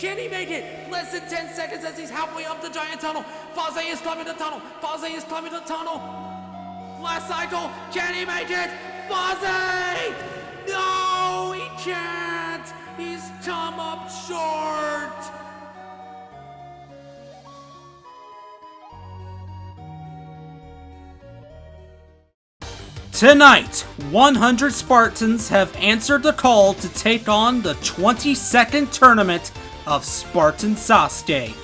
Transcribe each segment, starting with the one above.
Can he make it? Less than 10 seconds as he's halfway up the giant tunnel. Faze is climbing the tunnel. Faze is climbing the tunnel. Last cycle. Can he make it? Faze! No, he can't. He's come up short. Tonight, 100 Spartans have answered the call to take on the 22nd tournament of Spartan Sasuke.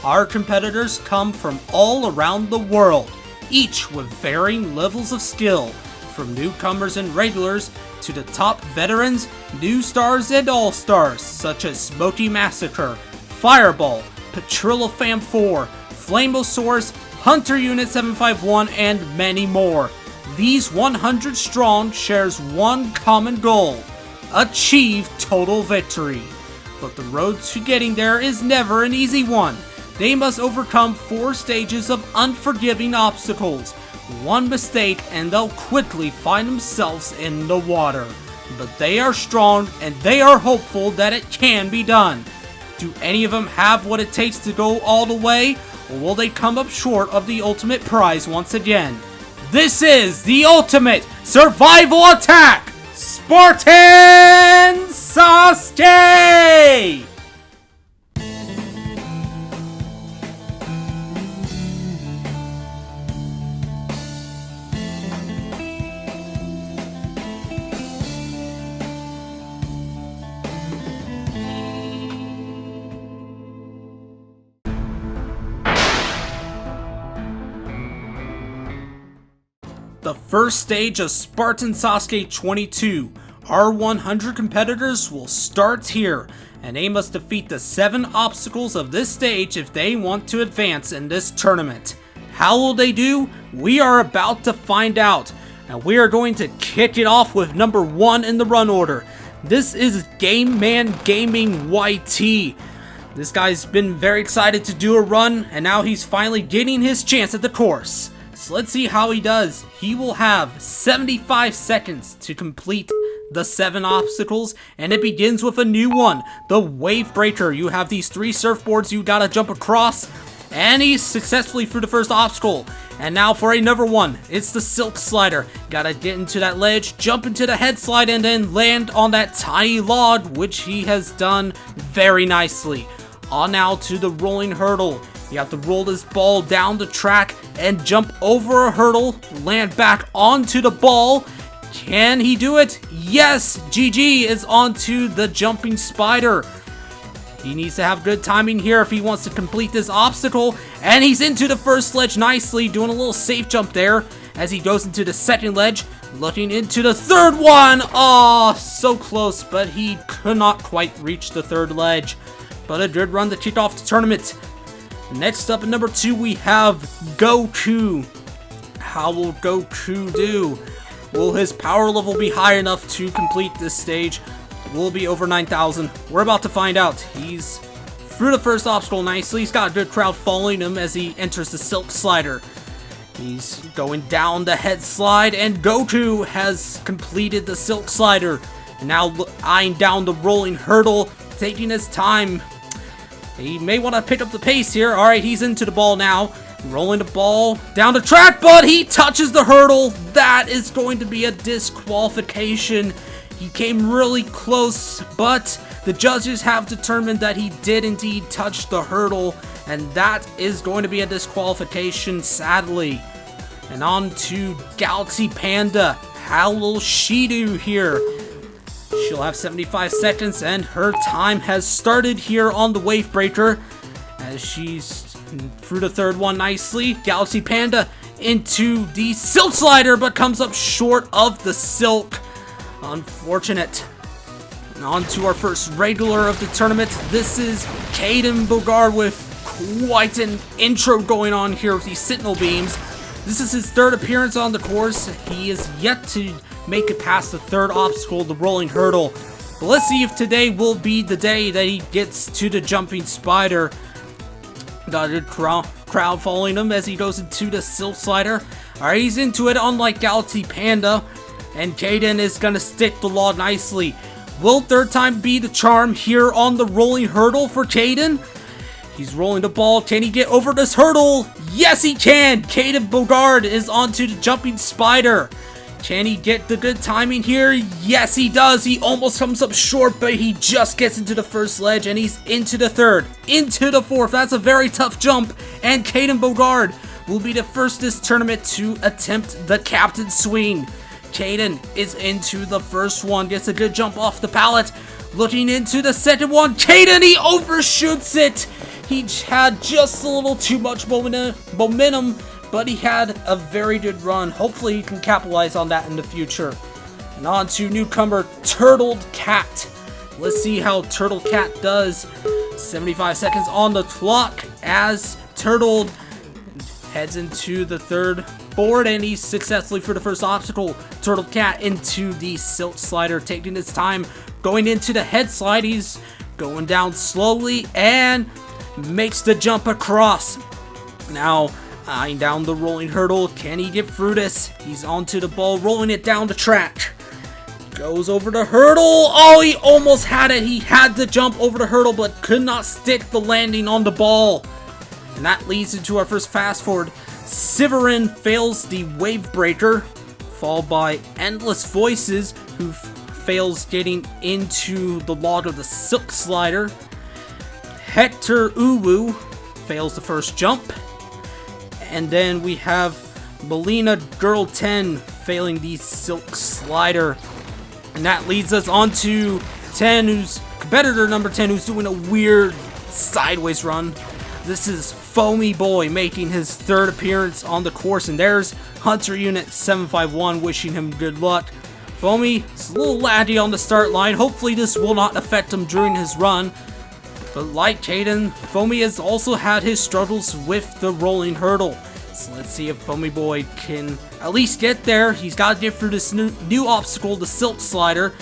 Our competitors come from all around the world, each with varying levels of skill, from newcomers and regulars to the top veterans, new stars and all-stars such as Smoky Massacre, Fireball, Patrilla Fam 4, Flamosaurus, Hunter Unit 751, and many more. These 100 strong shares one common goal: achieve total victory. But the road to getting there is never an easy one. They must overcome 4 stages of unforgiving obstacles. One mistake and they'll quickly find themselves in the water. But they are strong and they are hopeful that it can be done. Do any of them have what it takes to go all the way, or will they come up short of the ultimate prize once again? This is the ultimate survival attack, Spartan Sasuke! The first stage of Spartan Sasuke 22. Our 100 competitors will start here, and they must defeat the 7 obstacles of this stage if they want to advance in this tournament. How will they do? We are about to find out, and we are going to kick it off with number 1 in the run order. This is Game Man Gaming YT. This guy's been very excited to do a run, and now he's finally getting his chance at the course. So let's see how he does. He will have 75 seconds to complete the 7 obstacles, and it begins with a new one, the Wave Breaker. You have these 3 surfboards you gotta jump across, and he's successfully through the first obstacle. And now for another one, it's the Silt Slider. Gotta get into that ledge, jump into the head slide, and then land on that tiny log, which he has done very nicely. On now to the Rolling Hurdle. You have to roll this ball down the track and jump over a hurdle, land back onto the ball. Can he do it? Yes! GG is onto the jumping spider. He needs to have good timing here if he wants to complete this obstacle. And he's into the first ledge nicely, doing a little safe jump there as he goes into the second ledge, looking into the third one. Oh, so close, but he could not quite reach the third ledge. But a good run to kick off the tournament. Next up at number 2, we have Goku. How will Goku do? Will his power level be high enough to complete this stage? Will it be over 9,000? We're about to find out. He's through the first obstacle nicely. He's got a good crowd following him as he enters the Silt Slider. He's going down the head slide, and Goku has completed the Silt Slider. Now eyeing down the Rolling Hurdle, taking his time. He may want to pick up the pace here. Alright, he's into the ball now. Rolling the ball down the track, but he touches the hurdle. That is going to be a disqualification. He came really close, but the judges have determined that he did indeed touch the hurdle, and that is going to be a disqualification, sadly. And on to Galaxy Panda. How will she do here? She'll have 75 seconds, and her time has started here on the Wave Breaker as she's through the third one nicely. Galaxy Panda into the Silt Slider, but comes up short of the silk. Unfortunate. And on to our first regular of the tournament. This is Kaden Bogard with quite an intro going on here with these Sentinel Beams. This is his 3rd appearance on the course. He is yet to make it past the 3rd obstacle, the Rolling Hurdle. But let's see if today will be the day that he gets to the jumping spider. Got a crowd following him as he goes into the Silt Slider. Alright, he's into it, unlike Galaxy Panda. And Kaden is going to stick the law nicely. Will third time be the charm here on the rolling hurdle for Kaden? He's rolling the ball. Can he get over this hurdle? Yes, he can. Kaden Bogard is onto the jumping spider. Can he get the good timing here? Yes, he does. He almost comes up short, but he just gets into the first ledge, and he's into the third, into the fourth. That's a very tough jump, and Kaden Bogard will be the first this tournament to attempt the captain swing. Kaden is into the first one, gets a good jump off the pallet. Looking into the second one, Kaden, he overshoots it. He had just a little too much momentum, but he had a very good run. Hopefully he can capitalize on that in the future. And on to newcomer Turtled Cat. Let's see how Turtle Cat does. 75 seconds on the clock as Turtled heads into the third board, and he's successfully for the first obstacle. Turtle Cat into the Silt Slider, taking his time, going into the head slide. He's going down slowly and makes the jump across. Now, eyeing down the rolling hurdle. Can he get through this? He's onto the ball, rolling it down the track. Goes over the hurdle. Oh, he almost had it. He had to jump over the hurdle, but could not stick the landing on the ball. And that leads into our first fast forward. Siverin fails the wave breaker, followed by Endless Voices, who fails getting into the log of the Silk Slider. Hector Uwu fails the first jump. And then we have Melina Girl 10 failing the Silk Slider. And that leads us on to 10, who's competitor number 10, who's doing a weird sideways run. This is Foamy Boy making his third appearance on the course, and there's Hunter Unit 751 wishing him good luck. Foamy is a little laggy on the start line. Hopefully this will not affect him during his run. But like Kaden, Foamy has also had his struggles with the rolling hurdle. So let's see if Foamy Boy can at least get there. He's got to get through this new obstacle, the Silt Slider.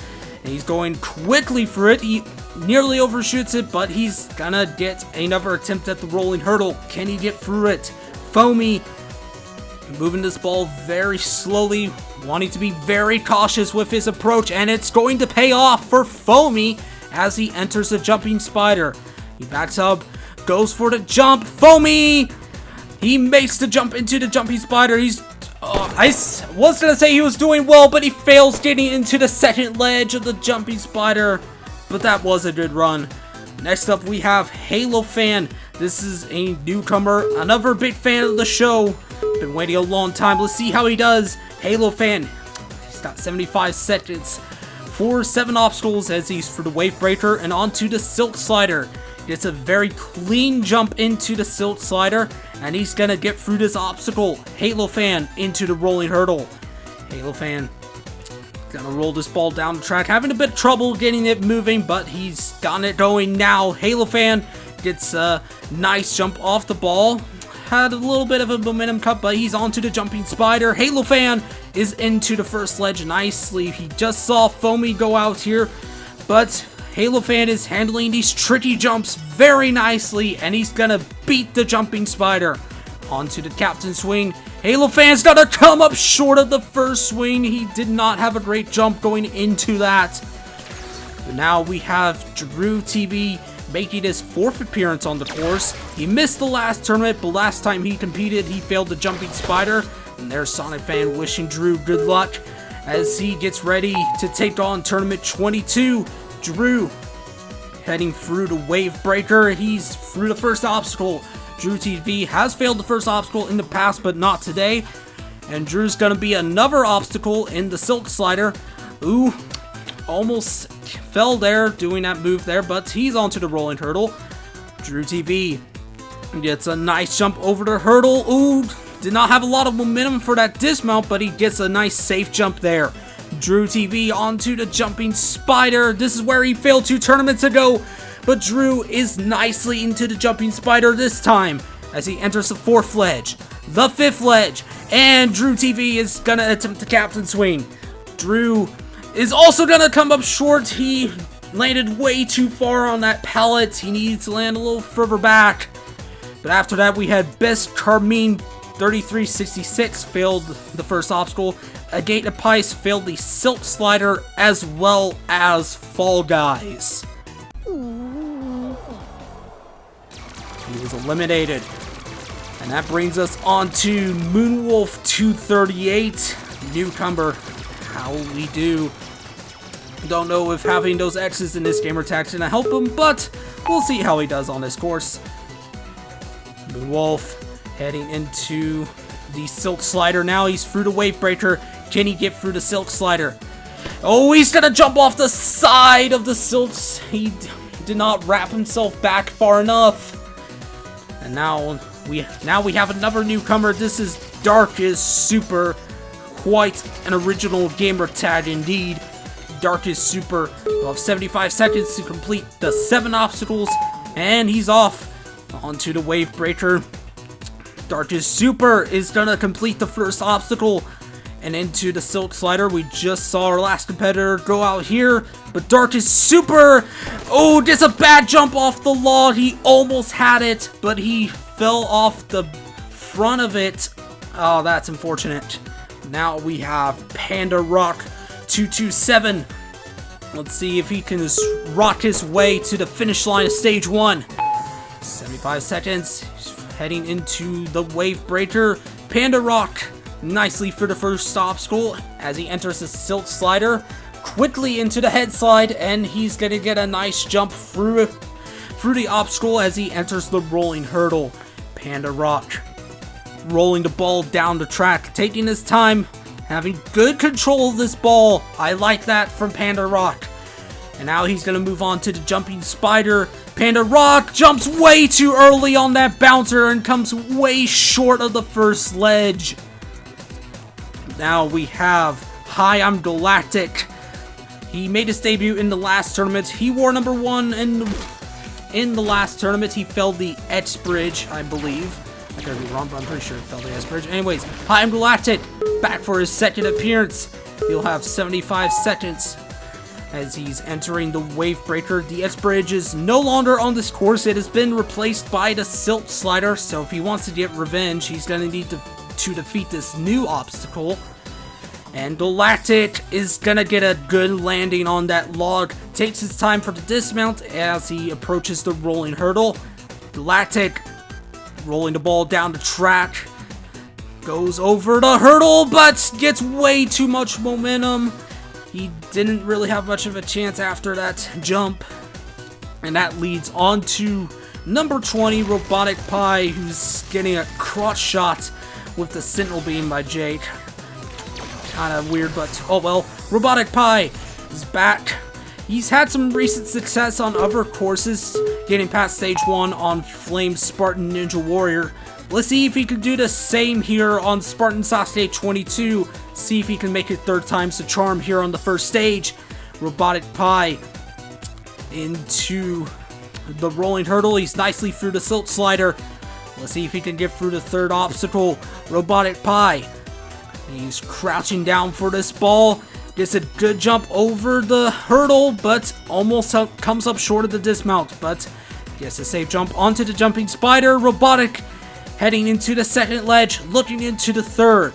And he's going quickly for it. He nearly overshoots it, but he's gonna get another attempt at the rolling hurdle. Can he get through it? Foamy moving this ball very slowly, wanting to be very cautious with his approach, and it's going to pay off for Foamy as he enters the jumping spider. He backs up, goes for the jump. Foamy! He makes the jump into the jumping spider. I was gonna say he was doing well, but he fails getting into the second ledge of the jumping spider. But that was a good run. Next up we have Halo Fan. This is a newcomer, another big fan of the show. Been waiting a long time. Let's see how he does. Halo Fan, he's got 75 seconds for 7 obstacles as he's for the wave breaker and onto the Silk Slider. Gets a very clean jump into the Silt Slider, and he's gonna get through this obstacle. Halo Fan into the rolling hurdle. Halo Fan gonna roll this ball down the track, having a bit of trouble getting it moving, but he's gotten it going now. Halo Fan gets a nice jump off the ball. Had a little bit of a momentum cut, but he's onto the jumping spider. Halo Fan is into the first ledge nicely. He just saw Foamy go out here, but Halo Fan is handling these tricky jumps very nicely, and he's gonna beat the jumping spider. Onto the captain swing. Halo Fan's gonna come up short of the first swing. He did not have a great jump going into that. But now we have Drew TV making his 4th appearance on the course. He missed the last tournament, but last time he competed, he failed the jumping spider. And there's Sonic Fan wishing Drew good luck as he gets ready to take on tournament 22. Drew heading through the wave breaker. He's through the first obstacle. Drew TV has failed the first obstacle in the past, but not today. And Drew's gonna be another obstacle in the Silk Slider. Ooh, almost fell there doing that move there, but he's onto the rolling hurdle. Drew TV gets a nice jump over the hurdle. Ooh, did not have a lot of momentum for that dismount, but he gets a nice safe jump there. Drew TV onto the jumping spider. This is where he failed 2 tournaments ago, but Drew is nicely into the jumping spider this time as he enters the 4th ledge, the 5th ledge, and Drew TV is gonna attempt the captain swing. Drew is also gonna come up short. He landed way too far on that pallet. He needs to land a little further back. But after that, we had Best Carmine 3366 failed the first obstacle. Agate Pice failed the Silt Slider as well as Fall Guys. He was eliminated. And that brings us on to Moonwolf 238, newcomer. How will we do? Don't know if having those X's in this gamer tag's gonna help him, but we'll see how he does on this course. Moonwolf heading into the Silk Slider now. He's through the Wave Breaker. Can he get through the Silk Slider? Oh, he's gonna jump off the side of the Silks. He did not wrap himself back far enough. And now we have another newcomer. This is Darkest Super. Quite an original gamer tag indeed. Darkest Super will have 75 seconds to complete the 7 obstacles, and he's off onto the Wave Breaker. Darkest Super is gonna complete the first obstacle and into the Silk Slider. We just saw our last competitor go out here, but Darkest Super, oh, just a bad jump off the log. He almost had it, but he fell off the front of it. Oh, that's unfortunate. Now we have Panda Rock 227. Let's see if he can just rock his way to the finish line of stage 1. 75 seconds. He's heading into the Wave Breaker. Panda Rock nicely for the first obstacle as he enters the Silt Slider. Quickly into the head slide, and he's gonna get a nice jump through the obstacle as he enters the rolling hurdle. Panda Rock rolling the ball down the track, taking his time, having good control of this ball. I like that from Panda Rock. And now he's gonna move on to the Jumping Spider. Panda Rock jumps way too early on that bouncer and comes way short of the first ledge. Now we have Hi, I'm Galactic. He made his debut in the last tournament. He wore number 1 in the last tournament. He failed the X Bridge, I believe. I could be wrong, but I'm pretty sure he failed the X Bridge. Anyways, Hi, I'm Galactic. Back for his second appearance. He'll have 75 seconds as he's entering the Wave Breaker. The X Bridge is no longer on this course. It has been replaced by the Silt Slider, so if he wants to get revenge, he's going to need to defeat this new obstacle. And Galactic is going to get a good landing on that log. Takes his time for the dismount as he approaches the rolling hurdle. Galactic rolling the ball down the track. Goes over the hurdle, but gets way too much momentum. He didn't really have much of a chance after that jump. And that leads on to number 20, Robotic Pie, who's getting a crotch shot with the Sentinel Beam by Jake. Kind of weird, but oh well. Robotic Pie is back. He's had some recent success on other courses, getting past stage 1 on Flame Spartan Ninja Warrior. Let's see if he can do the same here on Spartan Sasuke 22. See if he can make it 3rd time's the charm here on the first stage. Robotic Pie into the rolling hurdle. He's nicely through the Silt Slider. Let's see if he can get through the 3rd obstacle. Robotic Pie. He's crouching down for this ball. Gets a good jump over the hurdle, but almost comes up short of the dismount. But gets a safe jump onto the Jumping Spider. Robotic heading into the 2nd ledge, looking into the 3rd.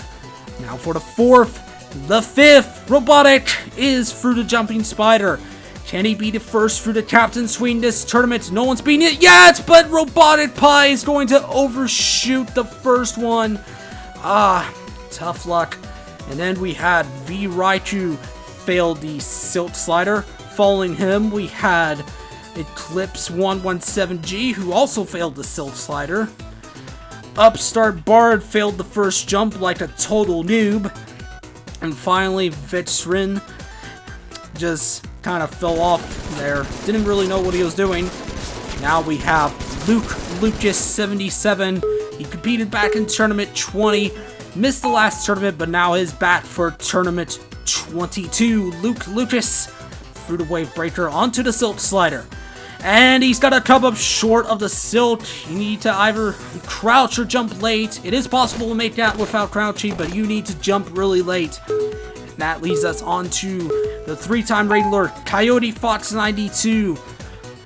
Now for the 4th, the 5th. Robotic is through the Jumping Spider. Can he be the first through the Captain Swing this tournament? No one's beaten it yet, but Robotic Pie is going to overshoot the first one. Tough luck. And then we had V Raichu fail the Silt Slider. Following him, we had Eclipse 117G, who also failed the Silt Slider. Upstart Bard failed the first jump like a total noob. And finally, Vixrin just kind of fell off there. Didn't really know what he was doing. Now we have Lucas 77. He competed back in Tournament 20. Missed the last tournament, but now is back for Tournament 22. Lucas through the Wave Breaker onto the Silk Slider. And he's got to come up short of the Silk. You need to either crouch or jump late. It is possible to make that without crouching, but you need to jump really late. And that leads us on to the 3-time regular, Coyote Fox 92.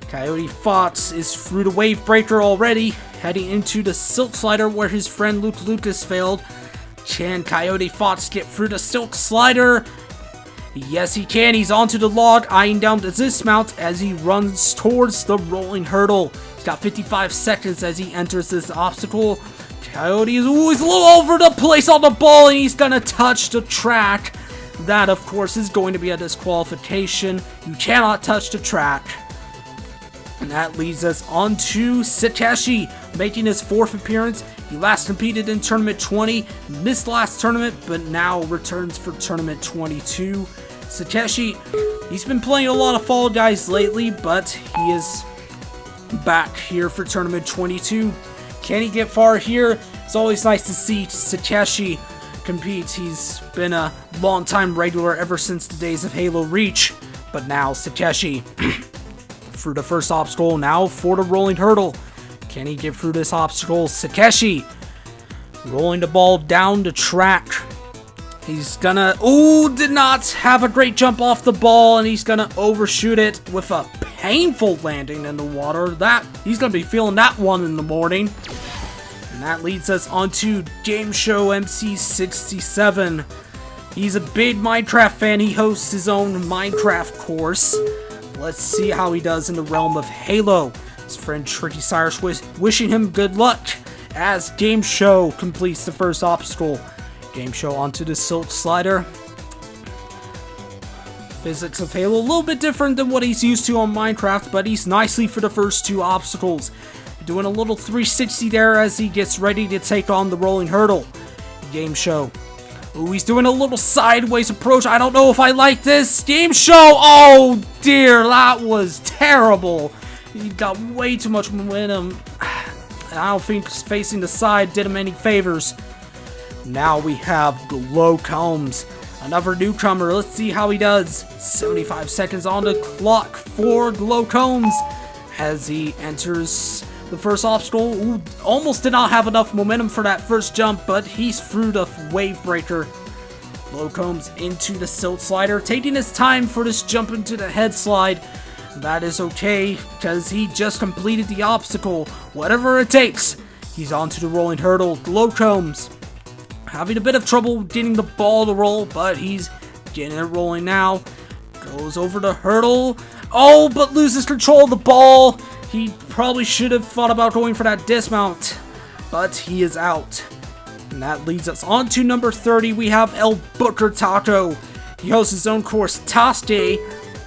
Coyote Fox is through the Wave Breaker already. heading into the Silt Slider where his friend Luke Lucas failed. Can Coyote Fox get through the Silt Slider? Yes, he can. He's onto the log, eyeing down the dismount as he runs towards the rolling hurdle. He's got 55 seconds as he enters this obstacle. Coyote is always a little over the place on the ball, and he's gonna touch the track. That, of course, is going to be a disqualification. You cannot touch the track. And that leads us on to Satashi, making his 4th appearance. He last competed in Tournament 20, missed last tournament, but now returns for Tournament 22. Satashi, he's been playing a lot of Fall Guys lately, but he is back here for Tournament 22. Can he get far here? It's always nice to see Satashi compete. He's been a long-time regular ever since the days of Halo Reach. But now Satashi through the first obstacle, now for the rolling hurdle. Can he get through this obstacle? Satashi rolling the ball down the track. He's gonna, did not have a great jump off the ball, and he's gonna overshoot it with a painful landing in the water. He's gonna be feeling that one in the morning. And that leads us on to Game Show MC67. He's a big Minecraft fan. He hosts his own Minecraft course. Let's see how he does in the realm of Halo. His friend Tricky Cyrus wishing him good luck as Game Show completes the first obstacle. Game Show onto the Silt Slider. Physics of Halo a little bit different than what he's used to on Minecraft, but he's nicely for the first 2 obstacles. Doing a little 360 there as he gets ready to take on the rolling hurdle. Game Show. He's doing a little sideways approach. I don't know if I like this. Game Show. Oh dear, that was terrible. He got way too much momentum. I don't think facing the side did him any favors. Now we have Glow Combs, another newcomer. Let's see how he does. 75 seconds on the clock for Glow Combs as he enters the first obstacle. Almost did not have enough momentum for that first jump, but he's through the wave breaker. Glow Combs into the Silt Slider, taking his time for this jump into the head slide. That is okay, because he just completed the obstacle. Whatever it takes. He's onto the rolling hurdle. Glow Combs having a bit of trouble getting the ball to roll, but he's getting it rolling now. Goes over the hurdle. Oh, but loses control of the ball. He probably should have thought about going for that dismount, but he is out. And that leads us on to number 30. We have El Booker Taco. He hosts his own course, Toss Day,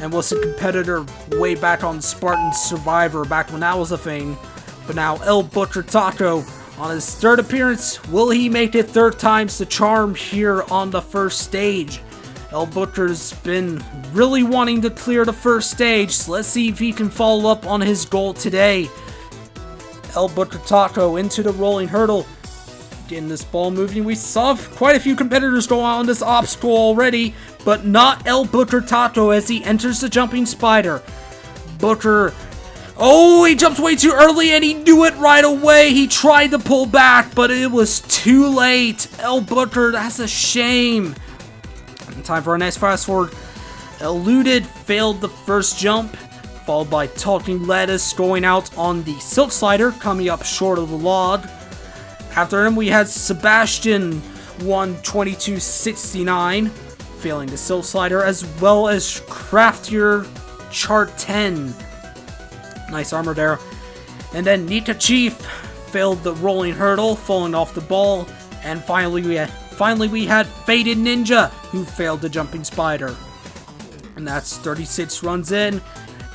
and was a competitor way back on Spartan Survivor, back when that was a thing. But now El Booker Taco on his 3rd appearance. Will he make it 3rd time's the charm here on the first stage? El Booker's been really wanting to clear the first stage, so let's see if he can follow up on his goal today. El Booker Taco into the rolling hurdle. Getting this ball moving. We saw quite a few competitors go out on this obstacle already, but not El Booker Taco as he enters the jumping spider. Booker, he jumps way too early and he knew it right away. He tried to pull back, but it was too late. El Booker, that's a shame. Time for our next fast forward. Eluded, failed the first jump, followed by Talking Lettuce going out on the Silt Slider, coming up short of the log. After him, we had Sebastian, 1:22.69, failing the Silt Slider, as well as Craftier Chart 10. Nice armor there. And then Nika Chief failed the rolling hurdle, falling off the ball. And finally we had Faded Ninja, who failed the jumping spider. And that's 36 runs in.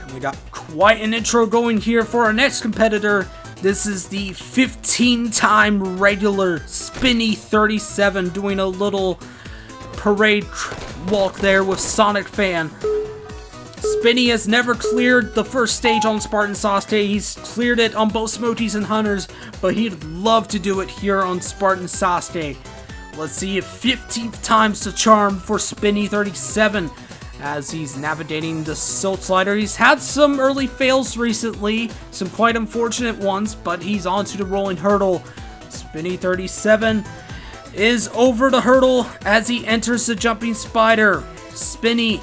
And we got quite an intro going here for our next competitor. This is the 15-time regular Spinny37 doing a little parade walk there with Sonic Fan. Spinny has never cleared the first stage on Spartan Sasuke. He's cleared it on both Smokies and Hunters, but he'd love to do it here on Spartan Sasuke. Let's see if 15th time's the charm for Spinny37 as he's navigating the Silt Slider. He's had some early fails recently, some quite unfortunate ones, but he's onto the rolling hurdle. Spinny37 is over the hurdle as he enters the jumping spider. Spinny,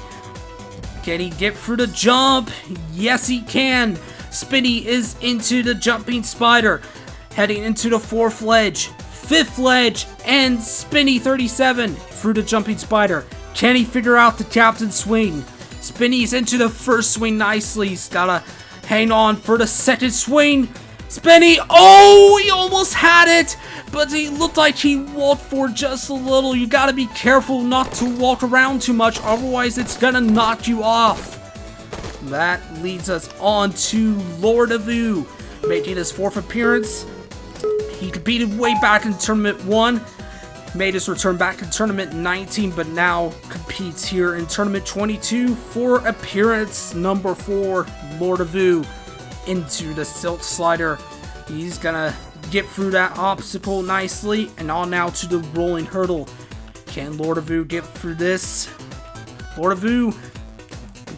can he get through the jump? Yes, he can. Spinny is into the jumping spider. heading into the 4th ledge, 5th ledge, and Spinny 37 through the Jumping Spider. Can he figure out the Captain Swing? Spinny's into the 1st swing nicely. He's gotta hang on for the 2nd swing. Spinny, oh, he almost had it, but he looked like he walked for just a little. You gotta be careful not to walk around too much, otherwise it's gonna knock you off. That leads us on to Lord of Vu, making his 4th appearance. He competed way back in Tournament 1, made his return back in Tournament 19, but now competes here in Tournament 22 for appearance number 4, Lord of Vu, into the Silt Slider. He's gonna get through that obstacle nicely, and on now to the rolling hurdle. Can Lord of Vu get through this? Lord of Vu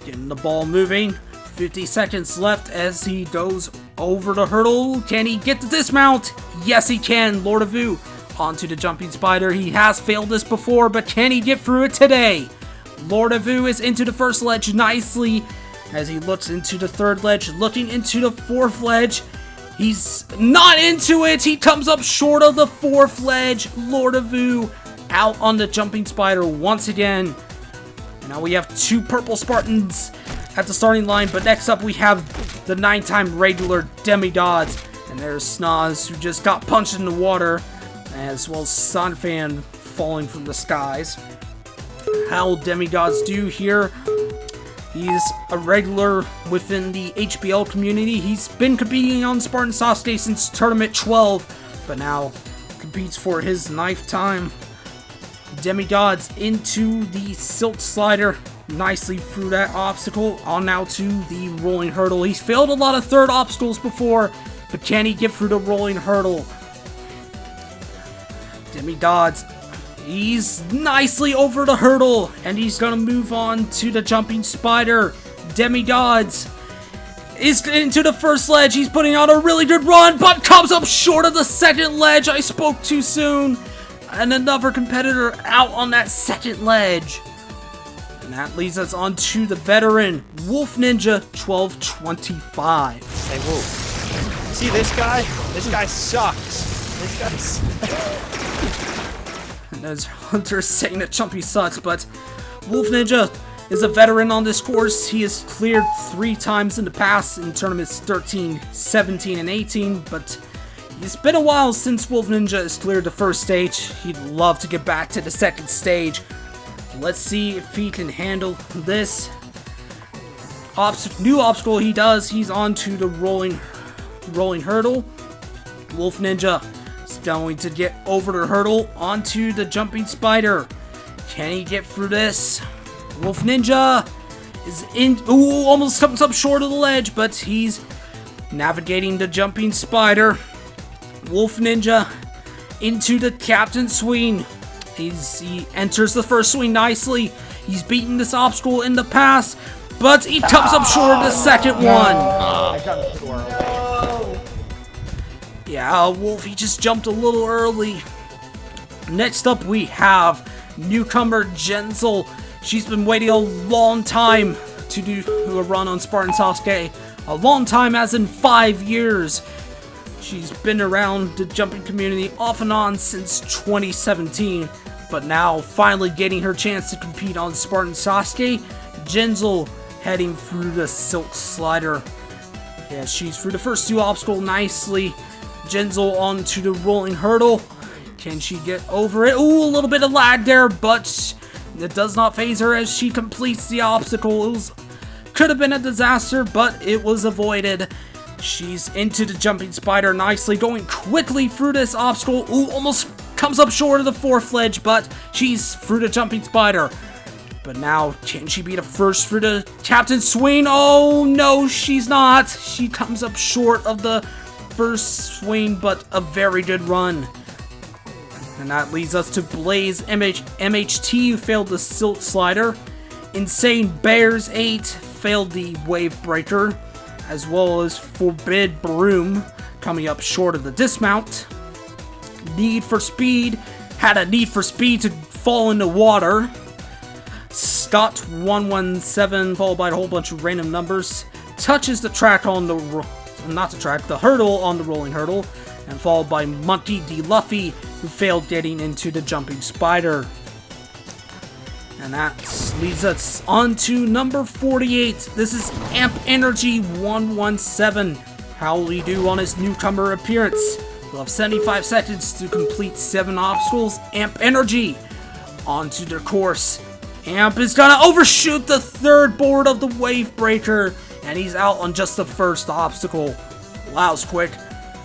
getting the ball moving. 50 seconds left as he goes over the hurdle. Can he get the dismount? Yes, he can. Lord of Vu onto the Jumping Spider. He has failed this before, but can he get through it today? Lord of Vu is into the 1st ledge nicely as he looks into the 3rd ledge, looking into the 4th ledge. He's not into it. He comes up short of the 4th ledge. Lord of Vu out on the Jumping Spider once again. Now we have 2 purple Spartans at the starting line, but next up we have the 9-time regular Demigods. And there's Snaz, who just got punched in the water, as well as Sunfan falling from the skies. How will Demigods do here? He's a regular within the HBL community. He's been competing on Spartan Sasuke since Tournament 12, but now competes for his 9th time. Demigods into the Silt Slider, nicely through that obstacle, on now to the rolling hurdle. He's failed a lot of 3rd obstacles before, but can he get through the rolling hurdle? Demigods, he's nicely over the hurdle, and he's gonna move on to the Jumping Spider. Demigods is into the 1st ledge. He's putting on a really good run, but comes up short of the 2nd ledge. I spoke too soon. And another competitor out on that 2nd ledge. And that leads us on to the veteran, Wolf Ninja 1225. Hey, Wolf. See this guy? This guy sucks. This guy sucks. And there's Hunter saying that Chumpy sucks, but Wolf Ninja is a veteran on this course. He has cleared 3 times in the past in tournaments 13, 17, and 18, but it's been a while since Wolf Ninja has cleared the 1st stage. He'd love to get back to the 2nd stage. Let's see if he can handle this new obstacle. He does. He's on to the rolling hurdle. Wolf Ninja is going to get over the hurdle onto the Jumping Spider. Can he get through this? Wolf Ninja is in. Ooh, almost comes up short of the ledge, but he's navigating the Jumping Spider. Wolf Ninja into the Captain Swing. He enters the 1st swing nicely. He's beaten this obstacle in the past, but he comes up short of the 2nd one. Yeah, Wolf, he just jumped a little early. Next up, we have newcomer Genzel. She's been waiting a long time to do a run on Spartan Sasuke. A long time, as in 5 years. She's been around the jumping community off and on since 2017, but now finally getting her chance to compete on Spartan Sasuke. Genzel heading through the Silt Slider. Yeah, she's through the first 2 obstacles nicely. Genzel onto the rolling hurdle. Can she get over it? Ooh, a little bit of lag there, but it does not phase her as she completes the obstacle. Could have been a disaster, but it was avoided. She's into the Jumping Spider nicely, going quickly through this obstacle. Ooh, almost comes up short of the 4th ledge, but she's through the Jumping Spider. But now, can she be the first through the Captain Swing? Oh, no, she's not. She comes up short of the 1st swing, but a very good run. And that leads us to Blaze MHT, who failed the Silt Slider. Insane Bears 8 failed the Wave Breaker, as well as Forbid Broom coming up short of the dismount. Need for Speed had a Need for Speed to fall into water. Scott 117, followed by a whole bunch of random numbers, touches the track on the hurdle on the rolling hurdle. and followed by Monkey D. Luffy, who failed getting into the Jumping Spider. And that leads us on to number 48. This is Amp Energy 117. How will he do on his newcomer appearance? We'll have 75 seconds to complete 7 obstacles. Amp Energy onto the course. Amp is gonna overshoot the 3rd board of the Wave Breaker, and he's out on just the 1st obstacle. Wow, was quick.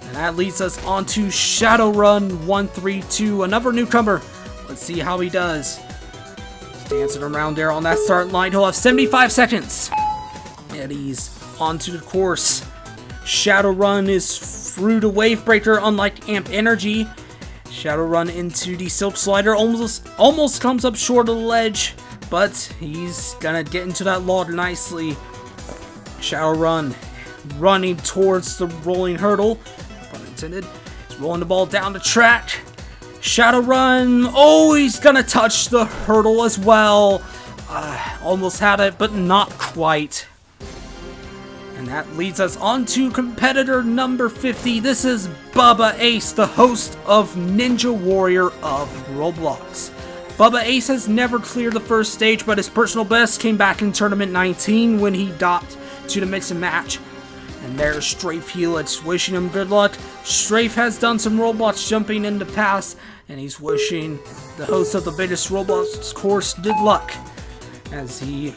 And that leads us on to Shadowrun 132, another newcomer. Let's see how he does. Dancing around there on that start line. He'll have 75 seconds. And he's onto the course. Shadowrun is through the Wave Breaker, unlike Amp Energy. Shadowrun into the Silt Slider. Almost comes up short of the ledge, but he's gonna get into that log nicely. Shadowrun running towards the rolling hurdle. Pun intended. He's rolling the ball down the track. Shadowrun, oh, he's gonna touch the hurdle as well. Almost had it, but not quite. And that leads us on to competitor number 50. This is Bubba Ace, the host of Ninja Warrior of Roblox. Bubba Ace has never cleared the 1st stage, but his personal best came back in Tournament 19 when he got to the mix and match. And there's Strafe Helix wishing him good luck. Strafe has done some Roblox jumping in the past, and he's wishing the host of the biggest Roblox course good luck, as he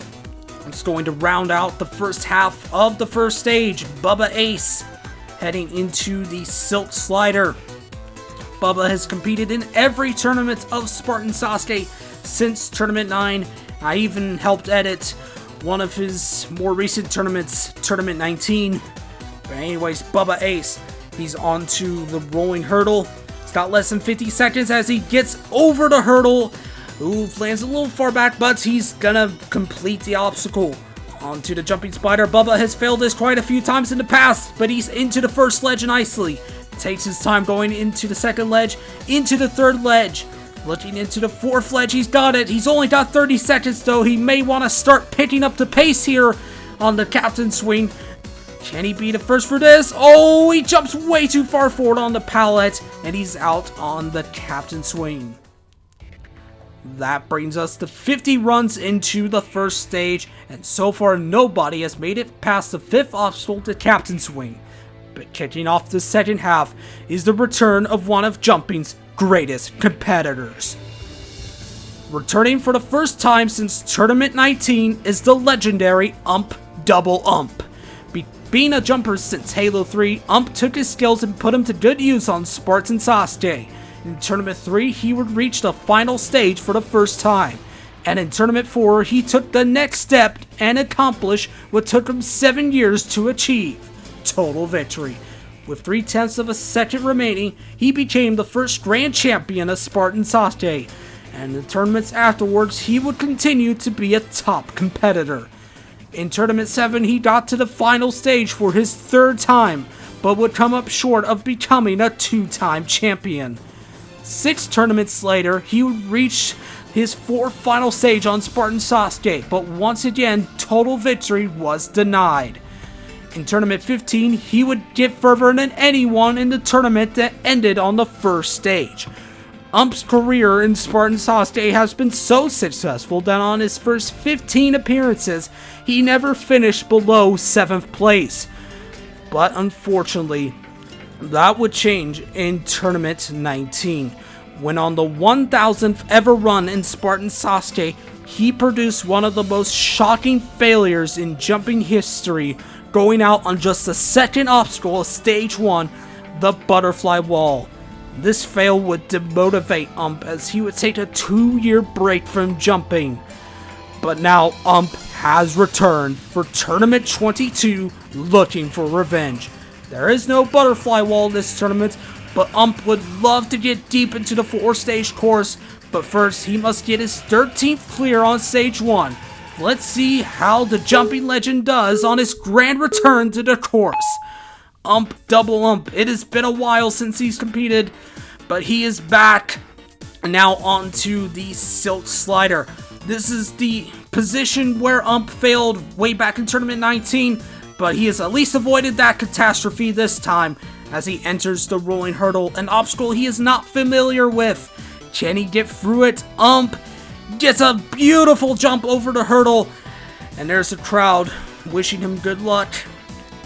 is going to round out the first half of the 1st stage. Bubba Ace heading into the Silt Slider. Bubba has competed in every tournament of Spartan Sasuke since Tournament 9. I even helped edit one of his more recent tournaments, Tournament 19. But anyways, Bubba Ace, he's onto the rolling hurdle. He's got less than 50 seconds as he gets over the hurdle. Ooh, lands a little far back, but he's gonna complete the obstacle. Onto the Jumping Spider. Bubba has failed this quite a few times in the past, but he's into the 1st ledge nicely. Takes his time going into the 2nd ledge, into the 3rd ledge. Looking into the 4th ledge, he's got it. He's only got 30 seconds though. He may want to start picking up the pace here on the Captain Swing. Can he be the first for this? Oh, he jumps way too far forward on the pallet, and he's out on the Captain Swing. That brings us to 50 runs into the 1st stage, and so far nobody has made it past the 5th obstacle to Captain Swing. But kicking off the 2nd half is the return of one of jumping's greatest competitors. Returning for the first time since Tournament 19 is the legendary Ump Double Up. Being a jumper since Halo 3, Ump took his skills and put them to good use on Spartan Sasuke. In Tournament 3, he would reach the final stage for the first time. And in Tournament 4, he took the next step and accomplished what took him 7 years to achieve: total victory. With 3/10 of a second remaining, he became the first Grand Champion of Spartan Sasuke. And in the tournaments afterwards, he would continue to be a top competitor. In Tournament 7, he got to the final stage for his 3rd time, but would come up short of becoming a 2-time champion. 6 tournaments later, he would reach his 4th final stage on Spartan Sasuke, but once again, total victory was denied. In Tournament 15, he would get further than anyone in the tournament that ended on the 1st stage. Ump's career in Spartan Sasuke has been so successful that on his first 15 appearances, he never finished below 7th place. But unfortunately, that would change in Tournament 19, when on the 1000th ever run in Spartan Sasuke, he produced one of the most shocking failures in jumping history, going out on just the 2nd obstacle of Stage 1, the Butterfly Wall. This fail would demotivate Ump as he would take a 2-year break from jumping. But now Ump has returned for Tournament 22, looking for revenge. There is no Butterfly Wall in this tournament, but Ump would love to get deep into the 4-stage course, but first he must get his 13th clear on Stage 1. Let's see how the jumping legend does on his grand return to the course. Ump Double Up. It has been a while since he's competed, but he is back. Now on to the Silt Slider. This is the position where Ump failed way back in Tournament 19, but he has at least avoided that catastrophe this time, as he enters the rolling hurdle, an obstacle he is not familiar with. Can he get through it? Ump gets a beautiful jump over the hurdle, and there's the crowd wishing him good luck.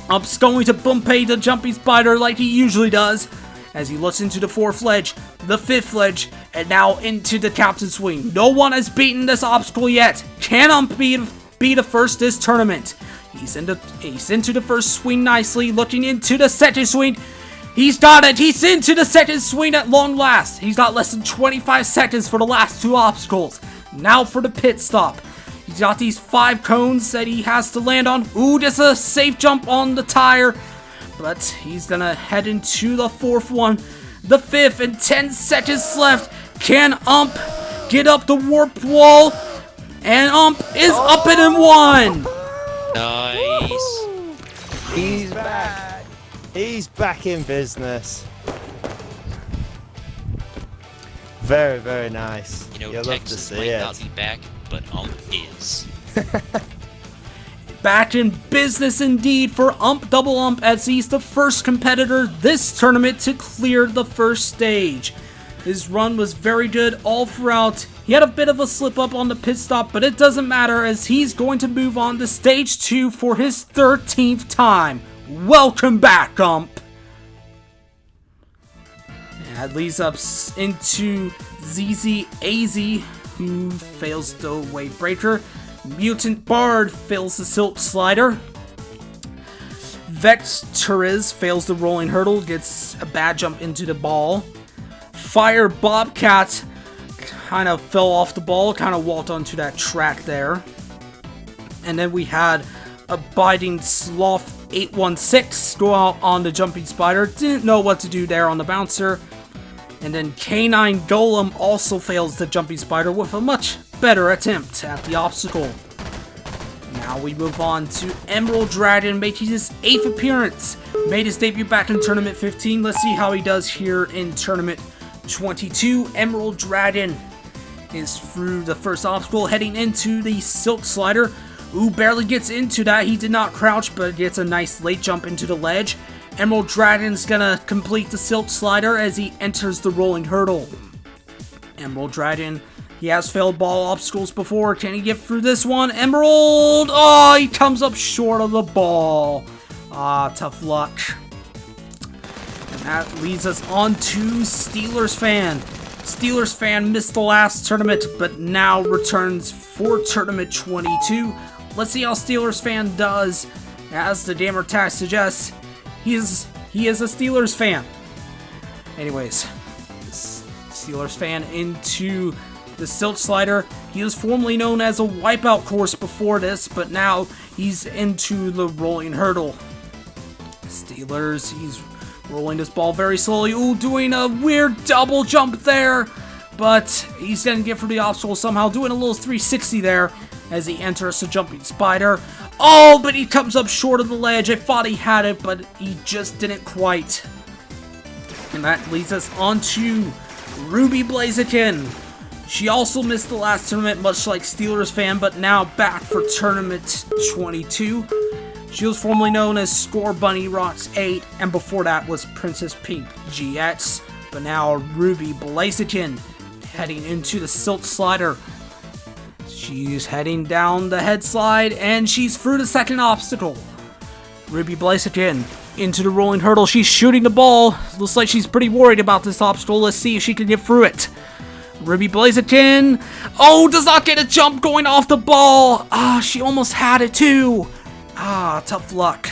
Ump's going to bumpay the jumping spider like he usually does, as he looks into the 4th ledge, the 5th ledge, and now into the captain swing. No one has beaten this obstacle yet. Can Ump be the first this tournament? He's into the first swing nicely, looking into the second swing. He's got it! He's into the second swing at long last! He's got less than 25 seconds for the last 2 obstacles. Now for the pit stop. He's got these 5 cones that he has to land on. Ooh, just a safe jump on the tire. But he's gonna head into the 4th one. The 5th, and 10 seconds left. Can Ump get up the warped wall? And Ump is up and in 1! Nice. He's back. He's back in business. Very, very nice. You know, You'll love to Texas see might it. not be back, but Ump is. Back in business indeed for Ump Double Up, as he's the first competitor this tournament to clear the first stage. His run was very good all throughout. He had a bit of a slip up on the pit stop, but it doesn't matter, as he's going to move on to stage 2 for his 13th time. Welcome back, Ump! And that leads us into ZZ who fails the wave breaker. Mutant Bard fails the Silt Slider. Vexteriz fails the rolling hurdle, gets a bad jump into the ball. Fire Bobcat kind of fell off the ball, kind of walked onto that track there. And then we had Abiding Sloth 816 go out on the jumping spider, didn't know what to do there on the bouncer. And then Canine Golem also fails the jumping spider with a much better attempt at the obstacle. Now we move on to Emerald Dragon, making his 8th appearance. Made his debut back in Tournament 15. Let's see how he does here in Tournament 22. Emerald Dragon is through the first obstacle, heading into the Silt Slider. Ooh, barely gets into that. He did not crouch, but gets a nice late jump into the ledge. Emerald Dragon's gonna complete the Silt Slider as he enters the rolling hurdle. Emerald Dragon, he has failed ball obstacles before. Can he get through this one? Emerald! Oh, he comes up short of the ball. Ah, tough luck. And that leads us on to Steelers Fan. Steelers Fan missed the last tournament, but now returns for Tournament 22. Let's see how Steelers Fan does. As the gamer tag suggests, he is a Steelers fan. Anyways, Steelers Fan into the Silt Slider. He was formerly known as a wipeout course before this, but now he's into the rolling hurdle. Steelers, he's rolling this ball very slowly. Ooh, doing a weird double jump there, but he's gonna get through the obstacle somehow, doing a little 360 there as he enters the jumping spider. Oh, but he comes up short of the ledge. I thought he had it, but he just didn't quite. And that leads us on to Ruby Blaziken. She also missed the last tournament, much like Steelers Fan, but now back for Tournament 22. She was formerly known as Score Bunny Rocks 8, and before that was Princess Pink GX. But now Ruby Blaziken heading into the Silt Slider. She's heading down the head slide, and she's through the second obstacle. Ruby Blaziken into the rolling hurdle. She's shooting the ball. Looks like she's pretty worried about this obstacle. Let's see if she can get through it. Ruby Blaziken. Oh, does not get a jump going off the ball. Ah, she almost had it too. Ah, tough luck.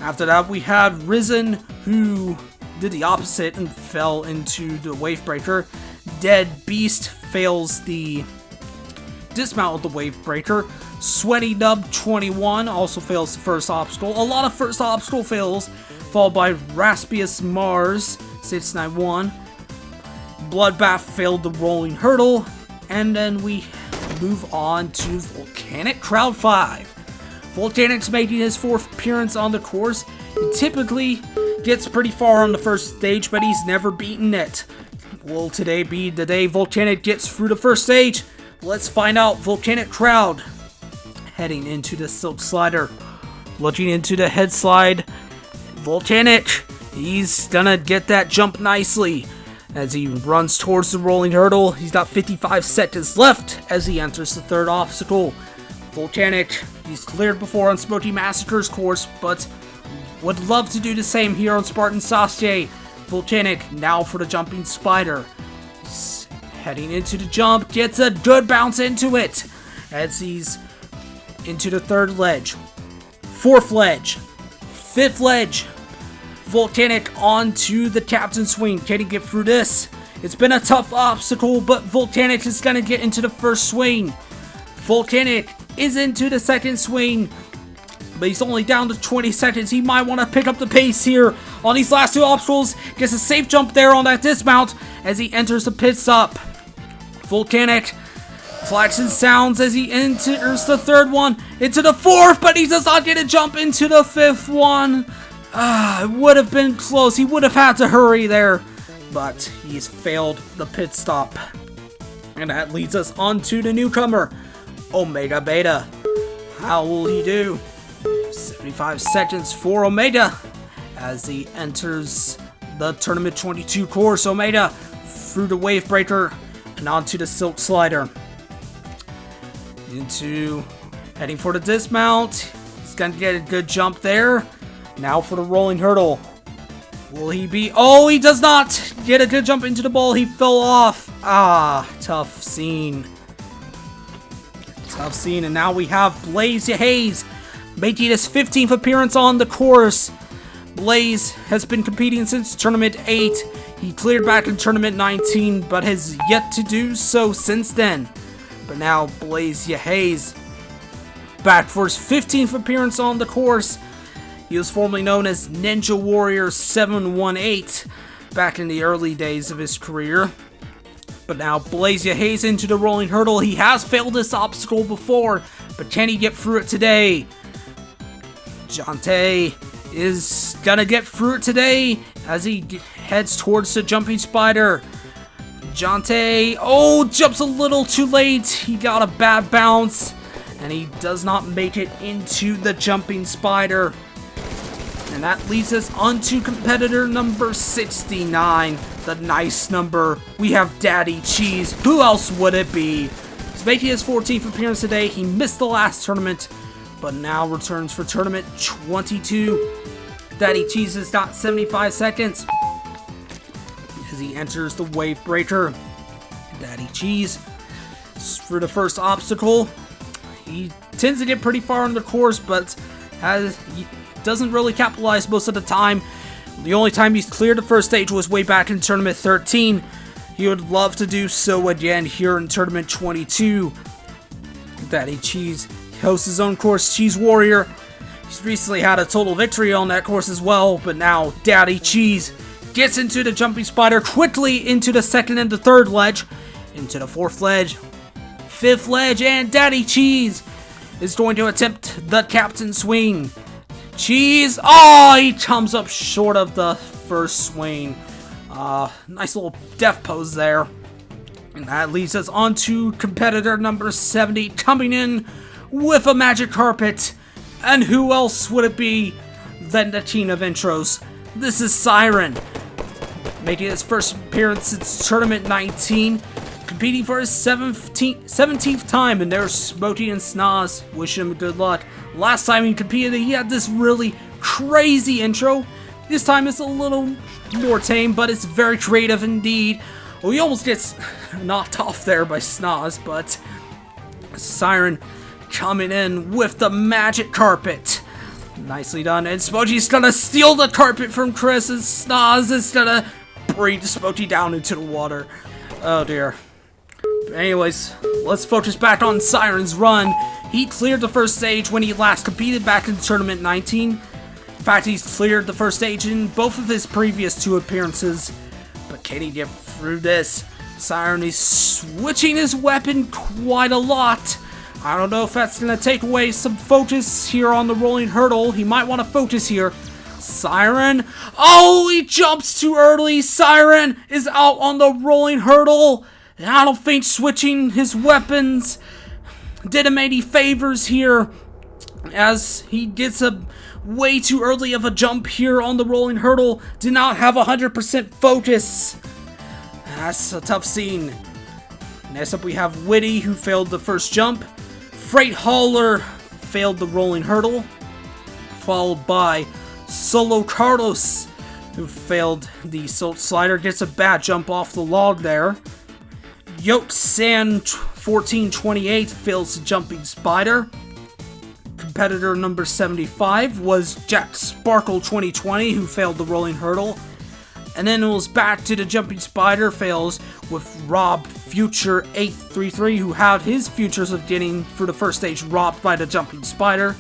After that, we had Risen, who did the opposite and fell into the wave breaker. Dead Beast fails the dismount of the wave breaker. Sweaty Nub 21 also fails the first obstacle. A lot of first obstacle fails, followed by Raspius Mars 691. Bloodbath failed the rolling hurdle, and then we move on to Volcanic Crowd 5. Volcanic's making his 4th appearance on the course. He typically gets pretty far on the first stage, but he's never beaten it. Will today be the day Volcanic gets through the first stage? Let's find out. Volcanic Crowd heading into the Silt Slider. Looking into the head slide. Volcanic, he's gonna get that jump nicely as he runs towards the rolling hurdle. He's got 55 seconds left as he enters the third obstacle. Volcanic, he's cleared before on Smoky Massacre's course, but would love to do the same here on Spartan Sasuke. Volcanic, now for the jumping spider. He's heading into the jump, gets a good bounce into it as he's into the third ledge. Fourth ledge. Fifth ledge. Volcanic onto the captain swing. Can he get through this? It's been a tough obstacle, but Volcanic is going to get into the first swing. Volcanic is into the second swing, but he's only down to 20 seconds. He might want to pick up the pace here on these last two obstacles. Gets a safe jump there on that dismount as he enters the pit stop. Volcanic klaxon sounds as he enters the third one, into the fourth, but he does not get a jump into the fifth one. It would have been close. He would have had to hurry there, but he's failed the pit stop. And that leads us on to the newcomer, Omega Beta. How will he do? 75 seconds for Omega as he enters the Tournament 22 course. Omega through the Wave Breaker and onto the Silt Slider. Heading for the dismount. He's going to get a good jump there. Now for the rolling hurdle. Will he be... Oh, he does not get a good jump into the ball. He fell off. Tough scene. Tough scene. And now we have Blaze Hayes making his 15th appearance on the course. Blaze has been competing since Tournament 8. He cleared back in Tournament 19, but has yet to do so since then. But now Blaze Hayes back for his 15th appearance on the course. He was formerly known as Ninja Warrior 718 back in the early days of his career. But now Blaze Hayes into the rolling hurdle. He has failed this obstacle before, but can he get through it today? Jonte is gonna get through it today as he heads towards the jumping spider. Jonte, jumps a little too late. He got a bad bounce, and he does not make it into the jumping spider. And that leads us on to competitor number 69, the nice number. We have Daddy Cheese. Who else would it be? He's making his 14th appearance today. He missed the last tournament, but now returns for Tournament 22. Daddy Cheese has got 75 seconds as he enters the Wave Breaker. Daddy Cheese, for the first obstacle, he tends to get pretty far on the course, but doesn't really capitalize most of the time. The only time he's cleared the first stage was way back in Tournament 13. He would love to do so again here in Tournament 22. Daddy Cheese hosts his own course, Cheese Warrior. He's recently had a total victory on that course as well, but now Daddy Cheese gets into the jumping spider quickly into the second and the third ledge, into the fourth ledge, fifth ledge, and Daddy Cheese is going to attempt the captain swing. Cheese, he comes up short of the first swing. Nice little death pose there. And that leads us on to competitor number 70, coming in with a magic carpet. And who else would it be than the king of intros? This is Siren, making his first appearance since Tournament 19, competing for his 17th time, and there's Smokey and Snaz. Wish him good luck. Last time he competed, he had this really crazy intro. This time it's a little more tame, but it's very creative indeed. Well, he almost gets knocked off there by Snaz, but Siren coming in with the magic carpet. Nicely done. And Smokey's gonna steal the carpet from Chris, and Snaz is gonna bring Smokey down into the water. Oh dear. But anyways, let's focus back on Siren's run. He cleared the first stage when he last competed back in Tournament 19. In fact, he's cleared the first stage in both of his previous two appearances. But can he get through this? Siren is switching his weapon quite a lot. I don't know if that's going to take away some focus here on the rolling hurdle. He might want to focus here. Siren. He jumps too early. Siren is out on the rolling hurdle. And I don't think switching his weapons did him any favors here. as he gets a way too early of a jump here on the rolling hurdle. Did not have 100% focus. That's a tough scene. Next up we have Witty, who failed the first jump. Freight Hauler failed the rolling hurdle, followed by Solo Carlos, who failed the Silt Slider, gets a bad jump off the log there. Yoke San 1428 fails the Jumping Spider. Competitor number 75 was Jack Sparkle 2020, who failed the rolling hurdle. And then it was back to the Jumping Spider fails with Rob Future 833, who had his futures of getting for the first stage robbed by the Jumping Spider.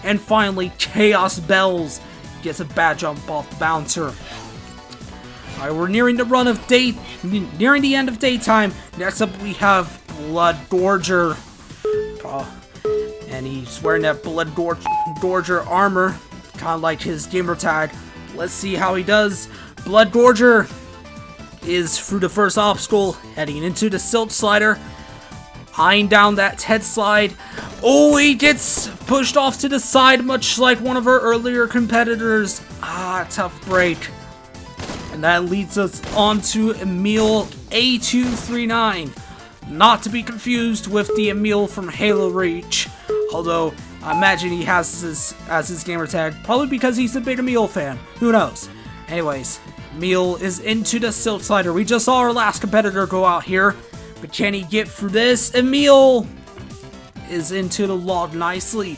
And finally, Chaos Bells gets a bad jump off the bouncer. Alright, we're nearing the nearing the end of daytime. Next up we have Blood Gorger. And he's wearing that Blood Gorger armor, kind of like his gamer tag. Let's see how he does. Blood Gorger is through the first obstacle, heading into the Silt Slider, eyeing down that head slide. Oh, he gets pushed off to the side, much like one of our earlier competitors. Tough break. And that leads us on to Emil A239. Not to be confused with the Emil from Halo Reach. Although, I imagine he has this as his gamer tag, probably because he's a big Emil fan. Who knows? Anyways, Emil is into the Silt Slider. We just saw our last competitor go out here, but can he get through this? Emil is into the log nicely,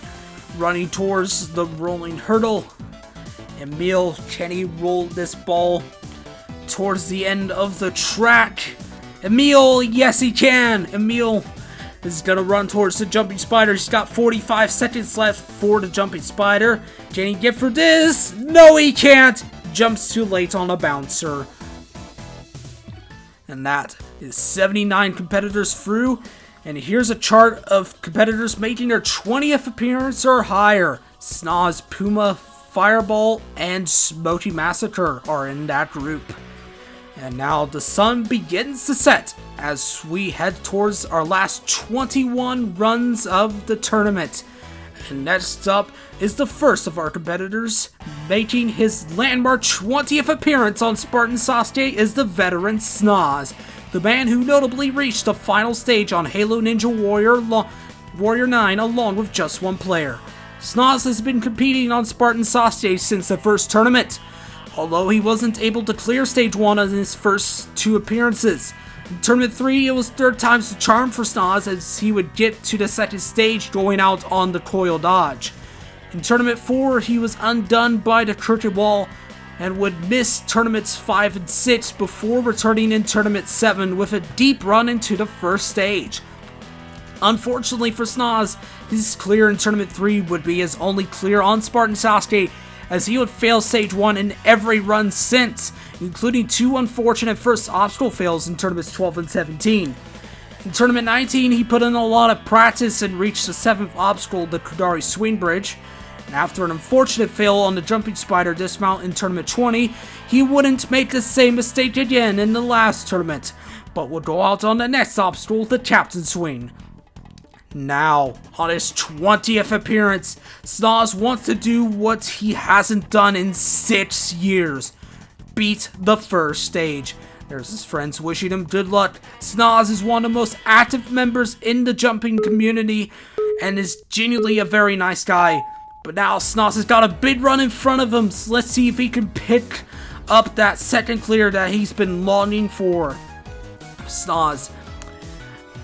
running towards the rolling hurdle. Emil, can he roll this ball towards the end of the track? Emil, yes he can! Emil is gonna run towards the Jumping Spider. He's got 45 seconds left for the Jumping Spider. Can he get through this? No, he can't! Jumps too late on a bouncer. And that is 79 competitors through. And here's a chart of competitors making their 20th appearance or higher. Snoz, Puma, Fireball, and Smoky Massacre are in that group. And now the sun begins to set as we head towards our last 21 runs of the tournament. And next up is the first of our competitors. Making his landmark 20th appearance on Spartan Sasuke is the veteran Snoz, the man who notably reached the final stage on Halo Ninja Warrior 9 along with just one player. Snoz has been competing on Spartan Sasuke since the first tournament, although he wasn't able to clear stage 1 on his first 2 appearances. In Tournament 3, it was 3rd time's the charm for Snoz as he would get to the second stage going out on the coil dodge. In Tournament 4, he was undone by the crooked wall and would miss Tournaments 5 and 6 before returning in Tournament 7 with a deep run into the first stage. Unfortunately for Snoz, his clear in Tournament 3 would be his only clear on Spartan Sasuke, as he would fail stage 1 in every run since, including 2 unfortunate first obstacle fails in Tournaments 12 and 17. In Tournament 19, he put in a lot of practice and reached the 7th obstacle, the Kudari Swing Bridge. And after an unfortunate fail on the Jumping Spider dismount in Tournament 20, he wouldn't make the same mistake again in the last tournament, but would go out on the next obstacle, the Captain Swing. Now, on his 20th appearance, Snoz wants to do what he hasn't done in 6 years. Beat the first stage. There's his friends wishing him good luck. Snoz is one of the most active members in the jumping community and is genuinely a very nice guy. But now Snoz has got a big run in front of him, so let's see if he can pick up that second clear that he's been longing for. Snoz,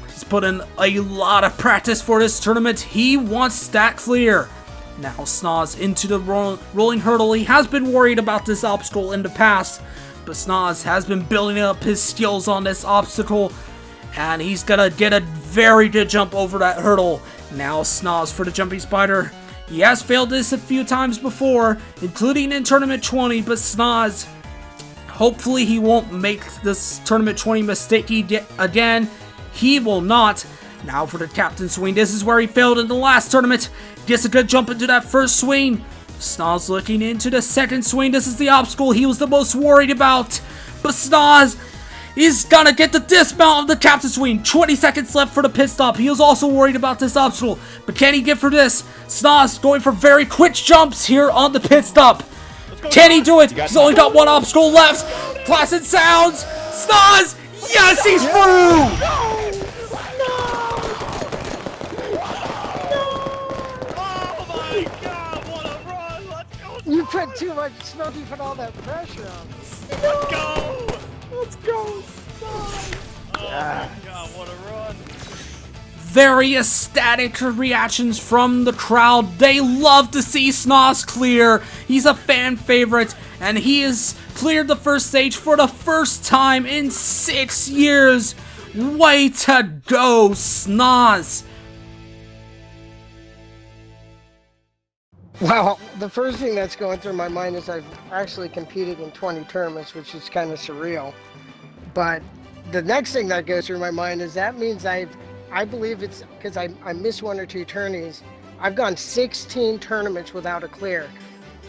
he's put in a lot of practice for this tournament. He wants that clear. Now Snoz into the rolling hurdle. He has been worried about this obstacle in the past, but Snoz has been building up his skills on this obstacle, and he's gonna get a very good jump over that hurdle. Now Snoz for the Jumping Spider. He has failed this a few times before, including in Tournament 20, but Snoz, hopefully he won't make this Tournament 20 mistake again. He will not. Now for the Captain Swing. This is where he failed in the last tournament. Gets a good jump into that first swing. Snoz looking into the second swing. This is the obstacle he was the most worried about. But Snoz, He's gonna get the dismount of the Captain Swing. 20 seconds left for the pit stop. He was also worried about this obstacle, but can he get for this? Snoz going for very quick jumps here on the pit stop. Can he do it? He's only got one obstacle left. Placid sounds. Snoz! Yes, he's through! You put too much smoke, you put all that pressure on. Let's go! Let's go! Oh my god, what a run! Very ecstatic reactions from the crowd. They love to see Snoz clear. He's a fan favorite, and he has cleared the first stage for the first time in 6 years. Way to go, Snoz! Well, the first thing that's going through my mind is I've actually competed in 20 tournaments, which is kind of surreal. But the next thing that goes through my mind is that means I believe it's because I missed 1 or 2 tourneys. I've gone 16 tournaments without a clear.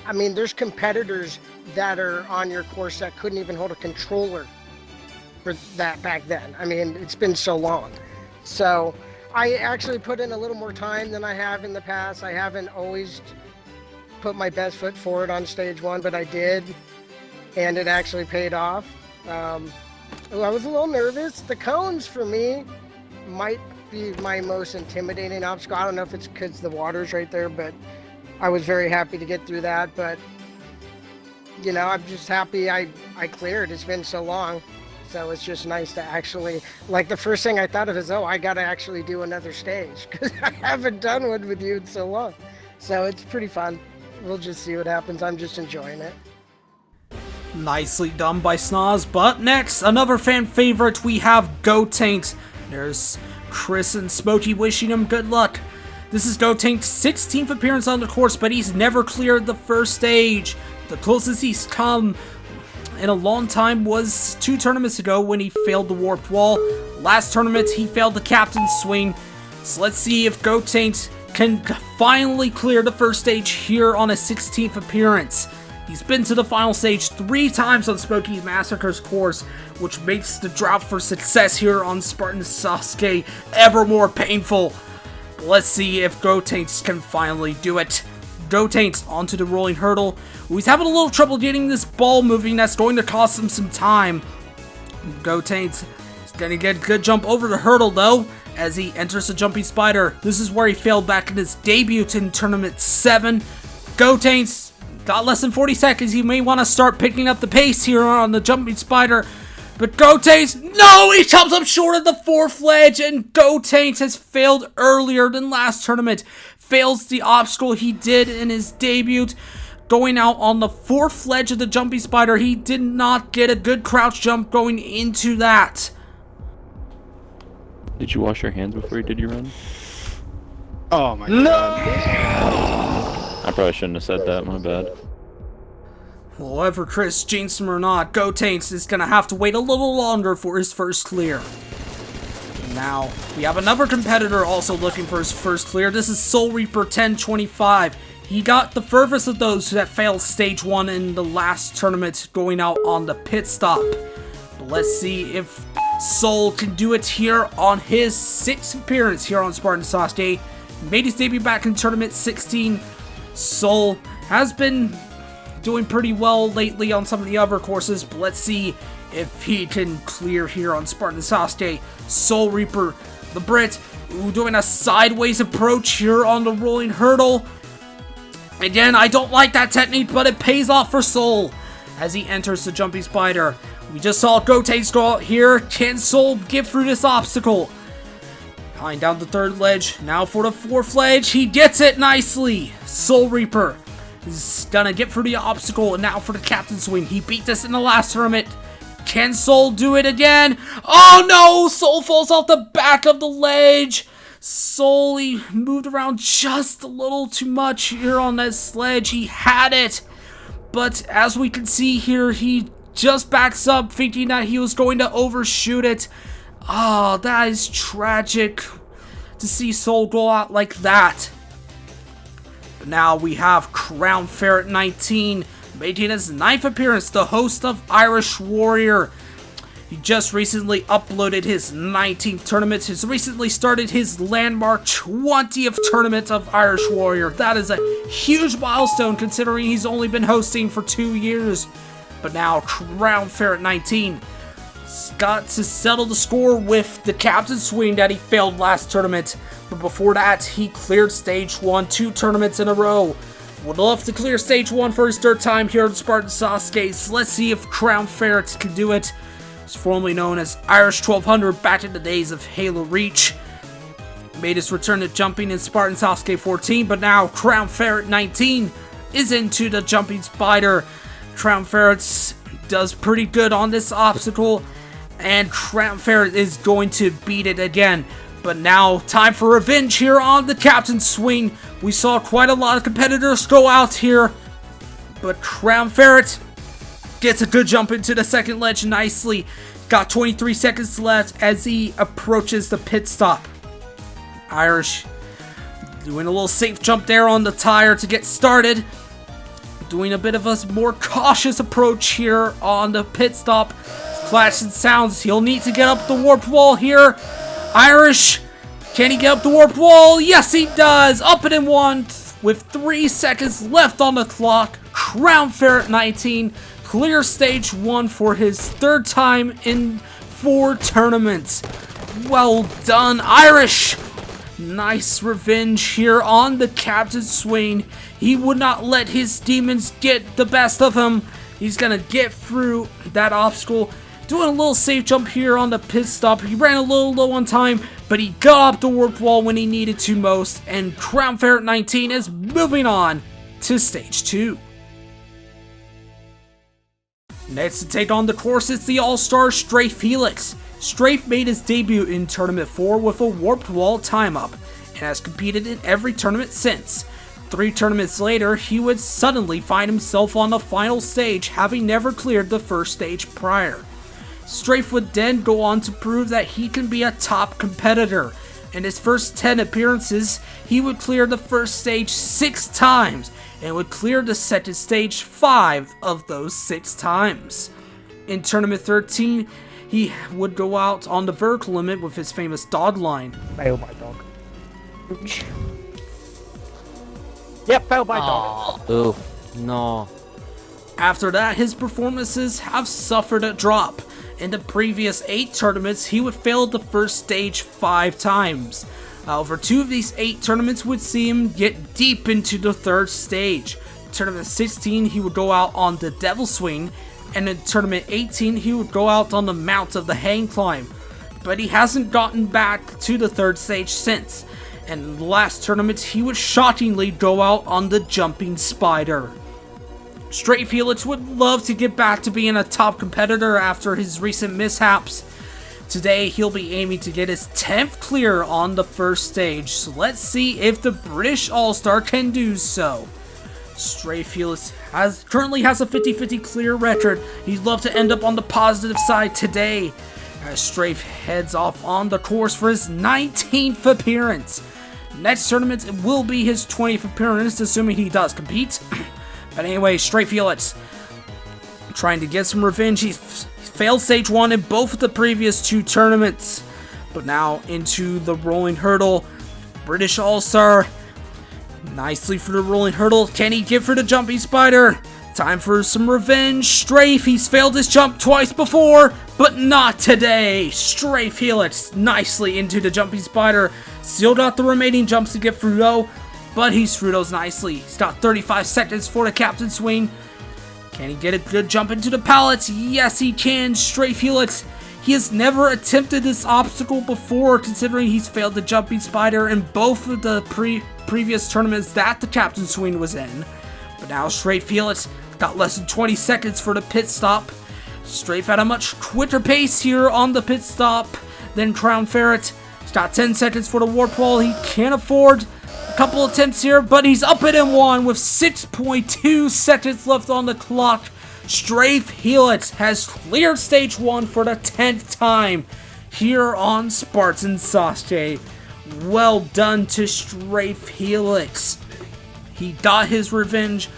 I mean, there's competitors that are on your course that couldn't even hold a controller for that back then. I mean, it's been so long. So I actually put in a little more time than I have in the past. I haven't always put my best foot forward on stage 1, but I did, and it actually paid off. I was a little nervous. The cones for me might be my most intimidating obstacle. I don't know if it's because the water's right there, but I was very happy to get through that. But you know, I'm just happy I cleared. It's been so long, so it's just nice to actually, like, the first thing I thought of is, oh, I gotta actually do another stage because I haven't done one with you in so long. So it's pretty fun. We'll just see what happens. I'm just enjoying it. Nicely done by Snoz. But next, another fan favorite, we have Gotaint. There's Chris and Smokey wishing him good luck. This is Gotaint's 16th appearance on the course, but he's never cleared the first stage. The closest he's come in a long time was 2 tournaments ago when he failed the warped wall. Last tournament, he failed the Captain's Swing. So let's see if Gotaint can finally clear the first stage here on his 16th appearance. He's been to the final stage 3 times on Smokey Massacre's course, which makes the drought for success here on Spartan Sasuke ever more painful. But let's see if Gotaint can finally do it. Gotaint onto the rolling hurdle. He's having a little trouble getting this ball moving. That's going to cost him some time. Gotaint is going to get a good jump over the hurdle though, as he enters the jumping spider. This is where he failed back in his debut in Tournament 7. Gotaint's got less than 40 seconds. He may want to start picking up the pace here on the jumping spider. But Gotaint, no! He comes up short of the 4th ledge, and Gotaint has failed earlier than last tournament. Fails the obstacle he did in his debut. Going out on the 4th ledge of the jumping spider, he did not get a good crouch jump going into that. Did you wash your hands before you did your run? Oh my god. I probably shouldn't have said that, my bad. Well, whether Chris jinxed him or not, Gotaint is going to have to wait a little longer for his first clear. Now, we have another competitor also looking for his first clear. This is Soul Reaper 1025. He got the furthest of those that failed stage 1 in the last tournament, going out on the pit stop. But let's see if Soul can do it here on his 6th appearance here on Spartan Sasuke. Made his debut back in Tournament 16. Soul has been doing pretty well lately on some of the other courses, but let's see if he can clear here on Spartan Sasuke. Soul Reaper, the Brit, doing a sideways approach here on the rolling hurdle. Again, I don't like that technique, but it pays off for Soul as he enters the jumping spider. We just saw Gotaint go out here. Can Soul get through this obstacle? Tying down the 3rd ledge. Now for the 4th ledge. He gets it nicely. Soul Reaper is gonna get through the obstacle. And now for the Captain's Swing. He beat this in the last tournament. Can Soul do it again? Oh no! Soul falls off the back of the ledge. Soul, he moved around just a little too much here on that sledge. He had it. But as we can see here, he just backs up thinking that he was going to overshoot it. Oh, that is tragic to see Soul go out like that. But now we have Crown Ferret 19 making his 9th appearance, the host of Irish Warrior. He just recently uploaded his 19th tournament. He's recently started his landmark 20th tournament of Irish Warrior. That is a huge milestone considering he's only been hosting for 2 years. But now Crown Ferret 19 got to settle the score with the captain swing that he failed last tournament. But before that, he cleared stage 1 2 tournaments in a row. Would love to clear stage 1 for his 3rd time here at Spartan Sasuke. So let's see if Crown Ferret can do it. It's formerly known as Irish 1200 back in the days of Halo Reach. Made his return to jumping in Spartan Sasuke 14, but now Crown Ferret 19 is into the jumping spider. Crown Ferret does pretty good on this obstacle, and Crown Ferret is going to beat it again. But now, time for revenge here on the captain's swing. We saw quite a lot of competitors go out here, but Crown Ferret gets a good jump into the second ledge nicely. Got 23 seconds left as he approaches the pit stop. Irish doing a little safe jump there on the tire to get started. Doing a bit of a more cautious approach here on the pit stop. Clash and sounds. He'll need to get up the warp wall here. Irish, can he get up the warp wall? Yes, he does. Up it in 1 with 3 seconds left on the clock. Crown Ferret 19 clears stage 1 for his 3rd time in 4 tournaments. Well done, Irish. Nice revenge here on the captain's swing. He would not let his demons get the best of him. He's gonna get through that obstacle. Doing a little safe jump here on the pit stop. He ran a little low on time, but he got up the warp wall when he needed to most. And Crown Ferret 19 is moving on to stage 2. Next to take on the course is the all-star Strafe Helix. Strafe made his debut in Tournament 4 with a warped wall time-up, and has competed in every tournament since. 3 tournaments later, he would suddenly find himself on the final stage, having never cleared the first stage prior. Strafe would then go on to prove that he can be a top competitor. In his first 10 appearances, he would clear the first stage 6 times, and would clear the second stage 5 of those 6 times. In Tournament 13, he would go out on the vertical limit with his famous dog line. Fail by dog. Yep, fail by dog. Ooh, no. After that, his performances have suffered a drop. In the previous 8 tournaments, he would fail the first stage 5 times. However, 2 of these 8 tournaments would see him get deep into the 3rd stage. Tournament 16, he would go out on the Devil Swing, and in Tournament 18, he would go out on the Mount of the Hang Climb. But he hasn't gotten back to the 3rd stage since, and in the last tournament, he would shockingly go out on the Jumping Spider. Strafe Helix would love to get back to being a top competitor after his recent mishaps. Today, he'll be aiming to get his 10th clear on the first stage, so let's see if the British All-Star can do so. Strafe Helix currently has a 50-50 clear record. He'd love to end up on the positive side today, as Strafe heads off on the course for his 19th appearance. Next tournament will be his 20th appearance, assuming he does compete. But anyway, Strafe Helix trying to get some revenge. He failed stage 1 in both of the previous 2 tournaments. But now into the rolling hurdle. British All-Star. Nicely for the rolling hurdle. Can he get for the jumping spider? Time for some revenge. Strafe, he's failed his jump twice before, but not today. Strafe Helix nicely into the jumping spider. Still got the remaining jumps to get through though, but he's through those nicely. He's got 35 seconds for the captain swing. Can he get a good jump into the pallets? Yes, he can. Strafe Helix. He has never attempted this obstacle before, considering he's failed the jumping spider in both of the previous tournaments that the captain swing was in. But now Strafe Helix got less than 20 seconds for the pit stop. Strafe at a much quicker pace here on the pit stop than Crown Ferret. He's got 10 seconds for the warp wall. He can't afford a couple attempts here, but he's up it in 1 with 6.2 seconds left on the clock. Strafe Helix has cleared stage 1 for the 10th time here on Spartan Sasuke. Well done to Strafe Helix. He got his revenge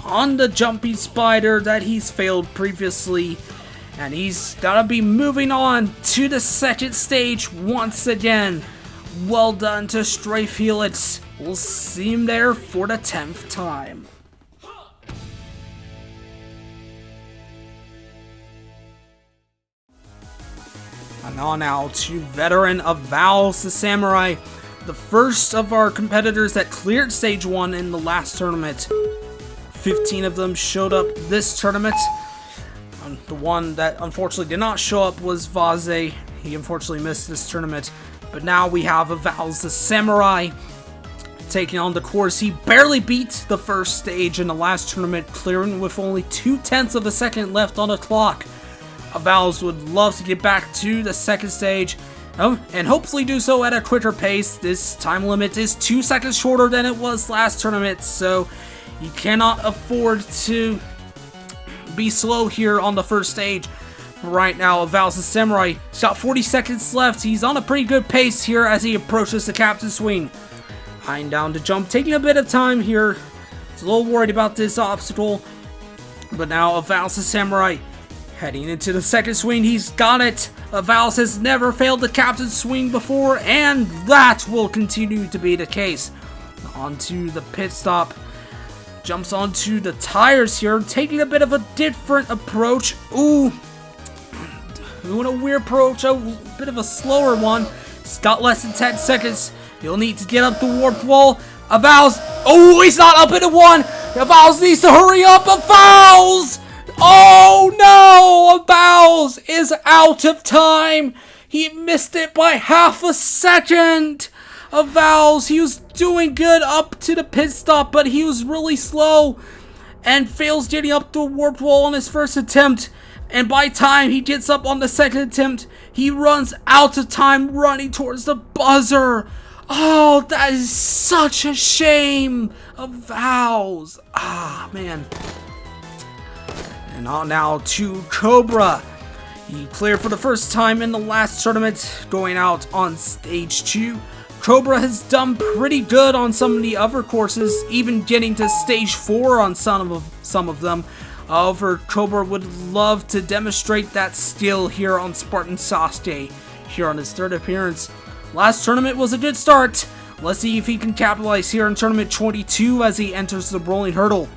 on the jumping spider that he's failed previously, And he's gotta be moving on to the second stage once again. Well done to Strafe Helix. We'll see him there for the 10th time. And on now to veteran of Val's the Samurai, the first of our competitors that cleared stage 1 in the last tournament. 15 of them showed up this tournament. The one that unfortunately did not show up was Vaze. He unfortunately missed this tournament. But now we have a Val's the Samurai taking on the course. He barely beat the first stage in the last tournament, clearing with only 0.2 of a second left on the clock. Val's would love to get back to the second stage, and hopefully do so at a quicker pace. This time limit is 2 seconds shorter than it was last tournament, so you cannot afford to be slow here on the first stage. Right now, Val's the Samurai, he's got 40 seconds left. He's on a pretty good pace here as he approaches the captain swing. Eyeing down to jump, taking a bit of time here. He's a little worried about this obstacle, but now Val's the Samurai heading into the second swing. He's got it. Val's has never failed the captain swing before, and that will continue to be the case. Onto the pit stop. Jumps onto the tires here, taking a bit of a different approach. Ooh, doing a weird approach, a bit of a slower one. He's got less than 10 seconds. He'll need to get up the warp wall. Val's, oh, he's not up into one. Val's needs to hurry up. Val's, oh no, Val's is out of time. He missed it by half a second. Val's, he was doing good up to the pit stop, but he was really slow and fails getting up the warp wall on his first attempt. And by the time he gets up on the second attempt, he runs out of time running towards the buzzer. Oh, that is such a shame of Val's. Ah, man. And on now to Cobra. He cleared for the first time in the last tournament, going out on stage 2. Cobra has done pretty good on some of the other courses, even getting to stage 4 on some of them. However, Cobra would love to demonstrate that skill here on Spartan Sasuke, here on his third appearance. Last tournament was a good start. Let's see if he can capitalize here in tournament 22 as he enters the rolling hurdle.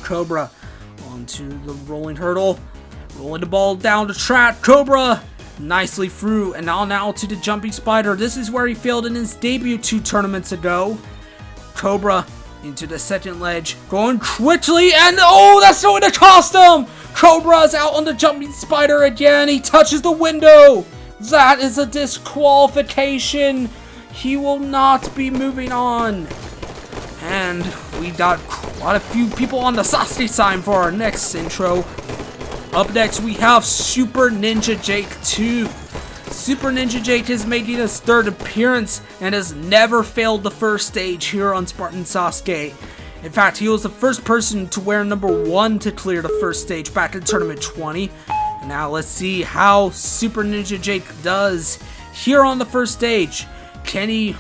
Cobra onto the rolling hurdle, rolling the ball down the track. Cobra nicely through, and now to the jumping spider. This is where he failed in his debut 2 tournaments ago. Cobra into the second ledge, going quickly, and oh, that's going to cost him! Cobra's out on the jumping spider again. He touches the window. That is a disqualification. He will not be moving on. And we got quite a few people on the Sasuke side for our next intro. Up next, we have Super Ninja Jake 2. Super Ninja Jake is making his third appearance and has never failed the first stage here on Spartan Sasuke. In fact, he was the first person to wear number 1 to clear the first stage back in Tournament 20. And now let's see how Super Ninja Jake does here on the first stage. Can he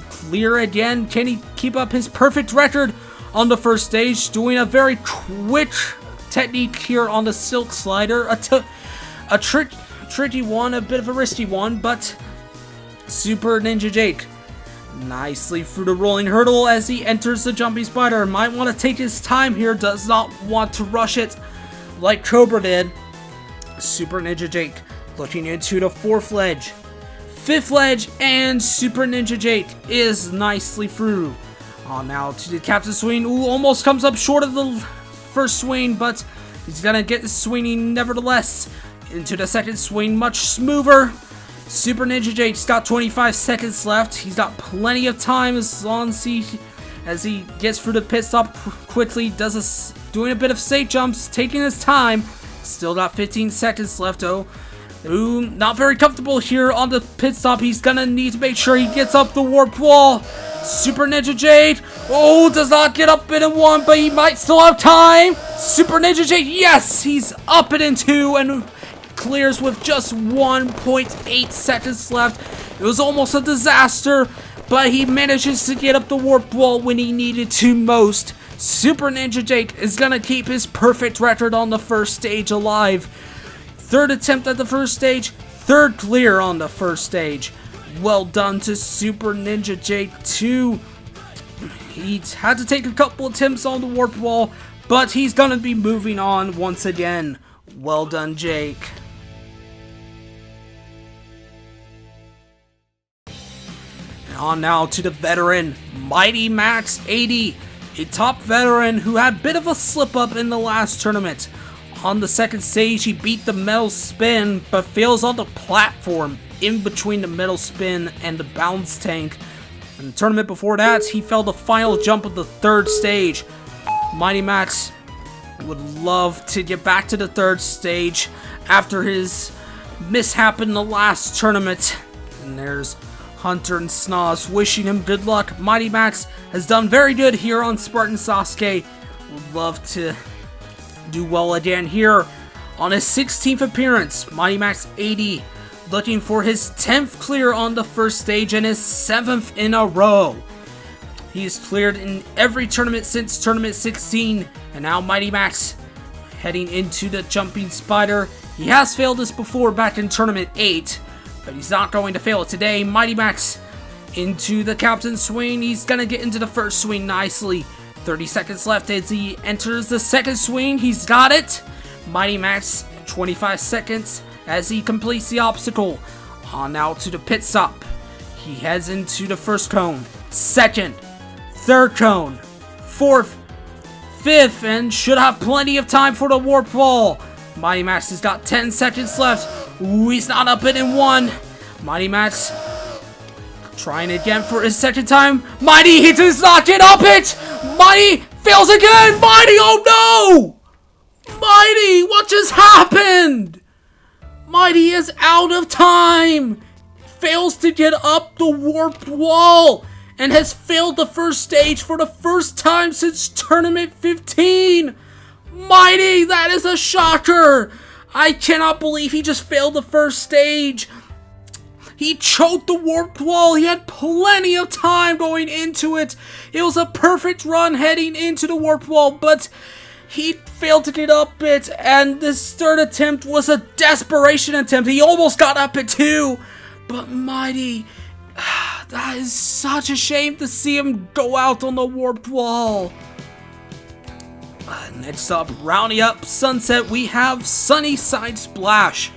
clear again? Can he keep up his perfect record on the first stage? Doing a very quick technique here on the Silt Slider. A tricky one, a bit of a risky one, but Super Ninja Jake nicely through the rolling hurdle as he enters the jumping spider. Might want to take his time here, does not want to rush it like Cobra did. Super Ninja Jake looking into the 4th ledge, 5th ledge, and Super Ninja Jake is nicely through. On now to the captain swing. Ooh, almost comes up short of the first swing, but he's gonna get swinging nevertheless. Into the second swing, much smoother. Super Ninja Jake's got 25 seconds left. He's got plenty of time as long as he gets through the pit stop quickly. Doing a bit of safe jumps, taking his time. Still got 15 seconds left though. Ooh, not very comfortable here on the pit stop. He's gonna need to make sure he gets up the warp wall. Super Ninja Jake, oh, does not get up in 1, but he might still have time. Super Ninja Jake, yes, he's up in 2 and clears with just 1.8 seconds left. It was almost a disaster, but he manages to get up the warp wall when he needed to most. Super Ninja Jake is gonna keep his perfect record on the first stage alive. third attempt at the first stage, third clear on the first stage. Well done to Super Ninja Jake 2. He had to take a couple attempts on the warp wall, but he's gonna be moving on once again. Well done, Jake. And on now to the veteran, Mighty Max 80, a top veteran who had a bit of a slip up in the last tournament. On the second stage, he beat the metal spin, but fails on the platform in between the metal spin and the bounce tank. In the tournament before that, he failed the final jump of the third stage. Mighty Max would love to get back to the third stage after his mishap in the last tournament. And there's Hunter and Snoz wishing him good luck. Mighty Max has done very good here on Spartan Sasuke. Would love to do well again here on his 16th appearance. Mighty Max 80 looking for his 10th clear on the first stage and his 7th in a row. He's cleared in every tournament since Tournament 16, and now Mighty Max heading into the Jumping Spider. He has failed this before back in Tournament 8, but he's not going to fail it today. Mighty Max into the Captain Swing. He's going to get into the first swing nicely. 30 seconds left as he enters the second swing. He's got it. Mighty Max, 25 seconds as he completes the obstacle. On now to the pit stop. He heads into the first cone, second, third cone, fourth, fifth, and should have plenty of time for the warp wall. Mighty Max has got 10 seconds left. Ooh, he's not up it in one. Mighty Max trying again for his second time. Mighty, he does not get up it. Mighty fails again. Mighty, oh no! Mighty, what just happened? Mighty is out of time. Fails to get up the warped wall and has failed the first stage for the first time since Tournament 15. Mighty, that is a shocker. I cannot believe he just failed the first stage. He choked the warped wall. He had plenty of time going into it. It was a perfect run heading into the warped wall, but he failed to get up it, and this third attempt was a desperation attempt. He almost got up it too, but Mighty, that is such a shame to see him go out on the warped wall. Next up, rounding up Sunset, we have Sunnyside Splash.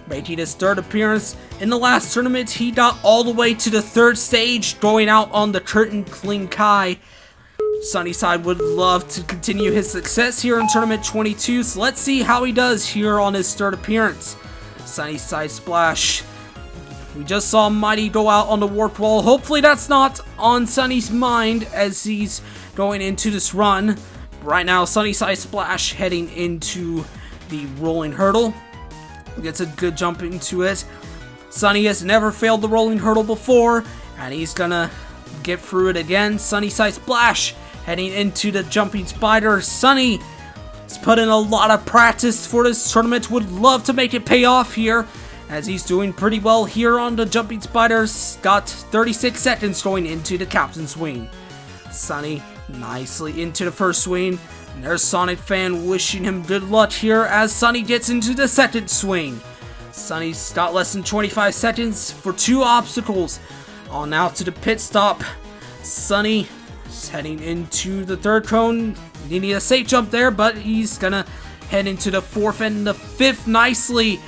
Making his third appearance in the last tournament, he got all the way to the third stage, going out on the Curtain Clean Kai. Sunnyside would love to continue his success here in Tournament 22, so let's see how he does here on his third appearance. Sunnyside Splash. We just saw Mighty go out on the warp wall. Hopefully that's not on Sunny's mind as he's going into this run. Right now, Sunnyside Splash heading into the rolling hurdle. Gets a good jump into it. Sunny has never failed the rolling hurdle before, and he's gonna get through it again. Sunnyside Splash heading into the Jumping Spider. Sunny has put in a lot of practice for this tournament. Would love to make it pay off here, as he's doing pretty well here on the Jumping Spiders. Got 36 seconds going into the Captain Swing. Sunny nicely into the first swing. And there's Sonic Fan wishing him good luck here as Sunny gets into the second swing. Sunny's got less than 25 seconds for two obstacles. On out to the pit stop. Sunny is heading into the third cone. Needing a safe jump there, but he's gonna head into the fourth and the fifth nicely.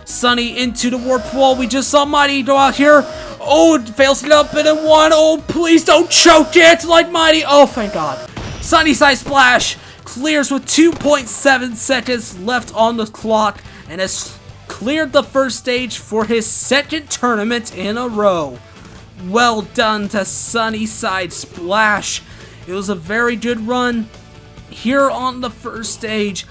Sunny into the warp wall. We just saw Mighty go out here. Oh, it fails to get up in one. Oh, please don't choke it like Mighty. Oh, thank God. Sunnyside Splash clears with 2.7 seconds left on the clock and has cleared the first stage for his second tournament in a row. Well done to Sunnyside Splash. It was a very good run here on the first stage.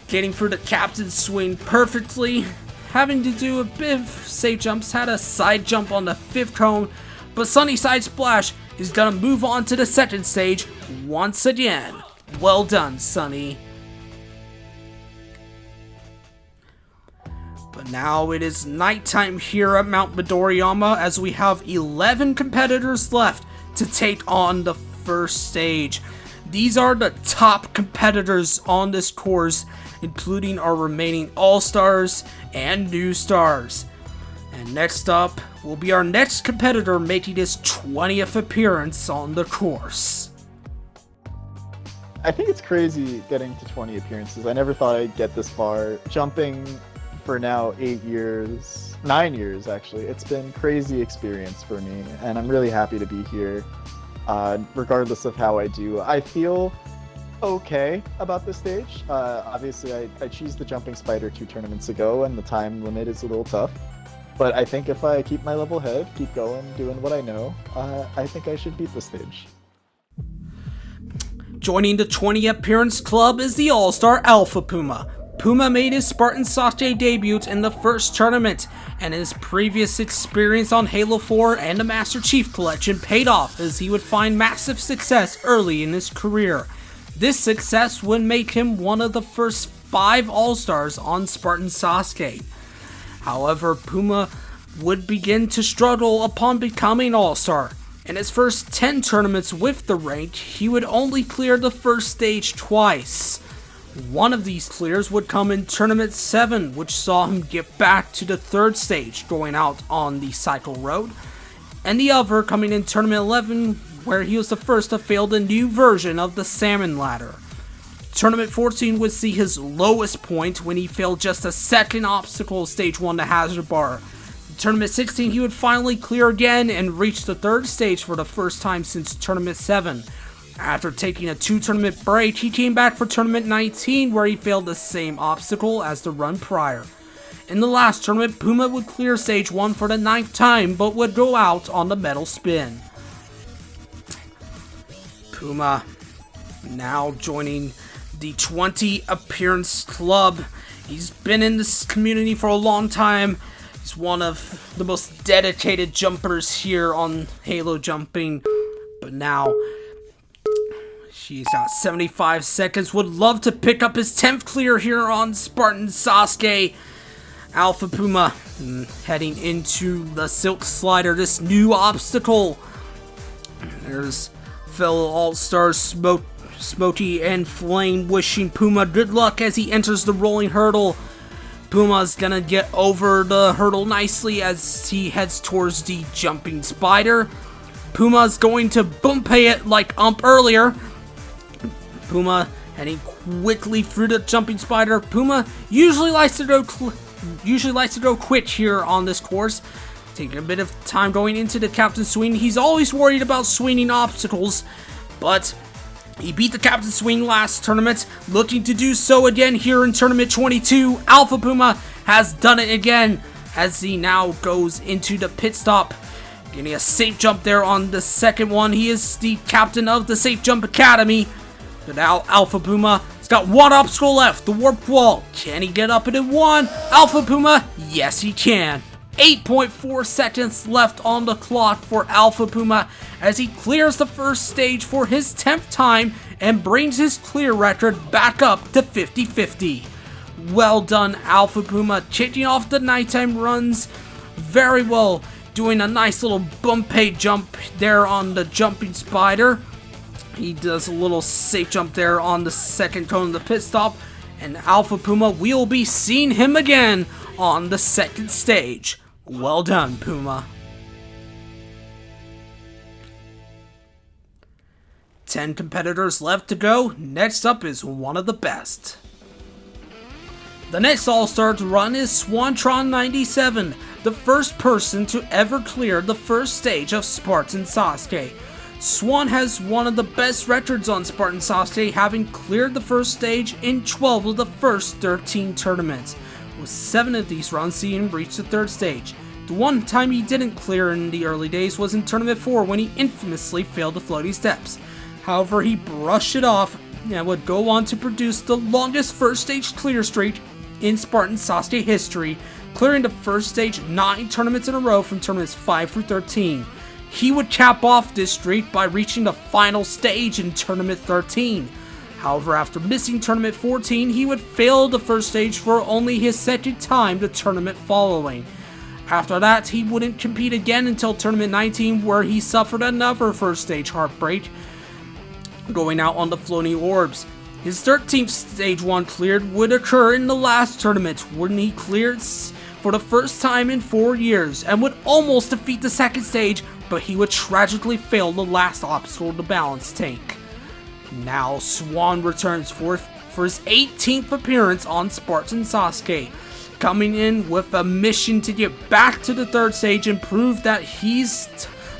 Getting through the Captain Swing perfectly. Having to do a bit of safe jumps. Had a side jump on the fifth cone. But Sunnyside Splash is going to move on to the second stage once again. Well done, Sunny. But now it is nighttime here at Mount Midoriyama as we have 11 competitors left to take on the first stage. These are the top competitors on this course, including our remaining All-Stars and New Stars. And next up will be our next competitor making his 20th appearance on the course. I think it's crazy getting to 20 appearances. I never thought I'd get this far. Jumping for now 8 years, 9 years actually. It's been crazy experience for me, and I'm really happy to be here. Regardless of how I do, I feel okay about this stage. Obviously, I cheesed the Jumping Spider 2 tournaments ago, and the time limit is a little tough. But I think if I keep my level head, keep going, doing what I know, I think I should beat this stage. Joining the 20 appearance club is the All-Star Alpha Puma. Puma made his Spartan Sasuke debut in the first tournament, and his previous experience on Halo 4 and the Master Chief Collection paid off as he would find massive success early in his career. This success would make him one of the first 5 All-Stars on Spartan Sasuke. However, Puma would begin to struggle upon becoming All-Star. In his first 10 tournaments with the rank, he would only clear the first stage twice. One of these clears would come in Tournament 7, which saw him get back to the third stage, going out on the Cycle Road, and the other coming in Tournament 11, where he was the first to fail the new version of the Salmon ladder. Tournament 14 would see his lowest point when he failed just a second obstacle Stage 1 to Hazard Bar. In Tournament 16, he would finally clear again and reach the third stage for the first time since Tournament 7. After taking a 2-tournament break, he came back for Tournament 19, where he failed the same obstacle as the run prior. In the last tournament, Puma would clear Stage 1 for the 9th time, but would go out on the metal spin. Puma now joining the 20 appearance club. He's been in this community for a long time. He's one of the most dedicated jumpers here on Halo Jumping, but now he's got 75 seconds. Would love to pick up his 10th clear here on Spartan Sasuke. Alpha Puma heading into the Silt Slider, this new obstacle. There's fellow All-Stars Smokey and Flame wishing Puma good luck as he enters the rolling hurdle. Puma's gonna get over the hurdle nicely as he heads towards the Jumping Spider. Puma's going to bumpay it like Ump earlier. Puma heading quickly through the Jumping Spider. Puma usually likes to go quick here on this course, taking a bit of time going into the Captain Swing. He's always worried about swinging obstacles, but he beat the Captain Swing last tournament, looking to do so again here in Tournament 22. Alpha Puma has done it again as he now goes into the pit stop, getting a safe jump there on the second one. He is the captain of the Safe Jump Academy. But now Alpha Puma has got one obstacle left, the warp wall. Can he get up it in one? Alpha Puma, yes he can. 8.4 seconds left on the clock for Alpha Puma as he clears the first stage for his 10th time and brings his clear record back up to 50-50. Well done, Alpha Puma, kicking off the nighttime runs very well, doing a nice little bumpay jump there on the Jumping Spider. He does a little safe jump there on the second cone of the pit stop, and Alpha Puma, we'll be seeing him again on the second stage. Well done, Puma. 10 competitors left to go. Next up is one of the best. The next All-Star to run is Swantron97, the first person to ever clear the first stage of Spartan Sasuke. Swan has one of the best records on Spartan Sasuke, having cleared the first stage in 12 of the first 13 tournaments, with 7 of these runs seeing him reach the third stage. The one time he didn't clear in the early days was in Tournament 4 when he infamously failed the floaty steps. However, he brushed it off and would go on to produce the longest first stage clear streak in Spartan Sasuke history, clearing the first stage 9 tournaments in a row from tournaments 5 through 13. He would cap off this streak by reaching the final stage in Tournament 13. However, after missing Tournament 14, he would fail the first stage for only his second time the tournament following. After that, he wouldn't compete again until Tournament 19, where he suffered another first stage heartbreak. going out on the floating orbs. His 13th stage 1 cleared would occur in the last tournament when he cleared for the first time in 4 years and would almost defeat the second stage, but he would tragically fail the last obstacle, the balance tank. Now Swan returns forth for his 18th appearance on Spartan Sasuke, coming in with a mission to get back to the third stage and prove that he's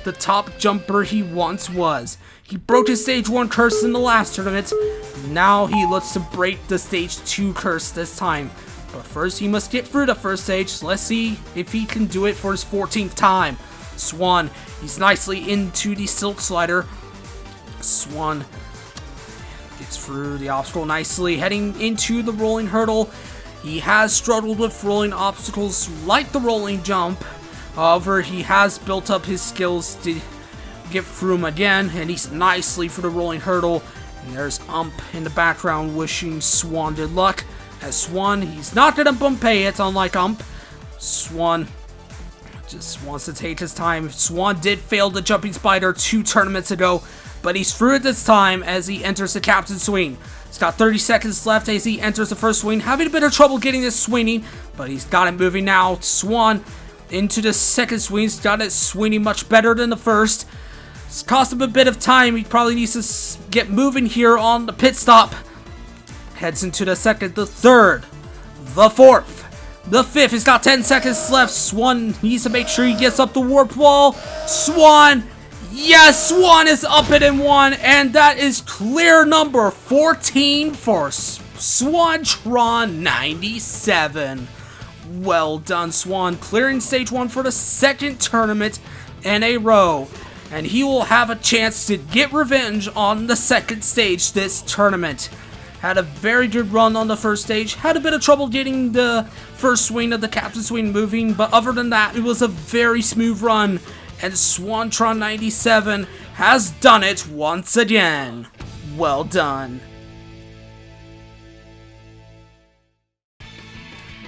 the top jumper he once was. He broke his stage 1 curse in the last tournament. Now he looks to break the stage 2 curse this time. But first he must get through the first stage, so let's see if he can do it for his 14th time. Swan, he's nicely into the Silt Slider. Swan gets through the obstacle nicely, heading into the rolling hurdle. He has struggled with rolling obstacles like the rolling jump. However, he has built up his skills to get through him again, and he's nicely for the rolling hurdle. And there's Ump in the background wishing Swan good luck. As Swan, he's not gonna bump it, unlike Ump. Swan just wants to take his time. Swan did fail the jumping spider 2 tournaments ago, but he's through it this time as he enters the captain swing. He's got 30 seconds left as he enters the first swing, having a bit of trouble getting this swinging, but he's got it moving now. Swan into the second swing, he's got it swinging much better than the first. It's cost him a bit of time. He probably needs to get moving here on the pit stop. Heads into the second, the third, the fourth, the fifth. He's got 10 seconds left. Swan needs to make sure he gets up the warp wall. Swan, yes, Swan is up it in 1, and that is clear number 14 for Swantron 97. Well done, Swan, clearing stage 1 for the second tournament in a row. And he will have a chance to get revenge on the second stage this tournament. Had a very good run on the first stage. Had a bit of trouble getting the first swing of the captain swing moving. But other than that, it was a very smooth run. And Swantron 97 has done it once again. Well done.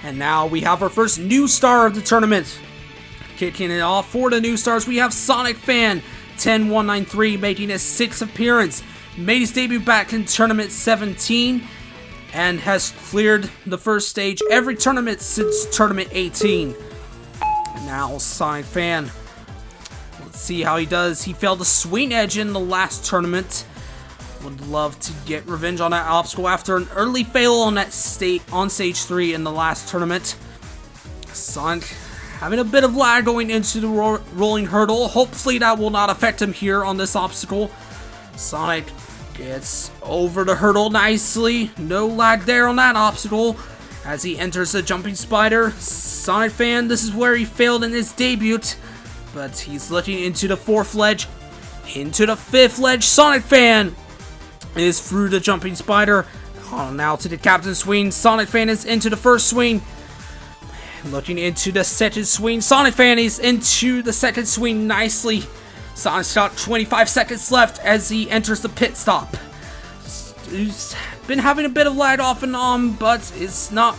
And now we have our first new star of the tournament. Kicking it off for the new stars, we have Sonic Fan 10193 making his 6th appearance. Made his debut back in Tournament 17 and has cleared the first stage every tournament since Tournament 18. Now Sonic Fan, let's see how he does. He failed the swing edge in the last tournament. Would love to get revenge on that obstacle after an early fail on that on stage 3 in the last tournament. Sonic having a bit of lag going into the rolling hurdle. Hopefully that will not affect him here on this obstacle. Sonic gets over the hurdle nicely. No lag there on that obstacle. As he enters the jumping spider, Sonic Fan, this is where he failed in his debut. But he's looking into the 4th ledge, into the 5th ledge. Sonic Fan is through the jumping spider. Now to the captain swing. Sonic Fan is into the first swing. Looking into the second swing. Sonic Fan is into the second swing nicely. Sonic's got 25 seconds left as he enters the pit stop. He's been having a bit of lag off and on, but it's not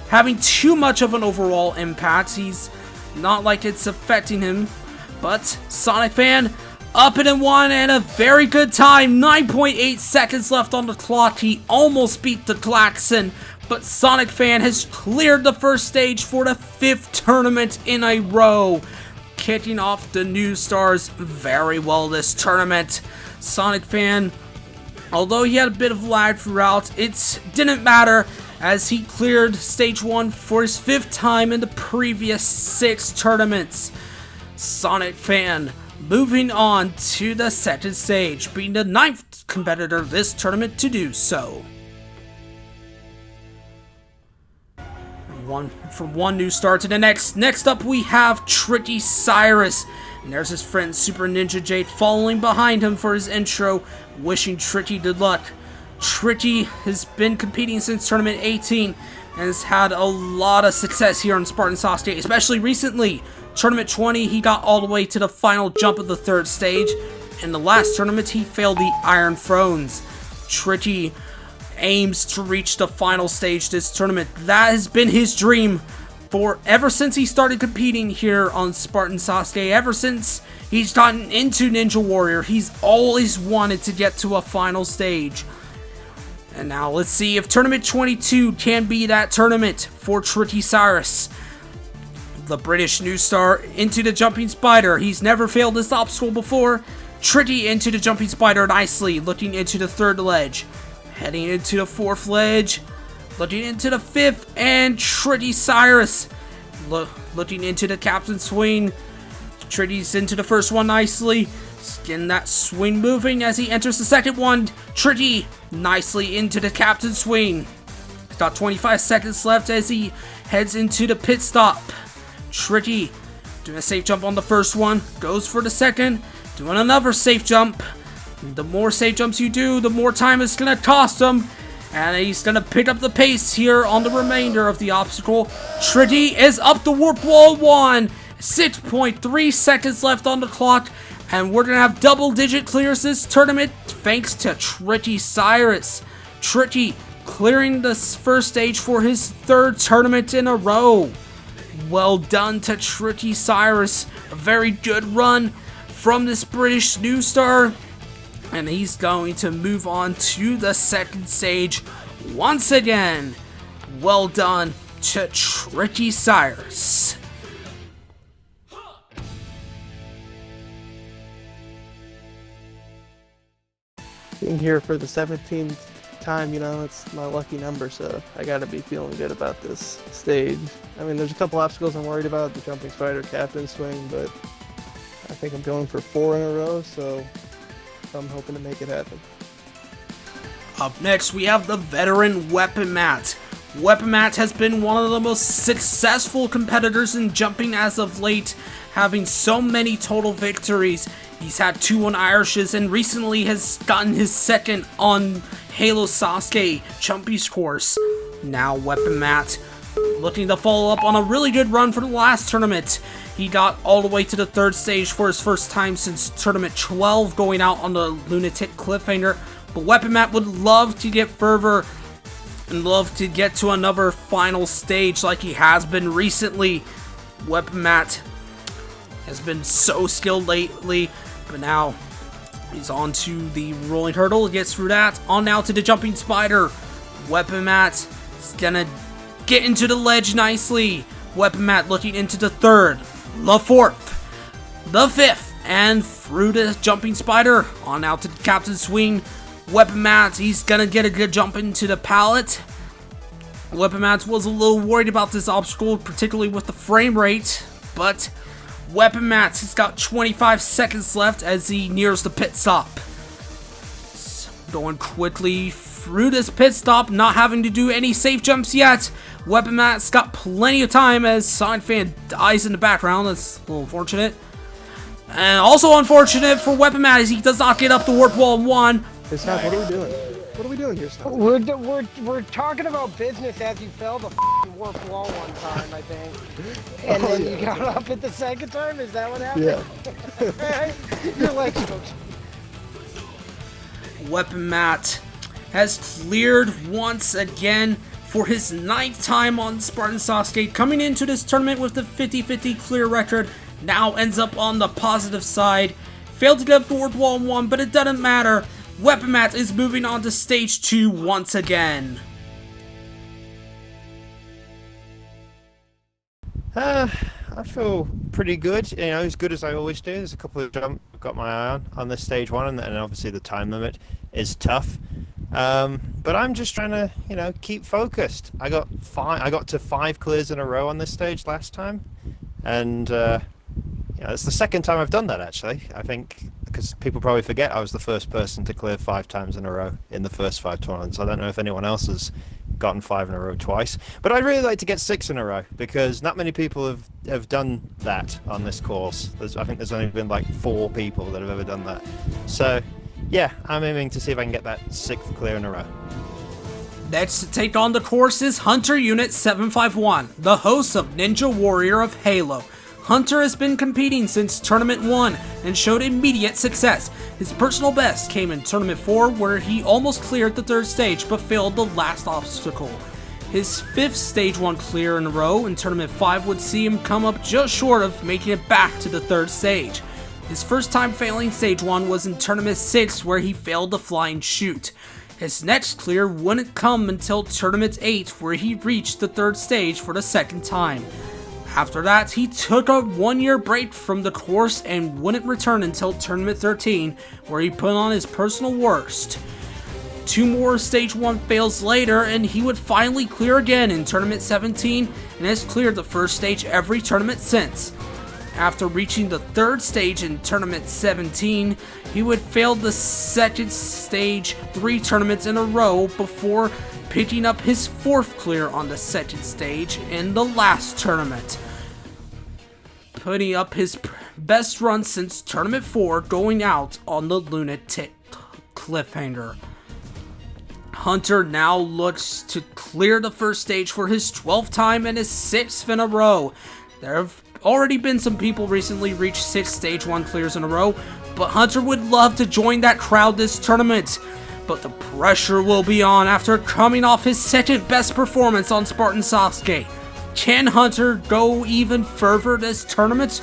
having too much of an overall impact. He's not like it's affecting him. But Sonic Fan up it in 1 and a very good time. 9.8 seconds left on the clock. He almost beat the Klaxon. But Sonic Fan has cleared the first stage for the 5th tournament in a row. Kicking off the new stars very well this tournament. Sonic Fan, although he had a bit of lag throughout, it didn't matter as he cleared stage 1 for his 5th time in the previous 6 tournaments. Sonic Fan moving on to the second stage, being the 9th competitor this tournament to do so. From one new star to the next. Next up we have Tricky Cyrus. And there's his friend Super Ninja Jade following behind him for his intro, wishing Tricky good luck. Tricky has been competing since Tournament 18 and has had a lot of success here on Spartan Sasuke, especially recently. Tournament 20, he got all the way to the final jump of the 3rd stage. In the last tournament, he failed the Iron Thrones. Tricky aims to reach the final stage this tournament. That has been his dream ever since he started competing here on Spartan Sasuke, ever since he's gotten into Ninja Warrior, he's always wanted to get to a final stage. And now let's see if Tournament 22 can be that tournament for Tricky Cyrus. The British new star into the Jumping Spider. He's never failed this obstacle before. Tricky into the Jumping Spider nicely, looking into the third ledge. Heading into the fourth ledge. Looking into the fifth, and Tricky Cyrus looking into the Captain Swing. Tricky's into the first one nicely. Getting that swing moving as he enters the second one. Tricky nicely into the Captain Swing. He's got 25 seconds left as he heads into the pit stop. Tricky doing a safe jump on the first one. Goes for the second. Doing another safe jump. The more safe jumps you do, the more time it's going to cost him. And he's going to pick up the pace here on the remainder of the obstacle. Tricky is up the warp wall 1. 6.3 seconds left on the clock. And we're going to have double-digit clears this tournament thanks to Tricky Cyrus. Tricky clearing this first stage for his third tournament in a row. Well done to Tricky Cyrus. A very good run from this British new star. And he's going to move on to the second stage once again. Well done to Tricky Cyrus. Being here for the 17th time, it's my lucky number, so I gotta be feeling good about this stage. I mean, there's a couple obstacles I'm worried about, the Jumping Spider, Captain Swing, but I think I'm going for 4 in a row, so I'm hoping to make it happen. Up next, we have the veteran Weapon Matt. Weapon Matt has been one of the most successful competitors in jumping as of late, having so many total victories. He's had 2 on Irishes and recently has gotten his second on Halo Sasuke Chumpy's course. Now Weapon Matt looking to follow up on a really good run for the last tournament. He got all the way to the third stage for his first time since Tournament 12, going out on the Lunatic Cliffhanger. But Weapon Matt would love to get further and love to get to another final stage like he has been recently. Weapon Matt has been so skilled lately, but now he's on to the rolling hurdle, gets through that. On now to the Jumping Spider. Weapon Matt is gonna get into the ledge nicely. Weapon Matt looking into the third, the fourth, the fifth, and through the Jumping Spider. On out to the Captain Swing. Weapon Matt, he's gonna get a good jump into the pallet. Weapon Matt was a little worried about this obstacle, particularly with the frame rate, but Weapon Matt has got 25 seconds left as he nears the pit stop. Going quickly through this pit stop, not having to do any safe jumps yet. Weapon Matt's got plenty of time as Sonic Fan dies in the background. That's a little unfortunate. And also unfortunate for Weapon Matt is he does not get up the warp wall 1. Hey, Snap, what are we doing? What are we doing here, Snap? We're talking about business as you fell the warp wall one time, I think. And then you got up at the second time? Is that what happened? Yeah. Your legs, folks. Weapon Matt has cleared once again for his 9th time on Spartan Sasuke, coming into this tournament with the 50-50 clear record. Now ends up on the positive side. Failed to get up the warp wall 1, but it doesn't matter. Weapon Matt is moving on to stage 2 once again. I feel pretty good, as good as I always do. There's a couple of jumps I've got my eye on this stage 1, and obviously the time limit is tough. But I'm just trying to, keep focused. I got to 5 clears in a row on this stage last time, and it's the second time I've done that actually. I think because people probably forget I was the first person to clear 5 times in a row in the first 5 tournaments. I don't know if anyone else has gotten 5 in a row twice, but I'd really like to get 6 in a row because not many people have done that on this course. I think there's only been like 4 people that have ever done that. So yeah, I'm aiming to see if I can get that 6th clear in a row. Next to take on the course is Hunter Unit 751, the host of Ninja Warrior of Halo. Hunter has been competing since Tournament 1 and showed immediate success. His personal best came in Tournament 4 where he almost cleared the 3rd stage but failed the last obstacle. His 5th Stage 1 clear in a row in Tournament 5 would see him come up just short of making it back to the 3rd stage. His first time failing Stage 1 was in Tournament 6 where he failed the Flying Shoot. His next clear wouldn't come until Tournament 8 where he reached the 3rd stage for the 2nd time. After that, he took a 1-year break from the course and wouldn't return until Tournament 13 where he put on his personal worst. 2 more Stage 1 fails later and he would finally clear again in Tournament 17 and has cleared the 1st stage every tournament since. After reaching the 3rd stage in Tournament 17, he would fail the 2nd stage 3 tournaments in a row before picking up his 4th clear on the 2nd stage in the last tournament, putting up his best run since Tournament 4, going out on the lunatic cliffhanger. Hunter now looks to clear the 1st stage for his 12th time and his 6th in a row. There have already been some people recently reach 6 Stage 1 clears in a row, but Hunter would love to join that crowd this tournament. But the pressure will be on after coming off his 2nd best performance on Spartan Sasuke. Can Hunter go even further this tournament?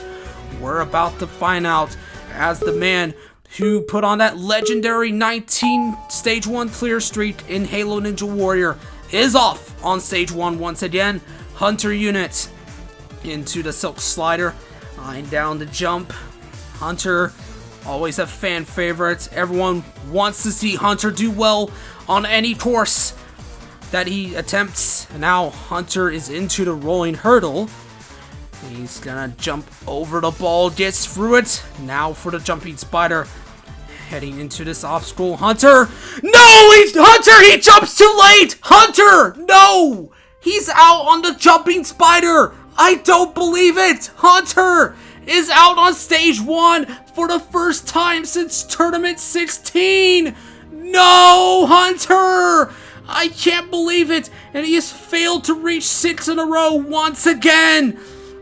We're about to find out, as the man who put on that legendary 19 Stage 1 clear streak in Halo Ninja Warrior is off on Stage 1 once again. Hunter unit into the Silt Slider, eyeing down the jump. Hunter, always a fan favorite. Everyone wants to see Hunter do well on any course that he attempts. And now Hunter is into the rolling hurdle. He's gonna jump over the ball, gets through it. Now for the jumping spider. Heading into this obstacle. Hunter! No! Hunter! He jumps too late! Hunter! No! He's out on the jumping spider! I don't believe it! Hunter is out on Stage 1 for the first time since Tournament 16! No, Hunter! I can't believe it! And he has failed to reach 6 in a row once again!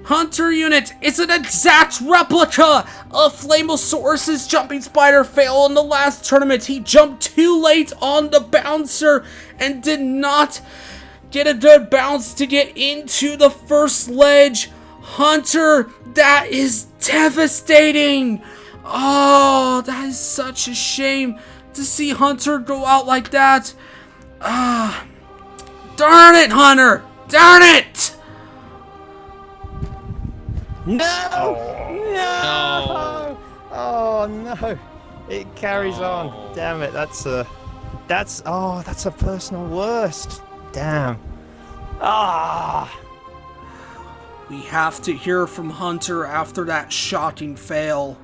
Hunter unit is an exact replica of Flamosaurus's jumping spider fail in the last tournament. He jumped too late on the bouncer and did not get a good bounce to get into the first ledge. Hunter, that is devastating. Oh, that is such a shame to see Hunter go out like that. Darn it, Hunter! Darn it! No! Oh no! It carries on. Damn it! That's a personal worst. Damn. We have to hear from Hunter after that shocking fail.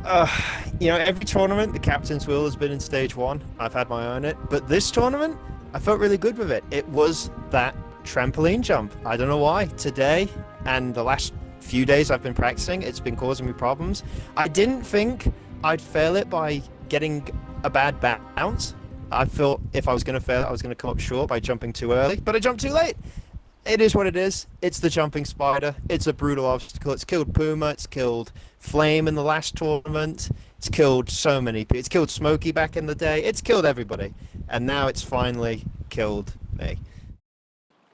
Every tournament, the captain's wheel has been in Stage 1. I've had my eye on it. But this tournament, I felt really good with it. It was that trampoline jump. I don't know why. Today and the last few days I've been practicing, it's been causing me problems. I didn't think I'd fail it by getting a bad bounce. I thought if I was going to fail it, I was going to come up short by jumping too early. But I jumped too late. It is what it is. It's the jumping spider. It's a brutal obstacle. It's killed Puma. It's killed Flame in the last tournament. It's killed so many people. It's killed Smokey back in the day. It's killed everybody. And now it's finally killed me.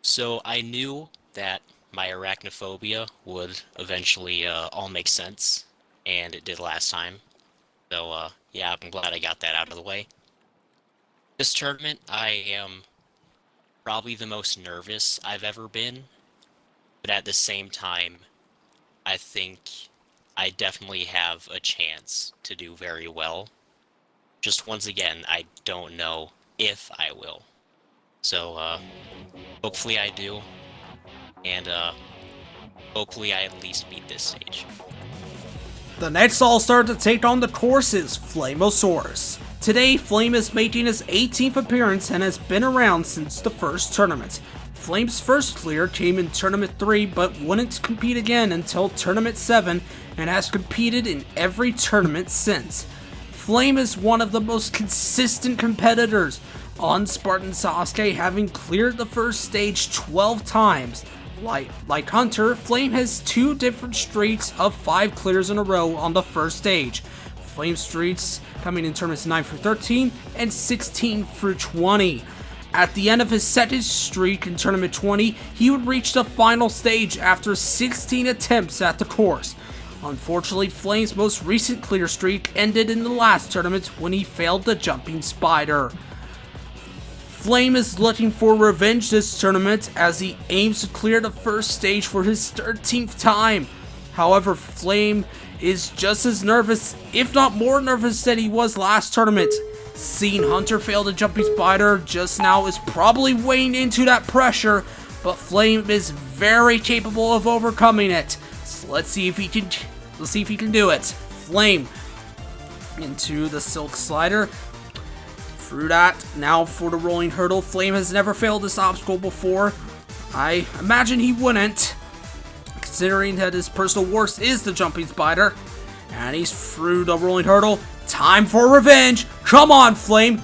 So I knew that my arachnophobia would eventually all make sense, and it did last time. So yeah, I'm glad I got that out of the way. This tournament, I am probably the most nervous I've ever been, but at the same time, I think I definitely have a chance to do very well. Just once again, I don't know if I will. So, hopefully I do, and hopefully I at least beat this stage. The next All-Star to take on the course is Flamosaurus. Today, Flame is making his 18th appearance and has been around since the first tournament. Flame's first clear came in Tournament 3 but wouldn't compete again until Tournament 7 and has competed in every tournament since. Flame is one of the most consistent competitors on Spartan Sasuke, having cleared the first stage 12 times. Like Hunter, Flame has 2 different streaks of 5 clears in a row on the first stage. Flame streaks coming in tournaments 9 through 13 and 16 through 20. At the end of his second streak in Tournament 20, he would reach the final stage after 16 attempts at the course. Unfortunately, Flame's most recent clear streak ended in the last tournament when he failed the Jumping Spider. Flame is looking for revenge this tournament as he aims to clear the first stage for his 13th time. However, Flame is just as nervous, if not more nervous than he was last tournament. Seeing Hunter fail the Jumping Spider just now is probably weighing into that pressure, but Flame is very capable of overcoming it. So let's see if he can do it. Flame into the Silt Slider. Through that, now for the rolling hurdle. Flame has never failed this obstacle before. I imagine he wouldn't, considering that his personal worst is the Jumping Spider. And he's through the rolling hurdle. Time for revenge. Come on, Flame.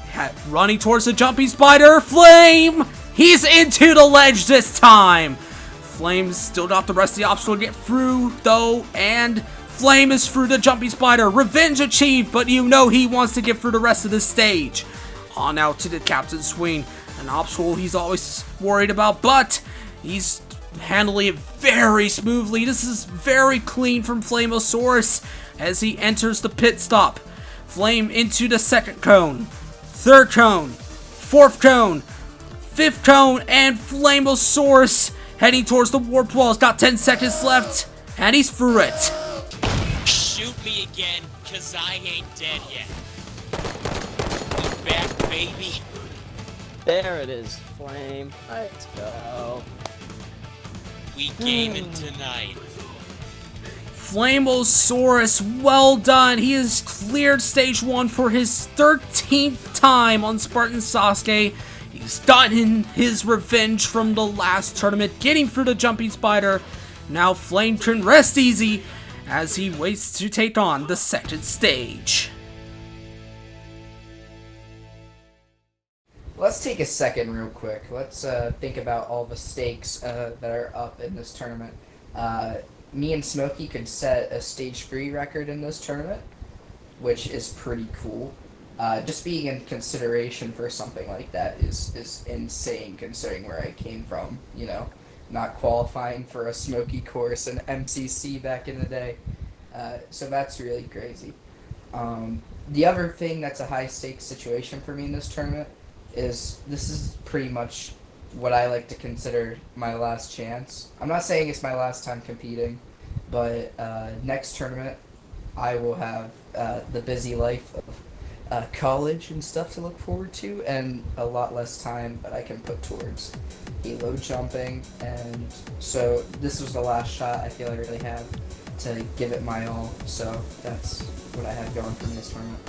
Running towards the Jumping Spider. Flame! He's into the ledge this time. Flame's still got the rest of the obstacle to get through, though, and Flame is through the Jumping Spider. Revenge achieved, but you know he wants to get through the rest of the stage. On out to the Captain's Swing, an obstacle he's always worried about, but he's handling it very smoothly. This is very clean from Flamosaurus as he enters the pit stop. Flame into the second cone, third cone, fourth cone, fifth cone, and Flamosaurus heading towards the warped wall. He's got 10 seconds left, and he's through it. Shoot me again, cause I ain't dead yet. I'm back, baby. There it is, Flame. Let's go. We gaming tonight. Flamosaurus, well done. He has cleared stage 1 for his 13th time on Spartan Sasuke. He's gotten his revenge from the last tournament, getting through the Jumping Spider. Now Flame can rest easy as he waits to take on the second stage. Let's take a second real quick. Let's think about all the stakes that are up in this tournament. Me and Smokey could set a stage 3 record in this tournament, which is pretty cool. Just being in consideration for something like that is insane considering where I came from, you know, not qualifying for a Smokey course in MCC back in the day. So that's really crazy. The other thing that's a high stakes situation for me in this tournament is this is pretty much what I like to consider my last chance. I'm not saying it's my last time competing, but next tournament I will have the busy life of college and stuff to look forward to, and a lot less time that I can put towards halo jumping, and so this was the last shot I feel I really have to give it my all, so that's what I have going for me this tournament.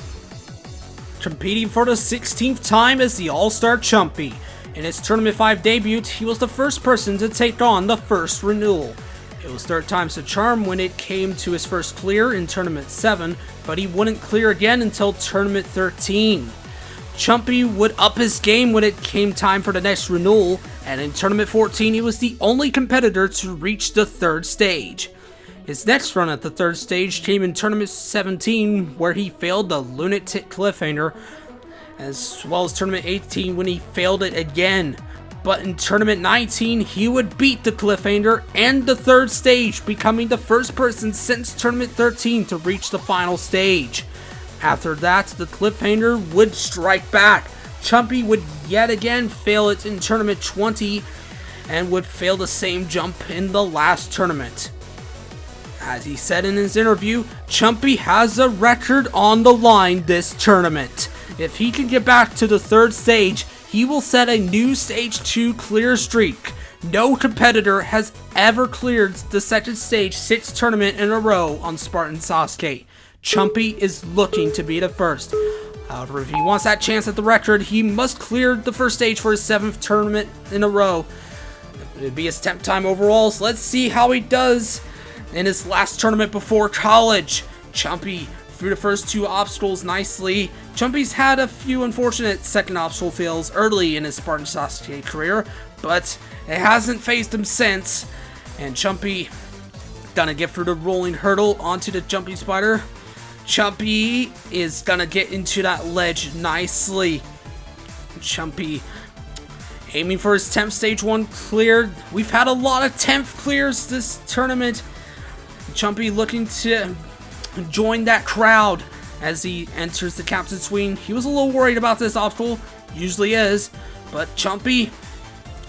Competing for the 16th time as the All-Star Chumpy. In his Tournament 5 debut, he was the first person to take on the first renewal. It was third time's the charm when it came to his first clear in Tournament 7, but he wouldn't clear again until Tournament 13. Chumpy would up his game when it came time for the next renewal, and in Tournament 14 he was the only competitor to reach the third stage. His next run at the third stage came in Tournament 17, where he failed the Lunatic Cliffhanger, as well as Tournament 18 when he failed it again. But in Tournament 19, he would beat the Cliffhanger and the third stage, becoming the first person since Tournament 13 to reach the final stage. After that, the Cliffhanger would strike back. Chumpy would yet again fail it in Tournament 20, and would fail the same jump in the last tournament. As he said in his interview, Chumpy has a record on the line this tournament. If he can get back to the third stage, he will set a new Stage 2 clear streak. No competitor has ever cleared the second stage 6 tournament in a row on Spartan Sasuke. Chumpy is looking to be the first. However, if he wants that chance at the record, he must clear the first stage for his 7th tournament in a row. It would be his 10th time overall, so let's see how he does in his last tournament before college. Chumpy through the first 2 obstacles nicely. Chumpy's had a few unfortunate second obstacle fails early in his Spartan Sasuke career, but it hasn't phased him since. And Chumpy gonna get through the rolling hurdle onto the Jumping Spider. Chumpy is gonna get into that ledge nicely. Chumpy aiming for his 10th stage 1 clear. We've had a lot of 10th clears this tournament. Chumpy looking to join that crowd as he enters the captain swing. He was a little worried about this obstacle, usually is, but Chumpy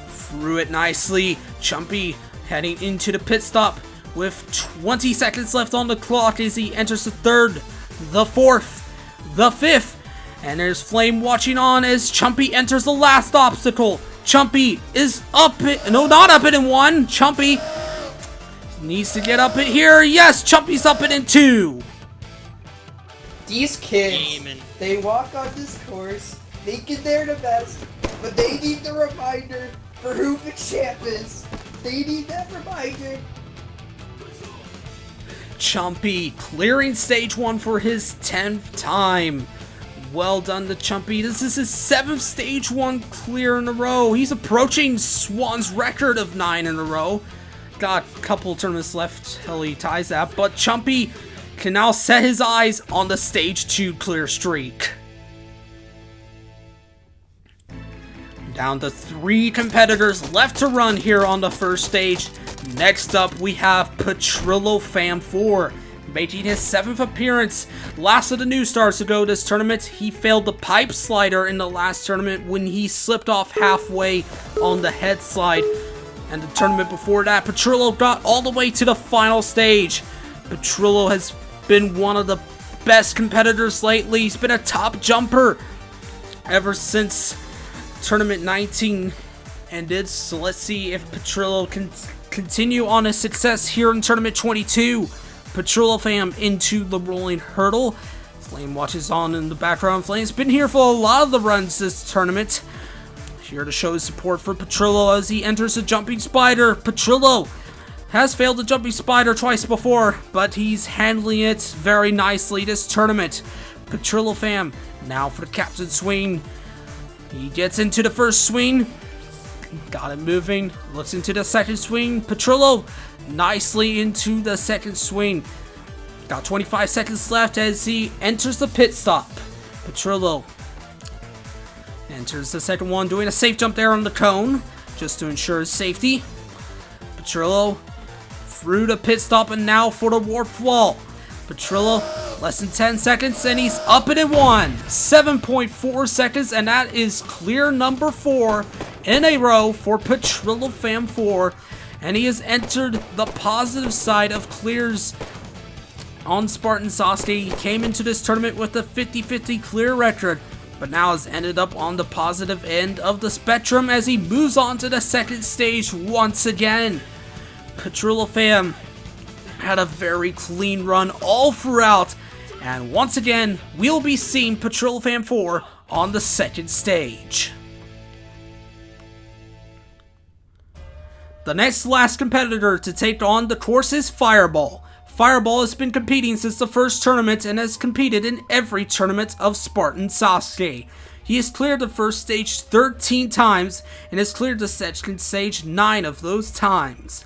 threw it nicely. Chumpy heading into the pit stop with 20 seconds left on the clock as he enters the 3rd, the 4th, the 5th, and there's Flame watching on as Chumpy enters the last obstacle. Chumpy is up it, no, not up it in 1. Chumpy needs to get up it here. Yes, Chumpy's up it in 2. These kids, they walk on this course thinking they're the best, but they need the reminder for who the champ is. They need that reminder. Chumpy clearing stage 1 for his 10th time. Well done to Chumpy. This is his 7th stage 1 clear in a row. He's approaching Swan's record of 9 in a row. Got a couple tournaments left till he ties that, but Chumpy can now set his eyes on the stage 2 clear streak. Down to 3 competitors left to run here on the first stage. Next up, we have Petrillo Fam 4, making his 7th appearance. Last of the new stars to go this tournament. He failed the pipe slider in the last tournament when he slipped off halfway on the head slide. And the tournament before that, Petrillo got all the way to the final stage. Petrillo has been one of the best competitors lately. He's been a top jumper ever since Tournament 19 ended. So let's see if Petrillo can continue on his success here in Tournament 22. Petrillo Fam into the rolling hurdle. Flame watches on in the background. Flame's been here for a lot of the runs this tournament. Here to show his support for Petrillo as he enters the jumping spider. Petrillo has failed the jumping spider twice before, but he's handling it very nicely this tournament. Petrillo Fam now for the captain swing. He gets into the first swing. Got it moving. Looks into the second swing. Petrillo nicely into the second swing. Got 25 seconds left as he enters the pit stop. Petrillo enters the second one, doing a safe jump there on the cone, just to ensure his safety. Petrillo through the pit stop and now for the warp wall. Petrillo, less than 10 seconds, and he's up it in 1. 7.4 seconds, and that is clear number 4 in a row for Petrillo Fam 4. And he has entered the positive side of clears on Spartan Sasuke. He came into this tournament with a 50-50 clear record, but now has ended up on the positive end of the spectrum as he moves on to the second stage once again. Petrillo Fam had a very clean run all throughout, and once again, we'll be seeing Petrillo Fam 4 on the second stage. The next last competitor to take on the course is Fireball. Fireball has been competing since the first tournament and has competed in every tournament of Spartan Sasuke. He has cleared the first stage 13 times and has cleared the second stage 9 of those times.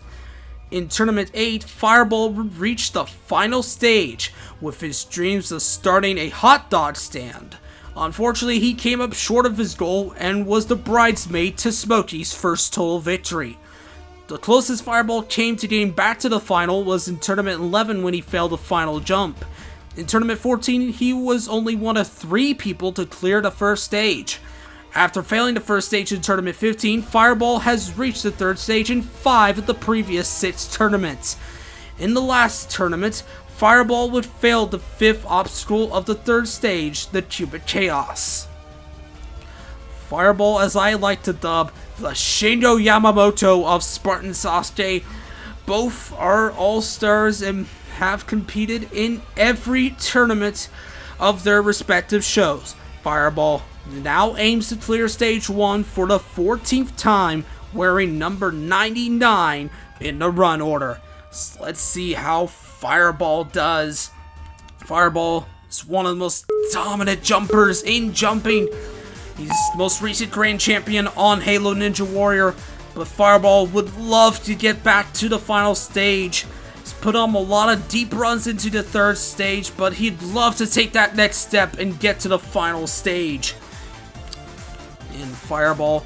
In Tournament 8, Fireball reached the final stage with his dreams of starting a hot dog stand. Unfortunately, he came up short of his goal and was the bridesmaid to Smokey's first total victory. The closest Fireball came to getting back to the final was in Tournament 11 when he failed the final jump. In Tournament 14, he was only one of 3 people to clear the first stage. After failing the first stage in Tournament 15, Fireball has reached the third stage in 5 of the previous 6 tournaments. In the last tournament, Fireball would fail the 5th obstacle of the third stage, the Cubic Chaos. Fireball, as I like to dub, the Shindo Yamamoto of Spartan Sasuke. Both are all-stars and have competed in every tournament of their respective shows. Fireball now aims to clear stage 1 for the 14th time, wearing number 99 in the run order. So let's see how Fireball does. Fireball is one of the most dominant jumpers in jumping. He's the most recent Grand Champion on Halo Ninja Warrior, but Fireball would love to get back to the final stage. He's put on a lot of deep runs into the third stage, but he'd love to take that next step and get to the final stage. And Fireball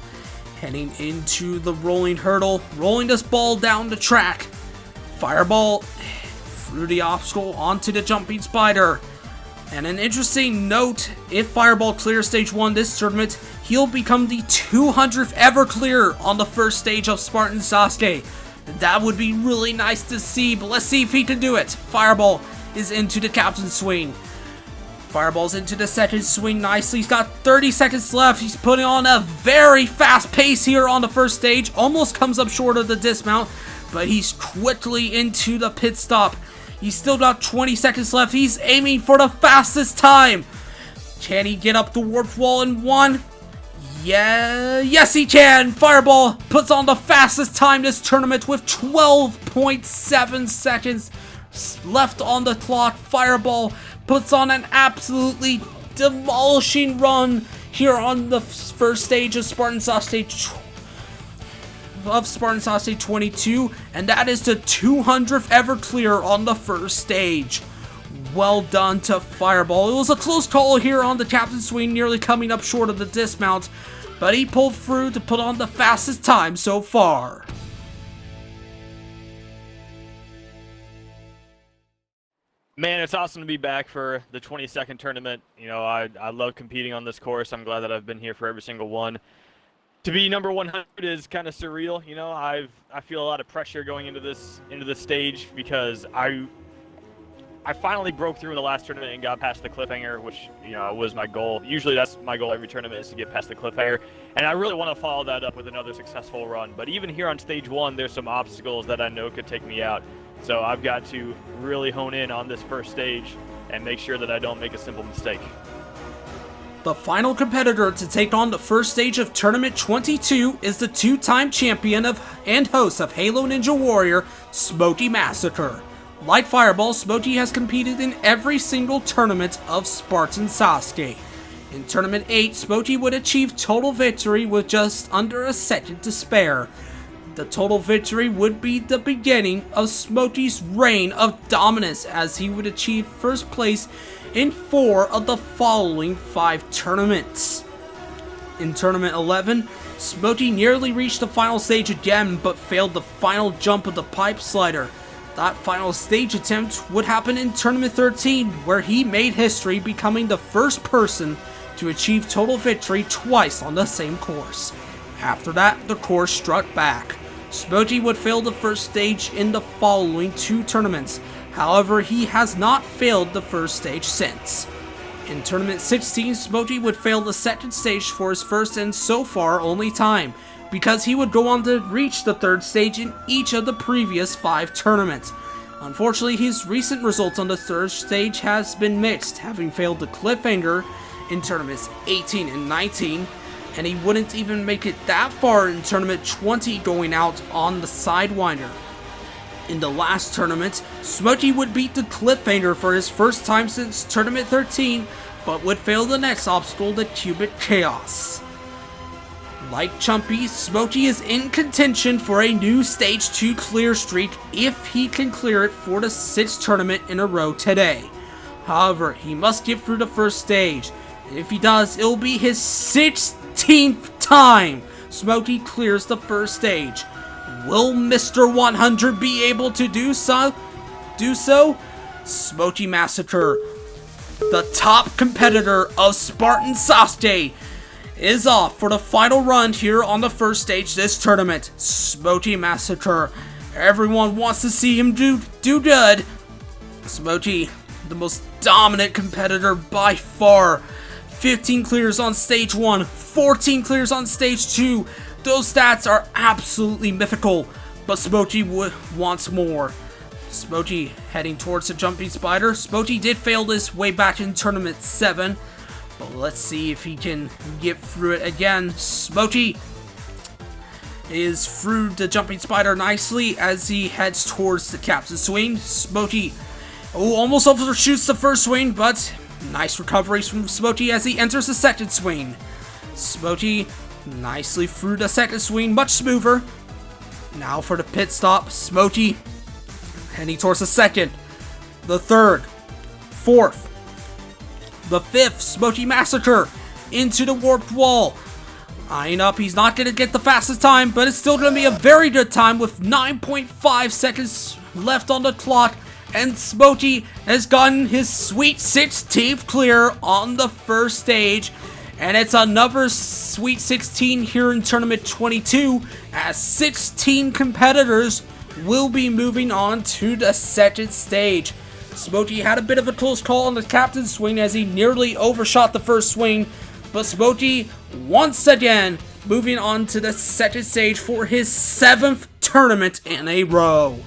heading into the rolling hurdle, rolling this ball down the track. Fireball through the obstacle onto the jumping spider. And an interesting note, if Fireball clears stage 1 this tournament, he'll become the 200th ever clear on the first stage of Spartan Sasuke. That would be really nice to see, but let's see if he can do it. Fireball is into the captain's swing. Fireball's into the second swing nicely. He's got 30 seconds left. He's putting on a very fast pace here on the first stage. Almost comes up short of the dismount, but he's quickly into the pit stop. He's still got 20 seconds left. He's aiming for the fastest time. Can he get up the warp wall in 1? Yeah, yes he can. Fireball puts on the fastest time this tournament with 12.7 seconds left on the clock. Fireball puts on an absolutely demolishing run here on the first stage of Spartan Sasuke 22, and that is the 200th ever clear on the first stage. Well done to Fireball. It was a close call here on the captain's swing, nearly coming up short of the dismount, but he pulled through to put on the fastest time so far. Man, it's awesome to be back for the 22nd tournament. You know, I love competing on this course. I'm glad that I've been here for every single one. To be number 100 is kind of surreal. You know, I feel a lot of pressure going into this stage because I finally broke through in the last tournament and got past the cliffhanger, which, you know, was my goal. Usually that's my goal every tournament, is to get past the cliffhanger. And I really want to follow that up with another successful run. But even here on stage 1, there's some obstacles that I know could take me out. So I've got to really hone in on this first stage and make sure that I don't make a simple mistake. The final competitor to take on the first stage of Tournament 22 is the 2-time champion and host of Halo Ninja Warrior, Smoky Massacre. Like Fireball, Smoky has competed in every single tournament of Spartan Sasuke. In Tournament 8, Smoky would achieve total victory with just under a second to spare. The total victory would be the beginning of Smoky's reign of dominance, as he would achieve first place in 4 of the following 5 tournaments. In Tournament 11, Smoky nearly reached the final stage again, but failed the final jump of the pipe slider. That final stage attempt would happen in Tournament 13, where he made history, becoming the first person to achieve total victory twice on the same course. After that, the course struck back. Smoky would fail the first stage in the following 2 tournaments. However, he has not failed the first stage since. In Tournament 16, Smoky would fail the second stage for his first and so far only time, because he would go on to reach the third stage in each of the previous 5 tournaments. Unfortunately, his recent results on the third stage has been mixed, having failed the cliffhanger in Tournaments 18 and 19, and he wouldn't even make it that far in Tournament 20, going out on the Sidewinder. In the last tournament, Smoky would beat the cliffhanger for his first time since Tournament 13, but would fail the next obstacle, the Cubic Chaos. Like Chumpy, Smoky is in contention for a new Stage 2 clear streak if he can clear it for the 6th tournament in a row today. However, he must get through the first stage, and if he does, it'll be his 16th time Smoky clears the first stage. Will Mr. 100 be able to do so? Smoky Massacre, the top competitor of Spartan Sasuke, is off for the final run here on the first stage this tournament. Smoky Massacre. Everyone wants to see him do good. Smoky, the most dominant competitor by far. 15 clears on stage 1, 14 clears on stage 2. Those stats are absolutely mythical, but Smoky wants more. Smoky heading towards the jumping spider. Smoky did fail this way back in Tournament 7, but let's see if he can get through it again. Smoky is through the jumping spider nicely as he heads towards the captain's swing. Smoky almost overshoots the first swing, but nice recoveries from Smoky as he enters the second swing. Smoky nicely through the second swing, much smoother. Now for the pit stop. Smoky heading towards the second, the third, fourth, the fifth. Smoky Massacre into the warped wall. Eyeing up, he's not going to get the fastest time, but it's still going to be a very good time with 9.5 seconds left on the clock. And Smokey has gotten his sweet 16th clear on the first stage. And it's another Sweet 16 here in Tournament 22, as 16 competitors will be moving on to the second stage. Smokey had a bit of a close call on the captain's swing as he nearly overshot the first swing, but Smokey once again moving on to the second stage for his 7th tournament in a row.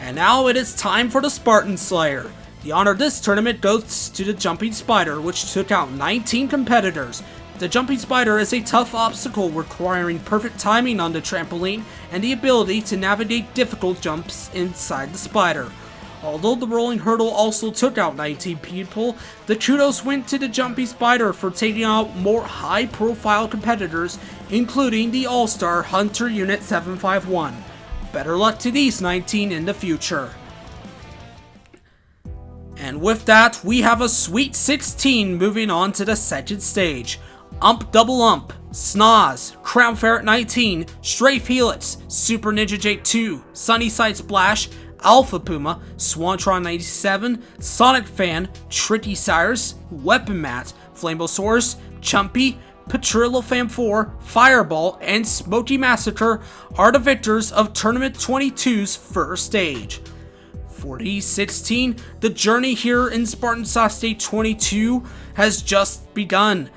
And now it is time for the Spartan Slayer. The honor of this tournament goes to the Jumping Spider, which took out 19 competitors. The Jumping Spider is a tough obstacle requiring perfect timing on the trampoline and the ability to navigate difficult jumps inside the spider. Although the rolling hurdle also took out 19 people, the kudos went to the Jumping Spider for taking out more high-profile competitors, including the All-Star Hunter Unit 751. Better luck to these 19 in the future. And with that, we have a Sweet 16 moving on to the second stage. Ump Double Up, Snoz, Crown Ferret 19, Strafe Helix, Super Ninja J2, Sunnyside Splash, Alpha Puma, Swantron 97, Sonic Fan, Tricky Cyrus, Weapon Mat, Flambosaurus, Chumpy, Petrillo Fan 4, Fireball, and Smokey Massacre are the victors of Tournament 22's first stage. For D16, the journey here in Spartan Sasuke 22 has just begun,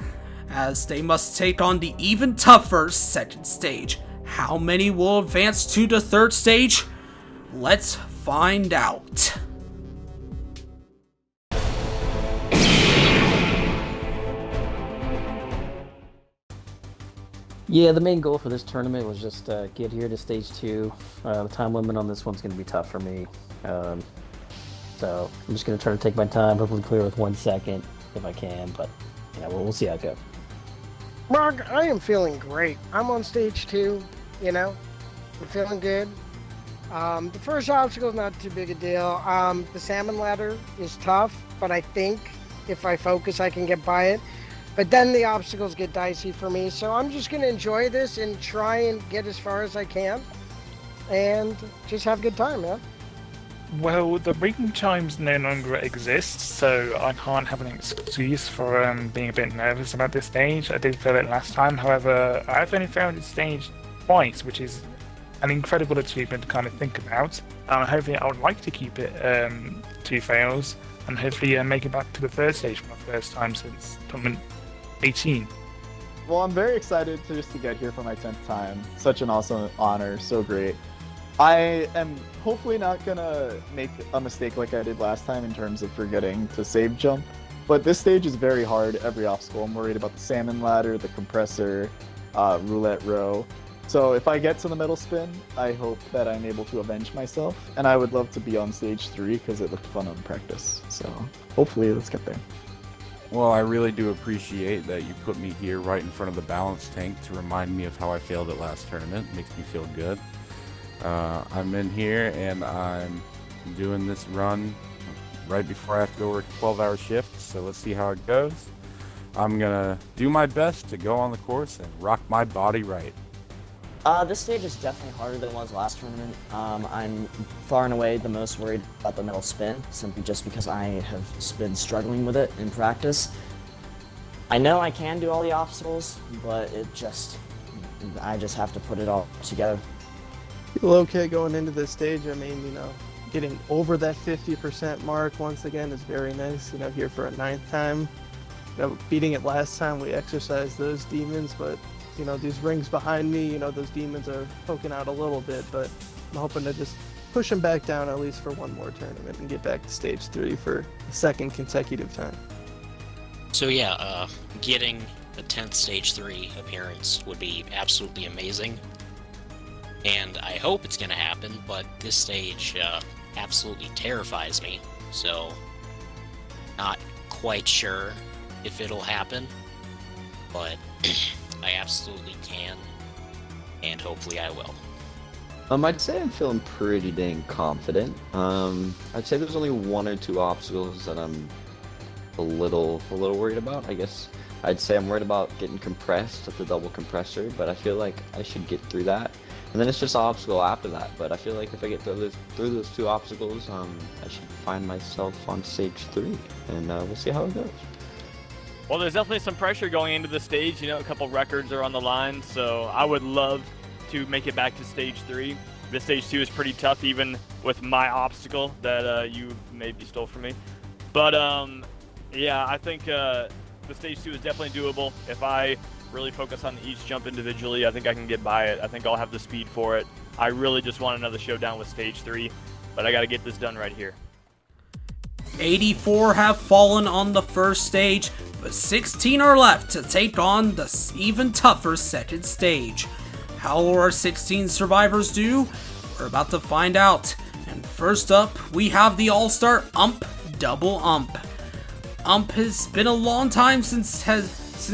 as they must take on the even tougher second stage. How many will advance to the third stage? Let's find out. Yeah, the main goal for this tournament was just get here to stage 2. The time limit on this one's going to be tough for me. So I'm just going to try to take my time, hopefully clear with 1 second if I can, but yeah, we'll see how it goes. Mark, I am feeling great. I'm on stage 2, I'm feeling good. The first obstacle is not too big a deal. The salmon ladder is tough, but I think if I focus, I can get by it. But then the obstacles get dicey for me, so I'm just going to enjoy this and try and get as far as I can and just have a good time, man. Well, the ring chimes no longer exist, so I can't have an excuse for being a bit nervous about this stage. I did fail it last time, however, I've only failed this stage twice, which is an incredible achievement to kind of think about. Hopefully I would like to keep it 2 fails, and hopefully make it back to the third stage for my first time since tournament 18. Well, I'm very excited to get here for my 10th time. Such an awesome honor, so great. I am hopefully not gonna make a mistake like I did last time in terms of forgetting to save jump, but this stage is very hard, every obstacle. I'm worried about the salmon ladder, the compressor, roulette row. So if I get to the middle spin, I hope that I'm able to avenge myself, and I would love to be on stage 3 because it looked fun on practice. So hopefully let's get there. Well, I really do appreciate that you put me here right in front of the balance tank to remind me of how I failed at last tournament. It makes me feel good. I'm in here and I'm doing this run right before I have to go work a 12-hour shift, so let's see how it goes. I'm gonna do my best to go on the course and rock my body right. This stage is definitely harder than it was last tournament. I'm far and away the most worried about the middle spin, simply just because I have been struggling with it in practice. I know I can do all the obstacles, but I just have to put it all together. Feel okay going into this stage. I mean, getting over that 50% mark once again is very nice, here for a 9th time. Beating it last time, we exercised those demons, but these rings behind me, those demons are poking out a little bit, but I'm hoping to just push them back down at least for one more tournament and get back to stage 3 for the 2nd consecutive time. So yeah, getting a 10th stage 3 appearance would be absolutely amazing. And I hope it's gonna happen, but this stage absolutely terrifies me, so not quite sure if it'll happen, but I absolutely can, and hopefully I will. I'd say I'm feeling pretty dang confident. I'd say there's only 1 or 2 obstacles that I'm a little worried about. I guess I'd say I'm worried about getting compressed at the double compressor, but I feel like I should get through that. And then it's just an obstacle after that. But I feel like if I get through those two obstacles, I should find myself on stage 3, and we'll see how it goes. Well, there's definitely some pressure going into the stage. You know, a couple records are on the line, so I would love to make it back to stage 3. This stage 2 is pretty tough, even with my obstacle that you maybe stole from me. But yeah, I think the stage 2 is definitely doable. If I really focus on each jump individually, I think I can get by it. I think I'll have the speed for it. I really just want another showdown with stage 3, but I got to get this done right here. 84 have fallen on the first stage, but 16 are left to take on the even tougher second stage. How will our 16 survivors do? We're about to find out. And first up, we have the all-star Ump Double Up. Ump has been a long time since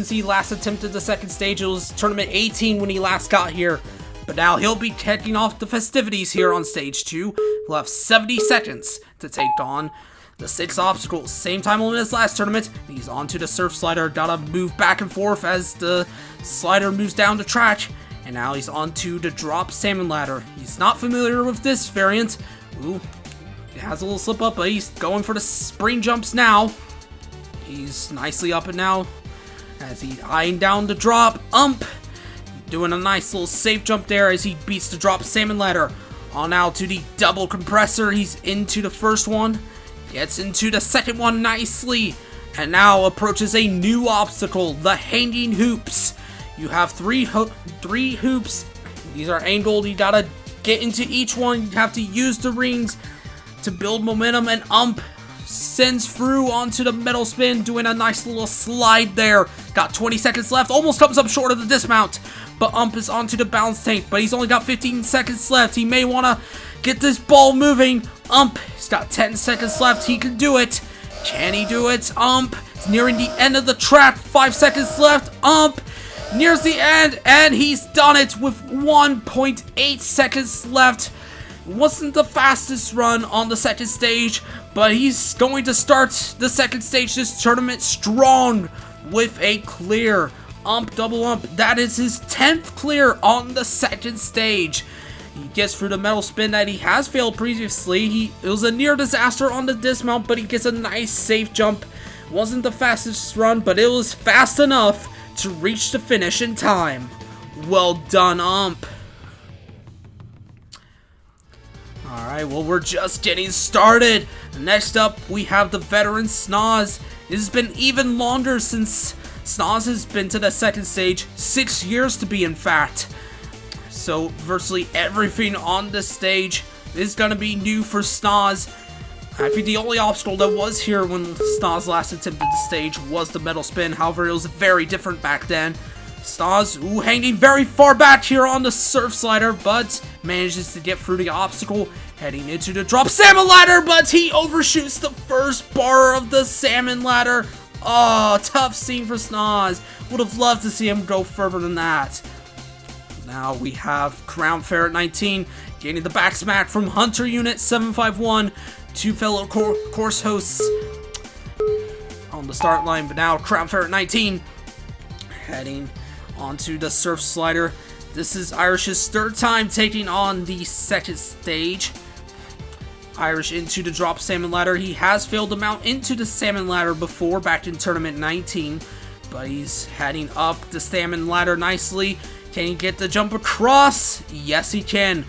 he last attempted the second stage. It was tournament 18 when he last got here. But now he'll be kicking off the festivities here on stage 2. He'll have 70 seconds to take on the 6 obstacles. Same time limit as last tournament. He's on to the Surf Slider. Gotta move back and forth as the slider moves down the track. And now he's on to the Drop Salmon Ladder. He's not familiar with this variant. Ooh, it has a little slip up, but he's going for the spring jumps now. He's nicely up and now as he's eyeing down the drop. Ump doing a nice little safe jump there as he beats the Drop Salmon Ladder. On now to the double compressor. He's into the first one, gets into the second one nicely, and now approaches a new obstacle, the hanging hoops. You have three hoops. These are angled. You gotta get into each one. You have to use the rings to build momentum, and Ump sends through onto the metal spin, doing a nice little slide there. Got 20 seconds left. Almost comes up short of the dismount, but Ump is onto the balance tank, but he's only got 15 seconds left. He may want to get this ball moving. Ump, he's got 10 seconds left. He can do it. Can he do it? Ump is nearing the end of the track. 5 seconds left. Ump nears the end, and he's done it with 1.8 seconds left. Wasn't the fastest run on the second stage, but he's going to start the second stage this tournament strong with a clear. Ump Double Up, that is his 10th clear on the second stage. He gets through the metal spin that he has failed previously. It was a near disaster on the dismount, but he gets a nice safe jump. Wasn't the fastest run, but it was fast enough to reach the finish in time. Well done, Ump. Alright, well, we're just getting started. Next up, we have the veteran Snoz. It has been even longer since Snoz has been to the second stage. 6 years to be, in fact. So, virtually everything on this stage is going to be new for Snoz. I think the only obstacle that was here when Snoz last attempted the stage was the metal spin. However, it was very different back then. Snoz, hanging very far back here on the Surf Slider, but manages to get through the obstacle, heading into the Drop Salmon Ladder, but he overshoots the first bar of the Salmon Ladder. Oh, tough scene for Snoz. Would have loved to see him go further than that. Now we have Crown Ferret 19 getting the back smack from Hunter Unit 751. 2 fellow course hosts on the start line, but now Crown Ferret 19 heading onto the Surf Slider. This is Irish's 3rd time taking on the second stage. Irish into the Drop Salmon Ladder. He has failed to mount into the Salmon Ladder before, back in Tournament 19, but he's heading up the Salmon Ladder nicely. Can he get the jump across? Yes, he can.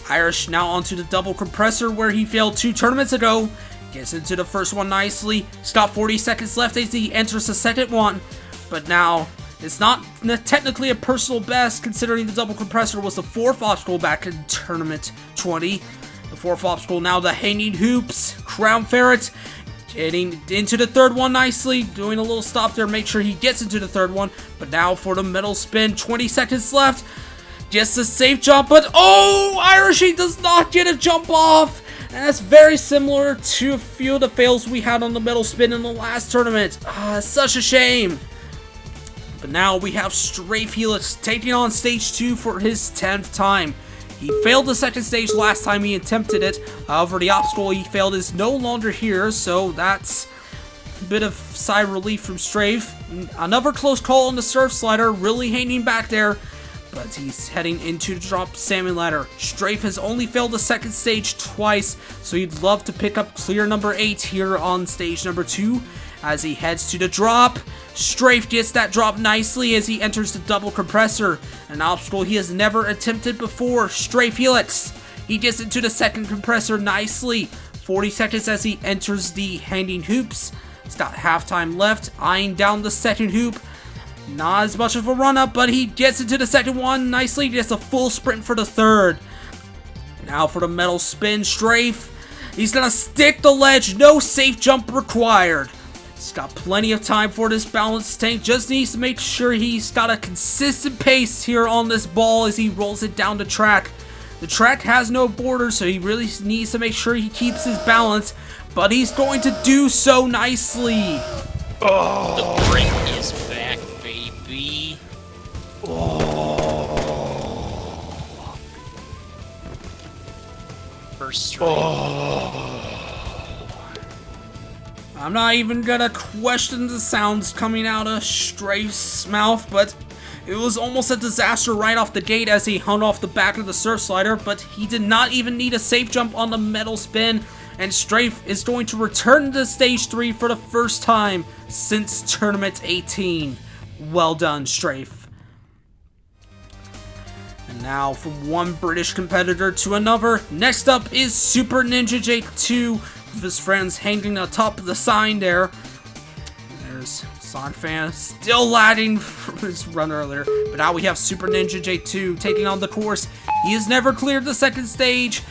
Irish now onto the double compressor where he failed 2 tournaments ago. Gets into the first one nicely. He's got 40 seconds left as he enters the second one. But now, it's not technically a personal best considering the double compressor was the 4th obstacle back in tournament 20. The 4th obstacle now the hanging hoops. Crown Ferret getting into the 3rd one nicely. Doing a little stop there, make sure he gets into the 3rd one. But now for the metal spin, 20 seconds left. Just a safe jump, but oh, Irishie does not get a jump off. And that's very similar to a few of the fails we had on the metal spin in the last tournament. Such a shame. But now we have Strafe Helix taking on stage 2 for his 10th time. He failed the second stage last time he attempted it. However, the obstacle he failed is no longer here, so that's bit of sigh of relief from Strafe. Another close call on the Surf Slider, really hanging back there. But he's heading into the drop Salmon ladder. Strafe has only failed the second stage twice, so he'd love to pick up clear number 8 here on stage number 2. As he heads to the drop, Strafe gets that drop nicely as he enters the double compressor, an obstacle he has never attempted before. Strafe Helix, he gets into the second compressor nicely. 40 seconds as he enters the hanging hoops. He's got halftime left, eyeing down the second hoop. Not as much of a run-up, but he gets into the second one nicely. Gets a full sprint for the third. Now for the metal spin, Strafe. He's gonna stick the ledge. No safe jump required. He's got plenty of time for this balance tank. Just needs to make sure he's got a consistent pace here on this ball as he rolls it down the track. The track has no border, so he really needs to make sure he keeps his balance. But he's going to do so nicely. Oh. The brink is back, baby. Oh. First strike. I'm not even gonna question the sounds coming out of Strafe's mouth, but it was almost a disaster right off the gate as he hung off the back of the Surf Slider, but he did not even need a safe jump on the metal spin, and Strafe is going to return to stage 3 for the first time since Tournament 18. Well done, Strafe. And now from one British competitor to another, next up is Super Ninja Jake 2, with his friends hanging atop of the sign there. There's Sonic Fan still lagging from his run earlier, but now we have Super Ninja J2 taking on the course. He has never cleared the second stage.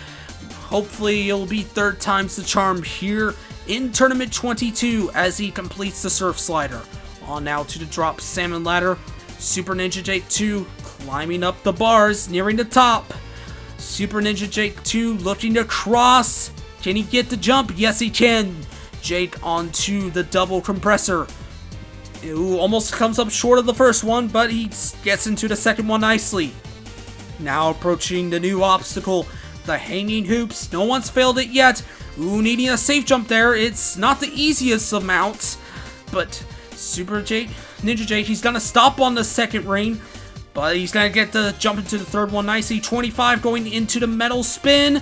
Hopefully it'll be third time's the charm here in Tournament 22 as he completes the Surf Slider. On now to the drop Salmon ladder. Super Ninja J2 climbing up the bars, nearing the top. Super Ninja J2 looking to cross. Can he get the jump? Yes, he can. Jake onto the double compressor. Ooh, almost comes up short of the first one, but he gets into the second one nicely. Now approaching the new obstacle, the hanging hoops. No one's failed it yet. Ooh, needing a safe jump there. It's not the easiest of mounts, but Ninja Jake, he's gonna stop on the second ring, but he's gonna get the jump into the third one nicely. 25 going into the metal spin.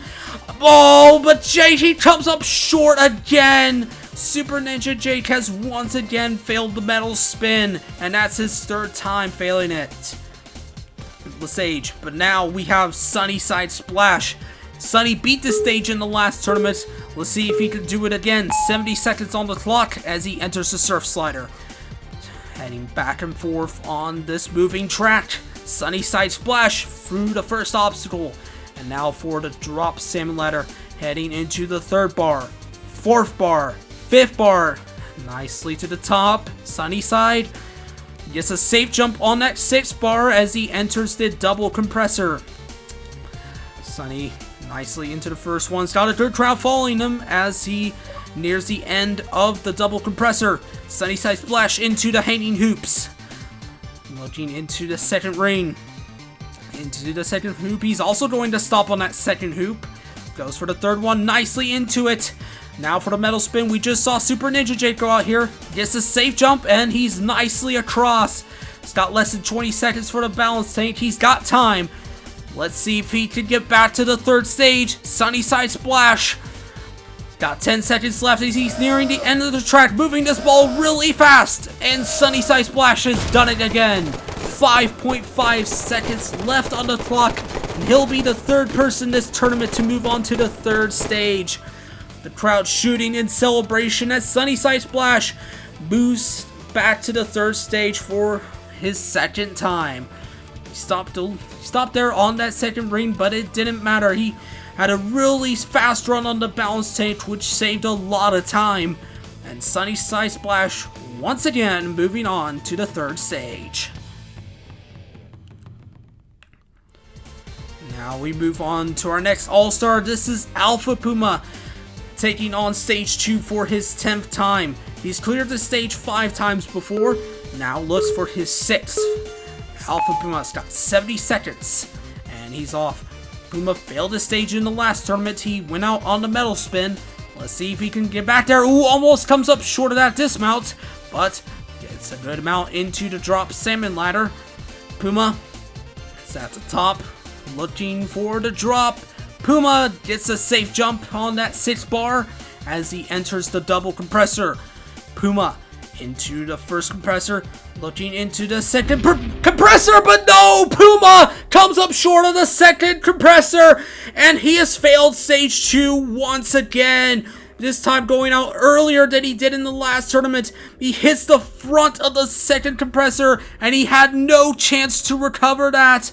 Oh, but Jake, he comes up short again. Super Ninja Jake has once again failed the metal spin, and that's his third time failing it. Sage, but now we have Sunny Side Splash. Sunny beat the stage in the last tournament. Let's see if he can do it again. 70 seconds on the clock as he enters the Surf Slider. Heading back and forth on this moving track. Sunny Side Splash through the first obstacle. And now for the drop Salmon ladder. Heading into the third bar, fourth bar, fifth bar. Nicely to the top. Sunny Side gets a safe jump on that sixth bar as he enters the double compressor. Sunny nicely into the first one. He's got a good crowd following him as he nears the end of the double compressor. Sunny Side Splash into the hanging hoops. Looking into the second ring. Into the second hoop. He's also going to stop on that second hoop. Goes for the third one. Nicely into it. Now for the metal spin. We just saw Super Ninja Jake go out here. Gets a safe jump and he's nicely across. He's got less than 20 seconds for the balance tank. He's got time. Let's see if he can get back to the third stage. Sunny Side Splash. Got 10 seconds left as he's nearing the end of the track, moving this ball really fast. And Sunny Side Splash has done it again. 5.5 seconds left on the clock. And he'll be the third person this tournament to move on to the third stage. The crowd shooting in celebration as Sunny Side Splash moves back to the third stage for his second time. He stopped there on that second ring, but it didn't matter. He had a really fast run on the balance tank, which saved a lot of time. And Sunny Side Splash once again moving on to the third stage. Now we move on to our next All-Star. This is Alpha Puma taking on stage 2 for his 10th time. He's cleared the stage 5 times before, now looks for his 6th. Alpha Puma's got 70 seconds, and he's off. Puma failed his stage in the last tournament. He went out on the metal spin. Let's see if he can get back there. Ooh, almost comes up short of that dismount, but gets a good amount into the drop Salmon ladder. Puma is at the top, looking for the drop. Puma gets a safe jump on that 6 bar as he enters the double compressor. Puma into the first compressor, looking into the second compressor, but no! Puma comes up short of the second compressor, and he has failed stage 2 once again. This time going out earlier than he did in the last tournament. He hits the front of the second compressor, and he had no chance to recover that.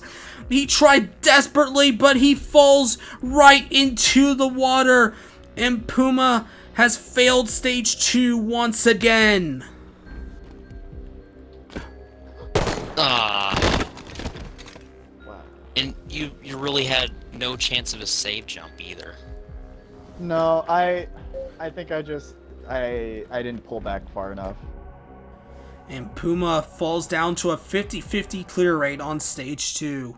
He tried desperately, but he falls right into the water, and Puma has failed stage 2 once again. Wow. And you really had no chance of a save jump either. No, I think I didn't pull back far enough. And Puma falls down to a 50-50 clear rate on stage 2.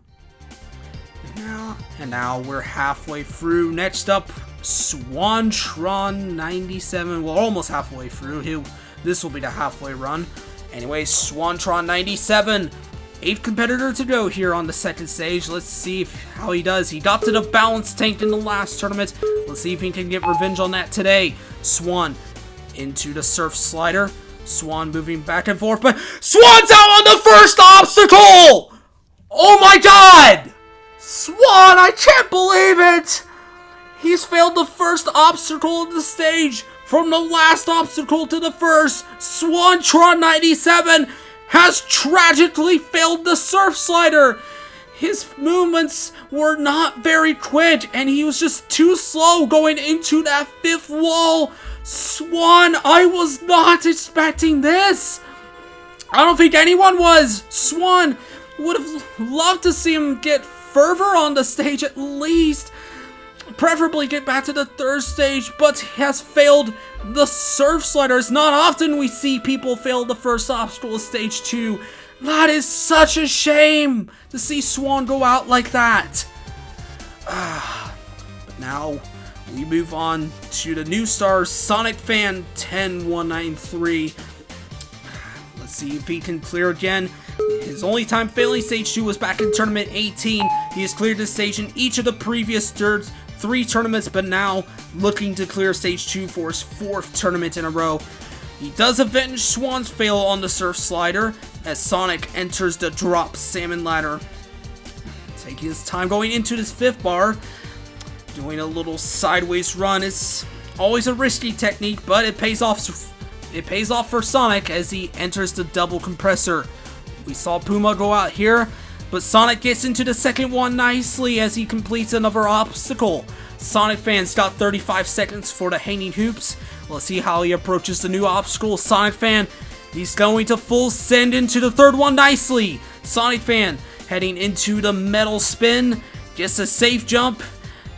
And now we're halfway through. Next up, Swantron 97. Well, almost halfway through. This will be the halfway run. Anyway, Swantron 97. 8th competitor to go here on the second stage. Let's see how he does. He got to the balance tank in the last tournament. Let's see if he can get revenge on that today. Swan into the Surf Slider. Swan moving back and forth, but Swan's out on the first obstacle! Oh my god! Swan, I can't believe it! He's failed the first obstacle of the stage. From the last obstacle to the first, Swantron 97 has tragically failed the Surf Slider. His movements were not very quick, and he was just too slow going into that 5th wall. Swan, I was not expecting this. I don't think anyone was. Swan would have loved to see him get further on the stage at least. Preferably get back to the 3rd stage, but he has failed the Surf Slider. It's not often we see people fail the first obstacle of stage 2. That is such a shame to see Swan go out like that. But now we move on to the new star, Sonic Fan 10193. Let's see if he can clear again. His only time failing stage 2 was back in tournament 18. He has cleared this stage in each of the previous 3 tournaments, but now looking to clear stage 2 for his 4th tournament in a row. He does avenge Swan's fail on the Surf Slider as Sonic enters the drop Salmon ladder. Taking his time going into this 5th bar, doing a little sideways run. It's always a risky technique, but it pays off. It pays off for Sonic as he enters the double compressor. We saw Puma go out here, but Sonic gets into the second one nicely as he completes another obstacle. Sonic Fan's got 35 seconds for the hanging hoops. Let's see how he approaches the new obstacle. Sonic Fan, he's going to full send into the 3rd one nicely. Sonic Fan heading into the metal spin, gets a safe jump.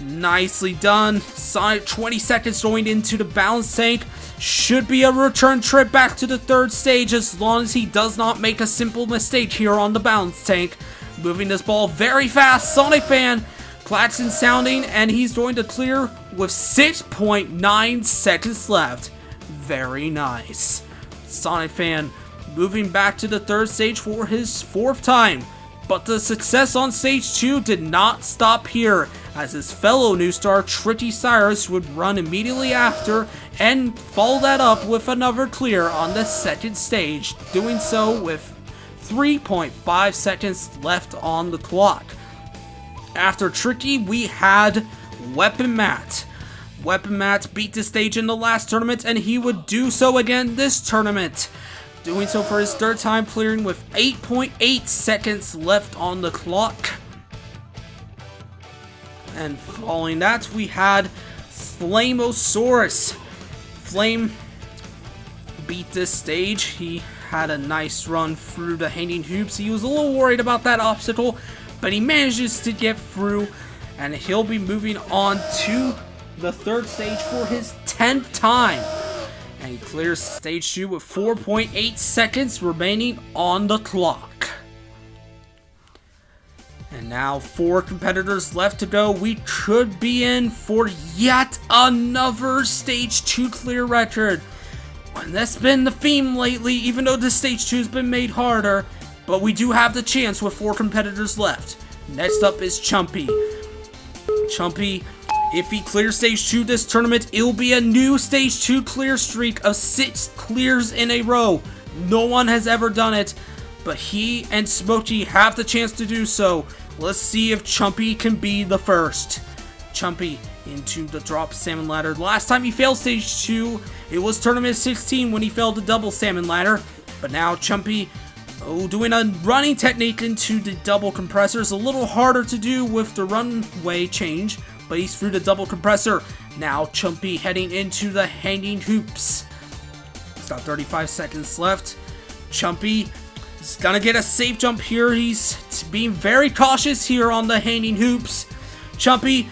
Nicely done. Sonic 20 seconds going into the balance tank. Should be a return trip back to the 3rd stage as long as he does not make a simple mistake here on the balance tank. Moving this ball very fast. Sonic Fan, klaxon sounding, and he's going to clear with 6.9 seconds left. Very nice. Sonic Fan moving back to the 3rd stage for his 4th time. But the success on stage 2 did not stop here, as his fellow new star Tricky Cyrus would run immediately after and follow that up with another clear on the 2nd stage, doing so with 3.5 seconds left on the clock. After Tricky, we had Weapon Matt. Weapon Matt beat the stage in the last tournament, and he would do so again this tournament. Doing so for his 3rd time, clearing with 8.8 seconds left on the clock. And following that, we had Flamosaurus. Flame beat this stage. He had a nice run through the hanging hoops. He was a little worried about that obstacle, but he manages to get through, and he'll be moving on to the 3rd stage for his 10th time. And he clears stage 2 with 4.8 seconds remaining on the clock. And Now 4 competitors left to go. We could be in for yet another Stage 2 clear record. And that's been the theme lately, even though this Stage 2 has been made harder. But we do have the chance with 4 competitors left. Next up is Chumpy. Chumpy, if he clears Stage 2 this tournament, it'll be a new Stage 2 clear streak of 6 clears in a row. No one has ever done it, but he and Smokey have the chance to do so. Let's see if Chumpy can be the first. Chumpy into the drop salmon ladder. Last time he failed Stage 2, it was Tournament 16 when he failed the double salmon ladder. But now Chumpy, doing a running technique into the double compressor. Is a little harder to do with the runway change, but he's through the double compressor. Now Chumpy heading into the hanging hoops. It's got 35 seconds left. Chumpy is gonna get a safe jump here. He's being very cautious here on the hanging hoops. Chumpy,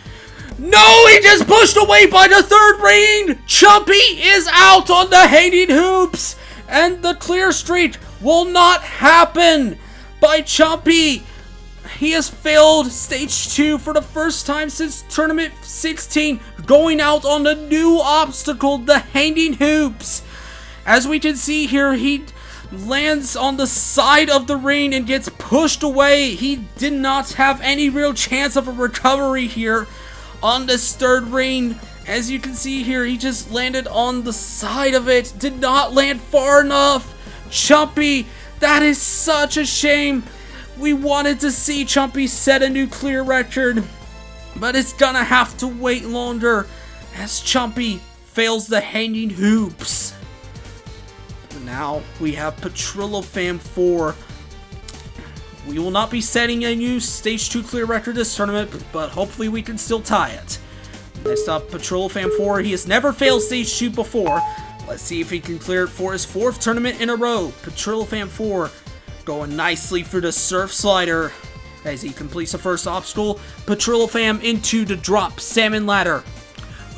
no, he just pushed away by the third ring. Chumpy is out on the hanging hoops, and the clear streak will not happen by Chumpy. He has failed Stage 2 for the first time since Tournament 16, going out on the new obstacle, the hanging hoops. As we can see here, he lands on the side of the ring and gets pushed away. He did not have any real chance of a recovery here on this third ring. As you can see here, he just landed on the side of it, did not land far enough. Chumpy, that is such a shame. We wanted to see Chumpy set a new clear record, but it's gonna have to wait longer as Chumpy fails the hanging hoops. Now we have Petrillo Fam 4. We will not be setting a new Stage 2 clear record this tournament, but hopefully we can still tie it. Next up, Petrillo Fam 4. He has never failed Stage 2 before. Let's see if he can clear it for his 4th tournament in a row. Petrillo Fam 4 going nicely through the Surf Slider as he completes the first obstacle. Petrillo Fam into the drop salmon ladder.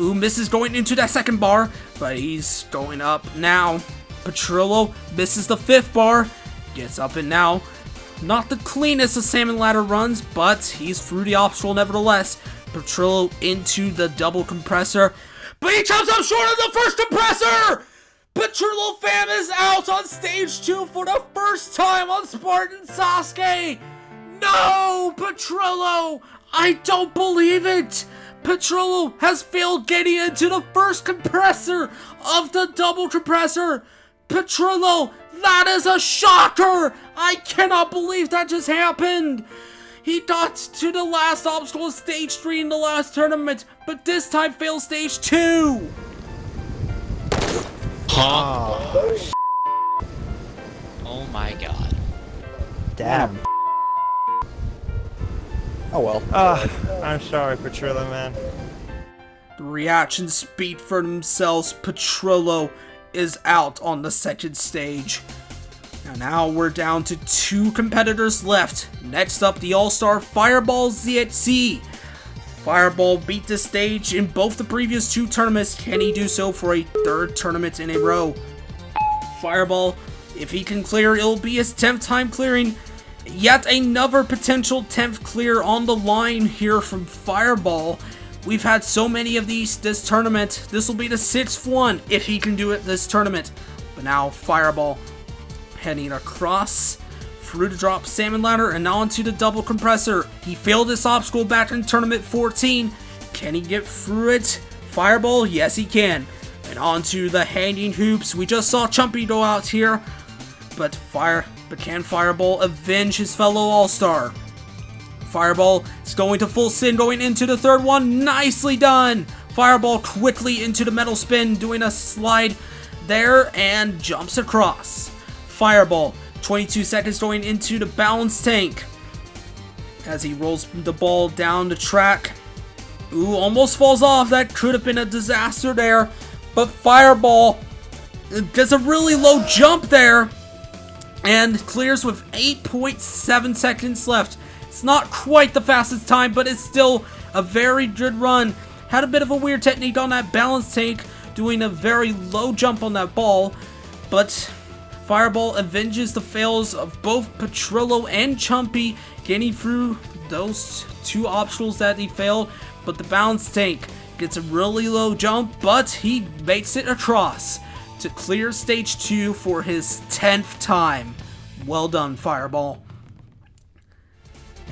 Ooh, misses going into that second bar, but he's going up now. Petrillo misses the 5th bar, gets up and now. Not the cleanest of salmon ladder runs, but he's through the obstacle nevertheless. Petrillo into the double compressor, but he comes up short of the first compressor! Petrillo Fam is out on Stage 2 for the first time on Spartan Sasuke! No, Petrillo! I don't believe it! Petrillo has failed getting into the first compressor of the double compressor! Petrillo, that is a shocker! I cannot believe that just happened! He got to the last obstacle of Stage 3 in the last tournament, but this time failed Stage 2! Huh? Oh my god. Damn. Oh well. I'm sorry, Petrillo, man. The reaction speed for themselves, Petrillo is out on the second stage. Now we're down to 2 competitors left. Next up, the All-Star Fireball ZXC. Fireball beat the stage in both the previous 2 tournaments. Can he do so for a 3rd tournament in a row? Fireball, if he can clear, it'll be his 10th time clearing. Yet another potential 10th clear on the line here from Fireball. We've had so many of these this tournament. This will be the 6th one if he can do it this tournament. But now Fireball heading across through the drop salmon ladder and now onto the double compressor. He failed this obstacle back in tournament 14. Can he get through it? Fireball, yes he can. And onto the hanging hoops. We just saw Chumpy go out here, but can Fireball avenge his fellow All-Star? Fireball is going to full spin, going into the 3rd one. Nicely done! Fireball quickly into the metal spin, doing a slide there and jumps across. Fireball, 22 seconds going into the balance tank as he rolls the ball down the track. Ooh, almost falls off. That could have been a disaster there, but Fireball gets a really low jump there and clears with 8.7 seconds left. It's not quite the fastest time, but it's still a very good run. Had a bit of a weird technique on that balance tank, doing a very low jump on that ball, but Fireball avenges the fails of both Petrillo and Chumpy, getting through those two obstacles that he failed, but the Balance Tank gets a really low jump, but he makes it across to clear stage 2 for his 10th time. Well done, Fireball.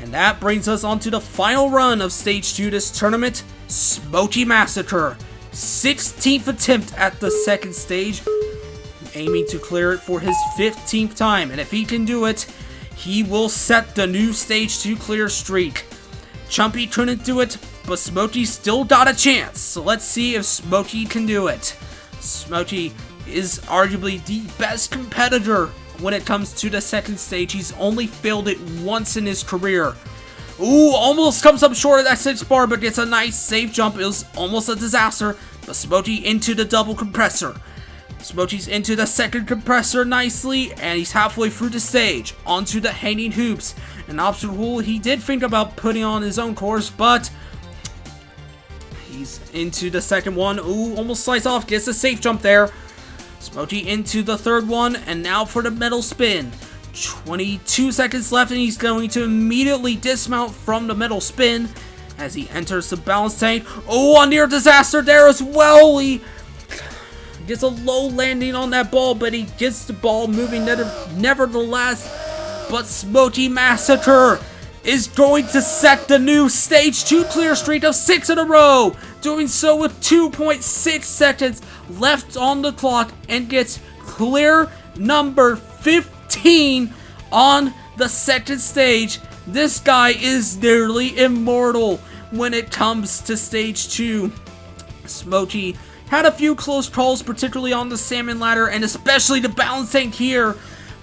And that brings us on to the final run of stage 2 this tournament, Smoky Massacre. 16th attempt at the second stage, aiming to clear it for his 15th time, and if he can do it, he will set the new stage 2 clear streak. Chumpy couldn't do it, but Smoky still got a chance, so let's see if Smoky can do it. Smoky is arguably the best competitor when it comes to the second stage. He's only failed it once in his career. Ooh, almost comes up short of that 6 bar, but gets a nice safe jump. It was almost a disaster, but Smoky into the double compressor. Smoky's into the second compressor nicely, and he's halfway through the stage, onto the hanging hoops. An obstacle he did think about putting on his own course, but he's into the second one. Ooh, almost slides off, gets a safe jump there. Smoky into the third one, and now for the metal spin. 22 seconds left, and he's going to immediately dismount from the metal spin as he enters the balance tank. Oh, a near disaster there as well. He gets a low landing on that ball, but he gets the ball moving nevertheless. But Smoky Massacre is going to set the new stage 2 clear streak of 6 in a row, doing so with 2.6 seconds left on the clock, and gets clear number 15 on the second stage. This guy is nearly immortal when it comes to stage 2. Smoky had a few close calls, particularly on the Salmon ladder and especially the balance tank here,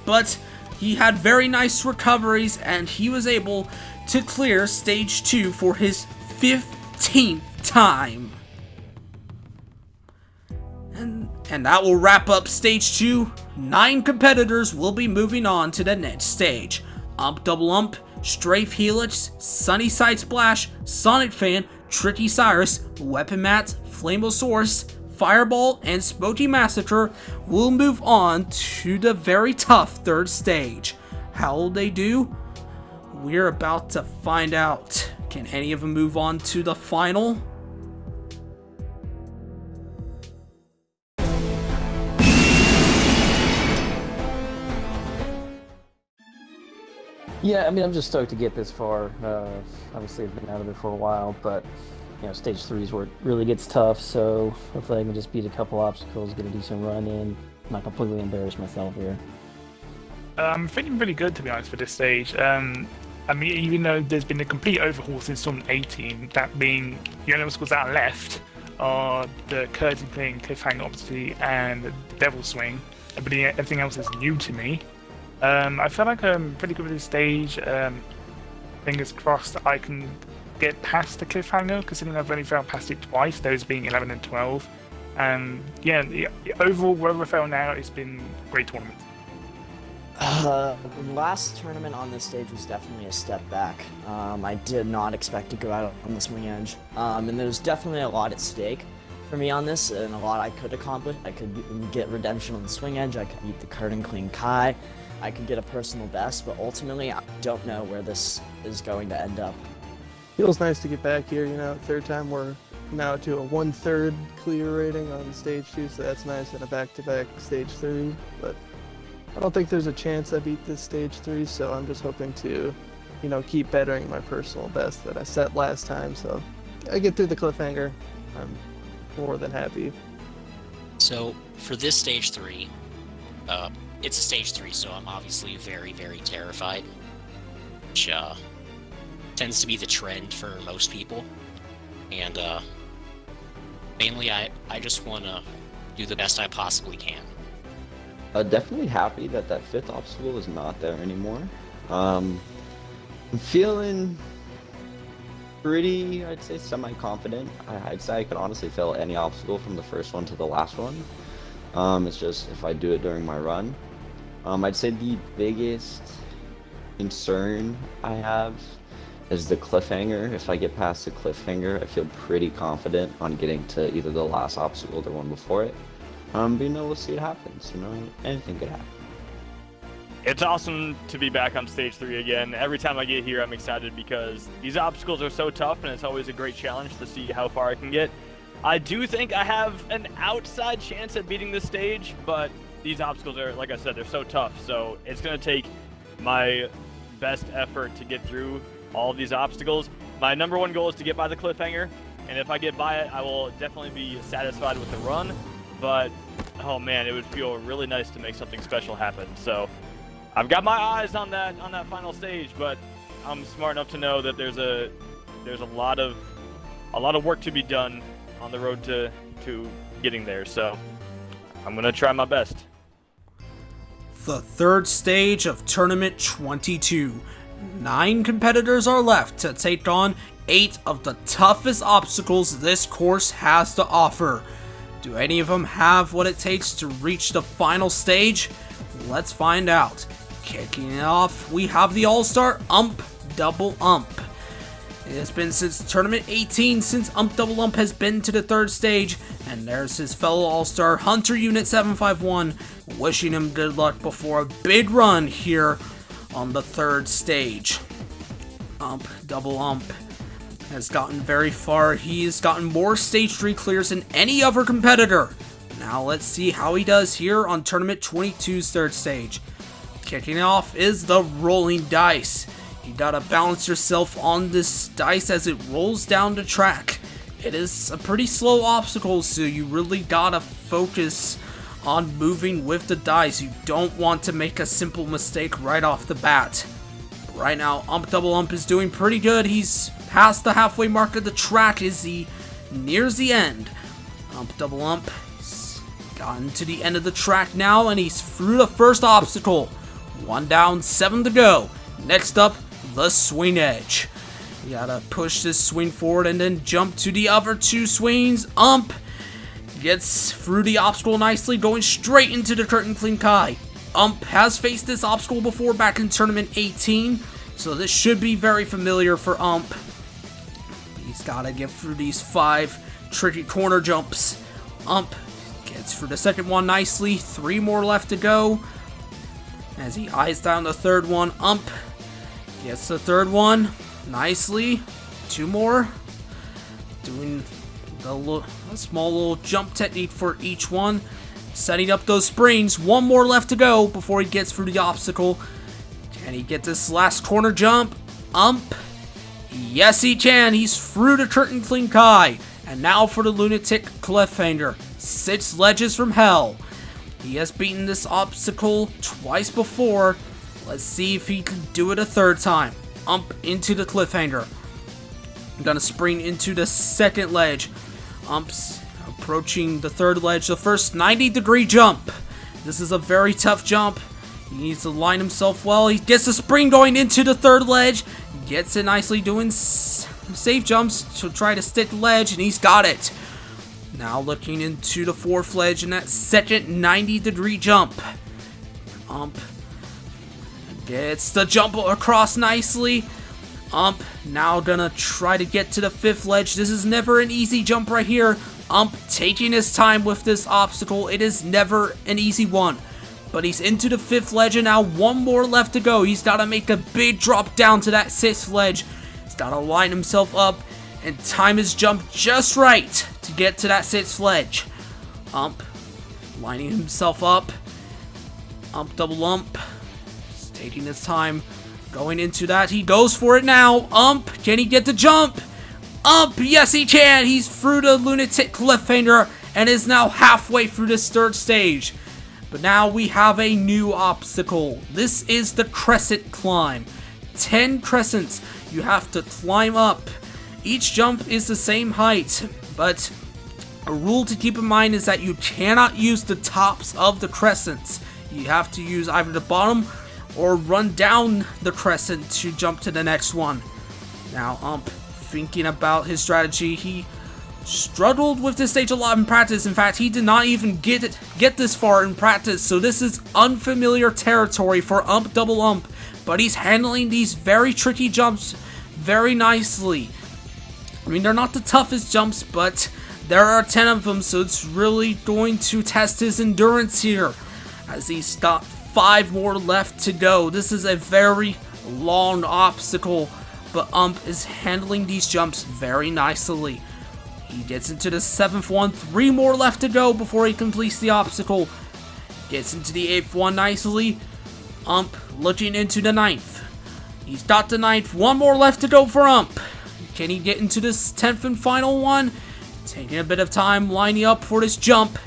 but he had very nice recoveries and he was able to clear stage 2 for his 15th time. And that will wrap up stage 2. 9 competitors will be moving on to the next stage. Ump Double Up, Strafe Helix, Sunnyside Splash, Sonic Fan, Tricky Cyrus, Weapon Mat, Flamosaurus, Fireball, and Smoky Massacre will move on to the very tough third stage. How will they do? We're about to find out. Can any of them move on to the final? Yeah, I mean, I'm just stoked to get this far. Obviously, I've been out of it for a while, but you know, stage 3 is where it really gets tough. So hopefully, I can just beat a couple obstacles, get a decent run in, not completely embarrass myself here. I'm feeling really good, to be honest, for this stage. I mean, even though there's been a complete overhaul since Tournament 18, that being the only obstacles that are left are the Curtain Thing, Cliffhanger Obstacle, and the Devil Swing. But everything else is new to me. I feel like I'm pretty good with this stage. Fingers crossed I can get past the cliffhanger, considering I've only failed past it twice, those being 11 and 12. And yeah, the overall, wherever I fail now, it's been a great tournament. The last tournament on this stage was definitely a step back. I did not expect to go out on the swing edge. And there's definitely a lot at stake for me on this, and a lot I could accomplish. I could get redemption on the swing edge, I could beat the Curtain Clean Kai, I could get a personal best, but ultimately I don't know where this is going to end up. Feels nice to get back here, you know, third time we're now to a 1/3 clear rating on stage 2, so that's nice, and a back-to-back stage 3, but I don't think there's a chance I beat this stage 3, so I'm just hoping to, you know, keep bettering my personal best that I set last time, so I get through the cliffhanger. I'm more than happy. So, for this stage 3, it's a stage 3, so I'm obviously very, very terrified, which tends to be the trend for most people, and mainly I just want to do the best I possibly can. Definitely happy that that 5th obstacle is not there anymore. I'm feeling pretty, I'd say, semi-confident. I'd say I could honestly fail any obstacle from the first one to the last one. It's just if I do it during my run. I'd say the biggest concern I have is the cliffhanger. If I get past the cliffhanger, I feel pretty confident on getting to either the last obstacle or the one before it. But you know, we'll see what happens. You know, anything could happen. It's awesome to be back on stage 3 again. Every time I get here, I'm excited because these obstacles are so tough, and it's always a great challenge to see how far I can get. I do think I have an outside chance at beating this stage, but these obstacles are, like I said, they're so tough. So it's going to take my best effort to get through all of these obstacles. My number one goal is to get by the cliffhanger, and if I get by it, I will definitely be satisfied with the run. But, oh man, it would feel really nice to make something special happen. So I've got my eyes on that final stage, but I'm smart enough to know that there's a lot of work to be done on the road to getting there. So I'm gonna try my best. The third stage of Tournament 22. 9 competitors are left to take on 8 of the toughest obstacles this course has to offer. Do any of them have what it takes to reach the final stage? Let's find out. Kicking it off, we have the All-Star Ump Double Up. It has been since Tournament 18 since Ump Double Up has been to the third stage, and there's his fellow All-Star Hunter Unit 751, wishing him good luck before a big run here on the third stage. Ump Double Up has gotten very far. He's gotten more stage 3 clears than any other competitor. Now let's see how he does here on Tournament 22's third stage. Kicking it off is the rolling dice. You gotta balance yourself on this dice as it rolls down the track. It is a pretty slow obstacle, so you really gotta focus on moving with the dice. You don't want to make a simple mistake right off the bat. Right now, Ump Double Up is doing pretty good. He's past the halfway mark of the track as he nears the end. Ump Double Up has gotten to the end of the track now, and he's through the first obstacle. 1 down, 7 to go. Next up, the swing edge. You gotta push this swing forward and then jump to the other 2 swings. Ump gets through the obstacle nicely, going straight into the curtain clean Kai. Ump has faced this obstacle before back in Tournament 18, so this should be very familiar for Ump. He's gotta get through these 5 tricky corner jumps. Ump gets through the second one nicely, 3 more left to go. As he eyes down the third one, Ump gets the third one nicely. 2 more. Doing a small little jump technique for each one. Setting up those springs. 1 more left to go before he gets through the obstacle. Can he get this last corner jump? Ump. Yes, he can. He's through the curtain clean Kai. And now for the lunatic cliffhanger. 6 ledges from hell. He has beaten this obstacle twice before. Let's see if he can do it a third time. Ump into the cliffhanger. I'm gonna spring into the second ledge. Ump's approaching the third ledge. The first 90-degree jump. This is a very tough jump. He needs to line himself well. He gets the spring going into the third ledge. Gets it nicely, doing safe jumps to try to stick the ledge, and he's got it. Now looking into the fourth ledge and that second 90-degree jump. Ump gets the jump across nicely. Ump now gonna try to get to the 5th ledge. This is never an easy jump right here. Ump taking his time with this obstacle. It is never an easy one. But he's into the 5th ledge and now 1 more left to go. He's gotta make a big drop down to that 6th ledge. He's gotta line himself up and time his jump just right to get to that 6th ledge. Ump lining himself up. Ump Double Up. He's taking his time going into that. He goes for it now. Ump, can he get the jump? Ump, yes he can. He's through the lunatic cliffhanger and is now halfway through this third stage. But now we have a new obstacle. This is the crescent climb. 10 crescents you have to climb up. Each jump is the same height, but a rule to keep in mind is that you cannot use the tops of the crescents. You have to use either the bottom or run down the crescent to jump to the next one. Now, Ump, thinking about his strategy, he struggled with this stage a lot in practice. In fact, he did not even get this far in practice, so this is unfamiliar territory for Ump Double Up, but he's handling these very tricky jumps very nicely. I mean, they're not the toughest jumps, but there are 10 of them, so it's really going to test his endurance here as he's got 5 more left to go. This is a very long obstacle, but Ump is handling these jumps very nicely. He gets into the 7th one, 3 more left to go before he completes the obstacle. Gets into the 8th one nicely. Ump looking into the 9th. He's got the 9th, 1 more left to go for Ump. Can he get into this 10th and final one? Taking a bit of time lining up for this jump.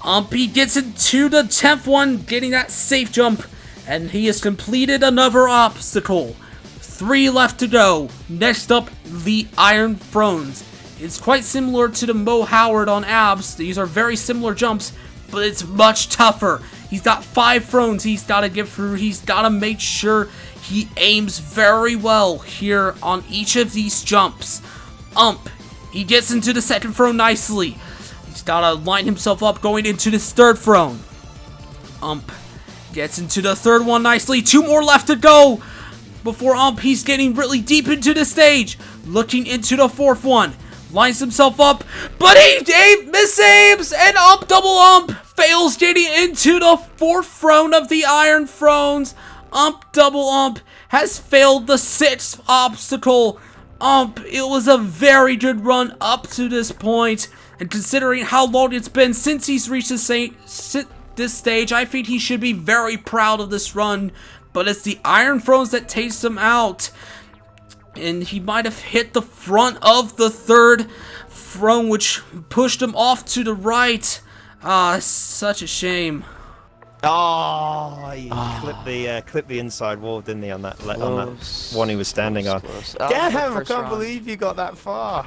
Ump, he gets into the 10th one, getting that safe jump, and he has completed another obstacle. 3 left to go. Next up, the Iron Thrones. It's quite similar to the Mo Howard on abs. These are very similar jumps, but it's much tougher. He's got 5 thrones he's got to get through. He's got to make sure he aims very well here on each of these jumps. Ump, he gets into the 2nd throne nicely. He's got to line himself up going into this 3rd throne. Ump gets into the 3rd one nicely. 2 more left to go before Ump. He's getting really deep into the stage. Looking into the 4th one. Lines himself up, but he misaims, and Ump Double Ump fails getting into the 4th throne of the Iron Thrones. Ump Double Ump has failed the 6th obstacle. Ump, it was a very good run up to this point, and considering how long it's been since he's reached this stage, I think he should be very proud of this run, but it's the Iron Thrones that takes him out. And he might have hit the front of the 3rd throne, which pushed him off to the right. Such a shame. Oh, he clipped the inside wall, didn't he, on that one he was standing on. Damn, I can't believe you got that far.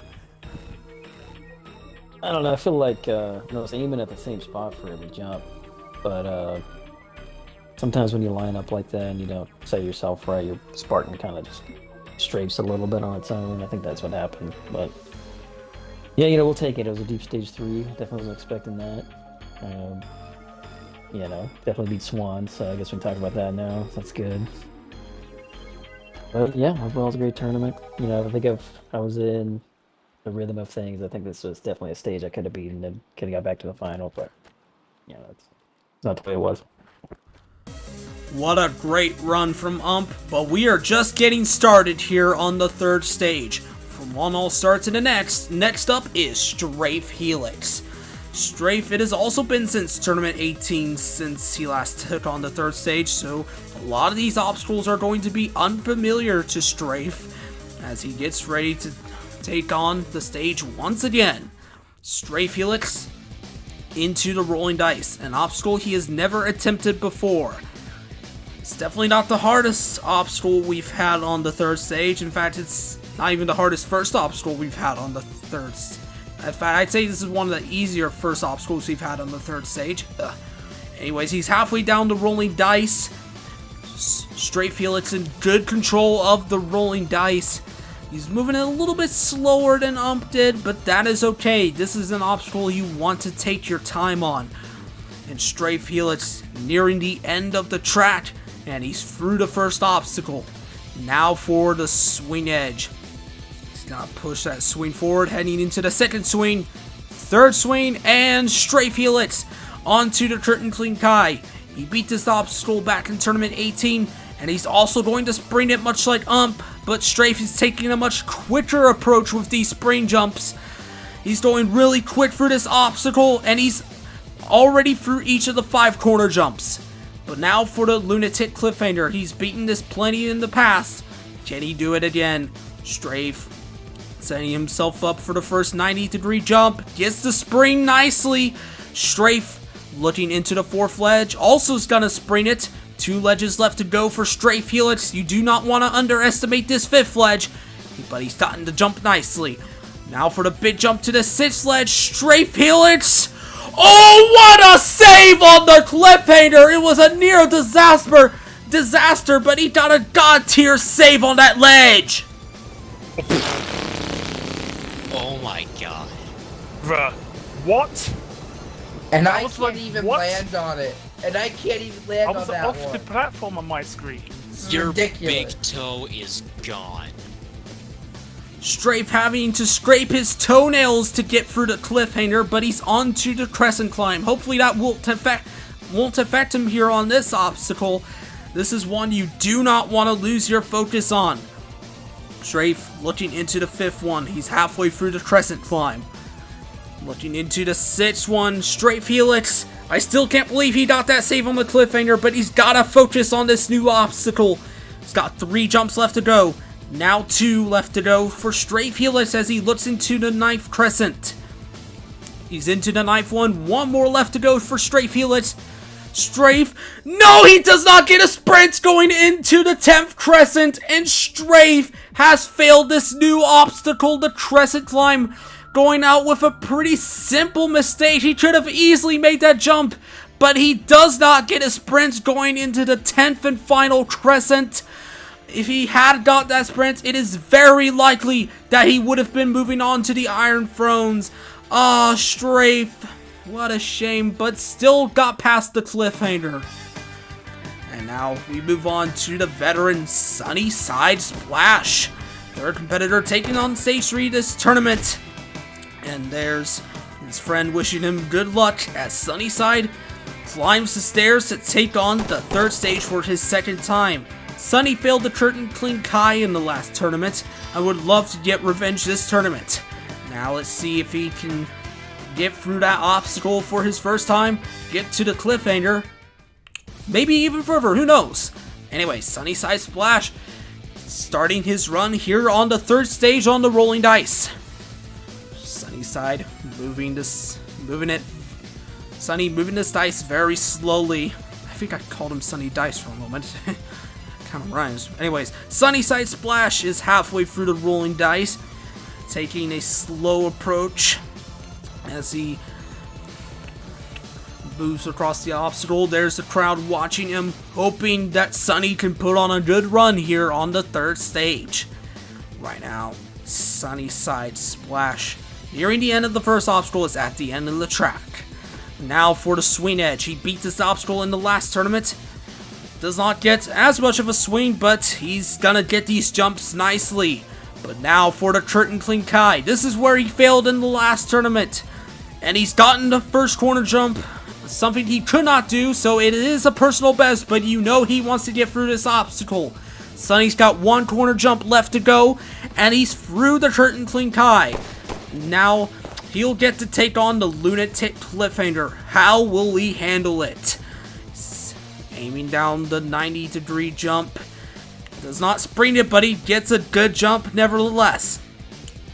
I don't know, I feel like I was aiming at the same spot for every jump, but sometimes when you line up like that and you don't set yourself right, your Spartan kind of just strafes a little bit on its own. I think that's what happened, but yeah, we'll take it. It was a deep stage 3. Definitely wasn't expecting that. Definitely beat Swan, so I guess we can talk about that now. So that's good. But yeah, overall it's a great tournament. I think I was in the rhythm of things. I think this was definitely a stage I could have beaten and could have got back to the final, but that's not the way it was. What a great run from Ump, but we are just getting started here on the 3rd stage. From one all-star to the next up is Strafe Helix. Strafe, it has also been since Tournament 18 since he last took on the 3rd stage, so a lot of these obstacles are going to be unfamiliar to Strafe as he gets ready to take on the stage once again. Strafe Helix into the rolling dice, an obstacle he has never attempted before. It's definitely not the hardest obstacle we've had on the 3rd stage. In fact, it's not even the hardest first obstacle we've had on the 3rd stage. In fact, I'd say this is one of the easier first obstacles we've had on the 3rd stage. Anyways, he's halfway down the rolling dice. Strafe Helix in good control of the rolling dice. He's moving it a little bit slower than Ump did, but that is okay. This is an obstacle you want to take your time on. And Strafe Helix nearing the end of the track. And he's through the first obstacle. Now for the swing edge. He's gonna push that swing forward, heading into the 2nd swing, 3rd swing, and Strafe Helix onto the Curtain Clean Kai. He beat this obstacle back in Tournament 18, and he's also going to sprint it much like Ump, but Strafe is taking a much quicker approach with these spring jumps. He's going really quick through this obstacle, and he's already through each of the 5 corner jumps. But now for the Lunatic Cliffhanger. He's beaten this plenty in the past. Can he do it again? Strafe setting himself up for the first 90-degree jump. Gets the spring nicely. Strafe looking into the 4th ledge. Also is going to spring it. 2 ledges left to go for Strafe Helix. You do not want to underestimate this 5th ledge. But he's starting to jump nicely. Now for the big jump to the 6th ledge. Strafe Helix. Oh, what a save on the cliffhanger! It was a near disaster, but he got a god tier save on that ledge. Oh my god. Bruh, what? And I can't even land on it. And I can't even land on that I was off one. the platform on my screen. Your ridiculous. big toe is gone. Strafe having to scrape his toenails to get through the cliffhanger, but he's onto the crescent climb. Hopefully that won't affect won't affect him here on this obstacle. This is one you do not want to lose your focus on. Strafe looking into the 5th one. He's halfway through the crescent climb. Looking into the 6th one. Strafe Helix. I still can't believe he got that save on the cliffhanger, but he's got to focus on this new obstacle. He's got 3 jumps left to go. Now 2 left to go for Strafe Helix as he looks into the 9th crescent. He's into the 9th one. 1 more left to go for Strafe Helix. Strafe. No, he does not get a sprint going into the 10th crescent. And Strafe has failed this new obstacle, the crescent climb. Going out with a pretty simple mistake. He could have easily made that jump. But he does not get a sprint going into the 10th and final crescent. If he had got that sprint, it is very likely that he would have been moving on to the Iron Thrones. Ah, Strafe. What a shame, but still got past the cliffhanger. And now we move on to the veteran Sunnyside Splash. 3rd competitor taking on stage 3 this tournament. And there's his friend wishing him good luck as Sunnyside climbs the stairs to take on the 3rd stage for his 2nd time. Sunny failed the Curtain Clean Kai in the last tournament. I would love to get revenge this tournament. Now let's see if he can get through that obstacle for his first time, get to the cliffhanger, maybe even further, who knows. Anyway, Sunnyside Splash starting his run here on the 3rd stage on the rolling dice. Sunnyside moving this dice very slowly. I think I called him Sunny Dice for a moment. Kind of rhymes. Anyways, Sunnyside Splash is halfway through the rolling dice, taking a slow approach as he moves across the obstacle. There's the crowd watching him, hoping that Sunny can put on a good run here on the 3rd stage. Right now, Sunnyside Splash, nearing the end of the first obstacle, is at the end of the track. Now for the swing edge. He beat this obstacle in the last tournament. Does not get as much of a swing, but he's gonna get these jumps nicely. But now for the Curtain Clean Kai. This is where he failed in the last tournament. And he's gotten the first corner jump, something he could not do, so it is a personal best, but you know he wants to get through this obstacle. Sunny's got 1 corner jump left to go, and he's through the Curtain Clean Kai. Now, he'll get to take on the Lunatic Cliffhanger. How will he handle it? Aiming down the 90-degree jump. Does not spring it, but he gets a good jump nevertheless.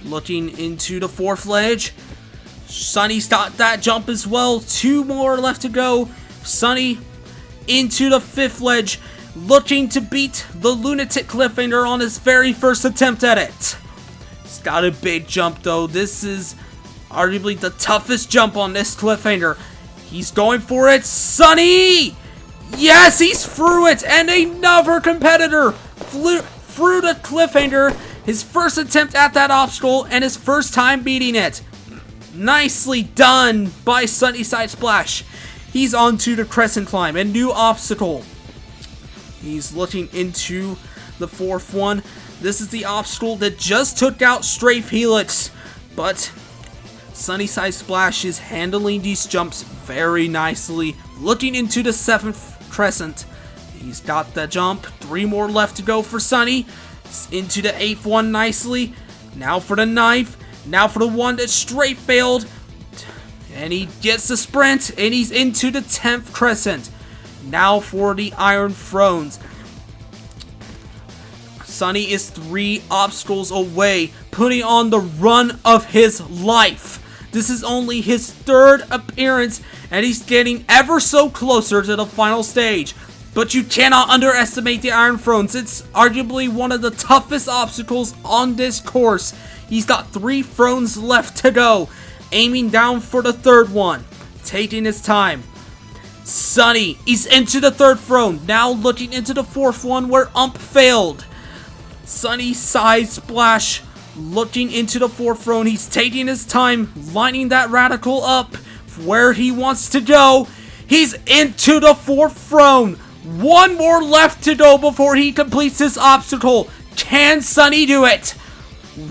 Looking into the 4th ledge. Sunny's got that jump as well. 2 more left to go. Sunny into the 5th ledge. Looking to beat the Lunatic Cliffhanger on his very first attempt at it. He's got a big jump though. This is arguably the toughest jump on this cliffhanger. He's going for it. Sunny! Yes, he's through it, and another competitor flew through the cliffhanger. His first attempt at that obstacle, and his first time beating it. Nicely done by Sunnyside Splash. He's onto the crescent climb, a new obstacle. He's looking into the 4th one. This is the obstacle that just took out Strafe Helix, but Sunnyside Splash is handling these jumps very nicely. Looking into the 7th crescent. He's got the jump. 3 more left to go for Sunny. He's into the 8th one nicely. Now for the 9th. Now for the one that Strafe failed. And he gets the sprint. And he's into the 10th crescent. Now for the Iron Thrones. Sunny is 3 obstacles away, putting on the run of his life. This is only his 3rd appearance, and he's getting ever so closer to the final stage. But you cannot underestimate the Iron Thrones. It's arguably one of the toughest obstacles on this course. He's got 3 thrones left to go, aiming down for the 3rd one, taking his time. Sunny, he's into the 3rd throne, now looking into the 4th one where Ump failed. Sunnyside Splash, looking into the 4th throne. He's taking his time, lining that radical up where he wants to go. He's into the 4th throne. 1 more left to go before he completes this obstacle. Can Sunny do it?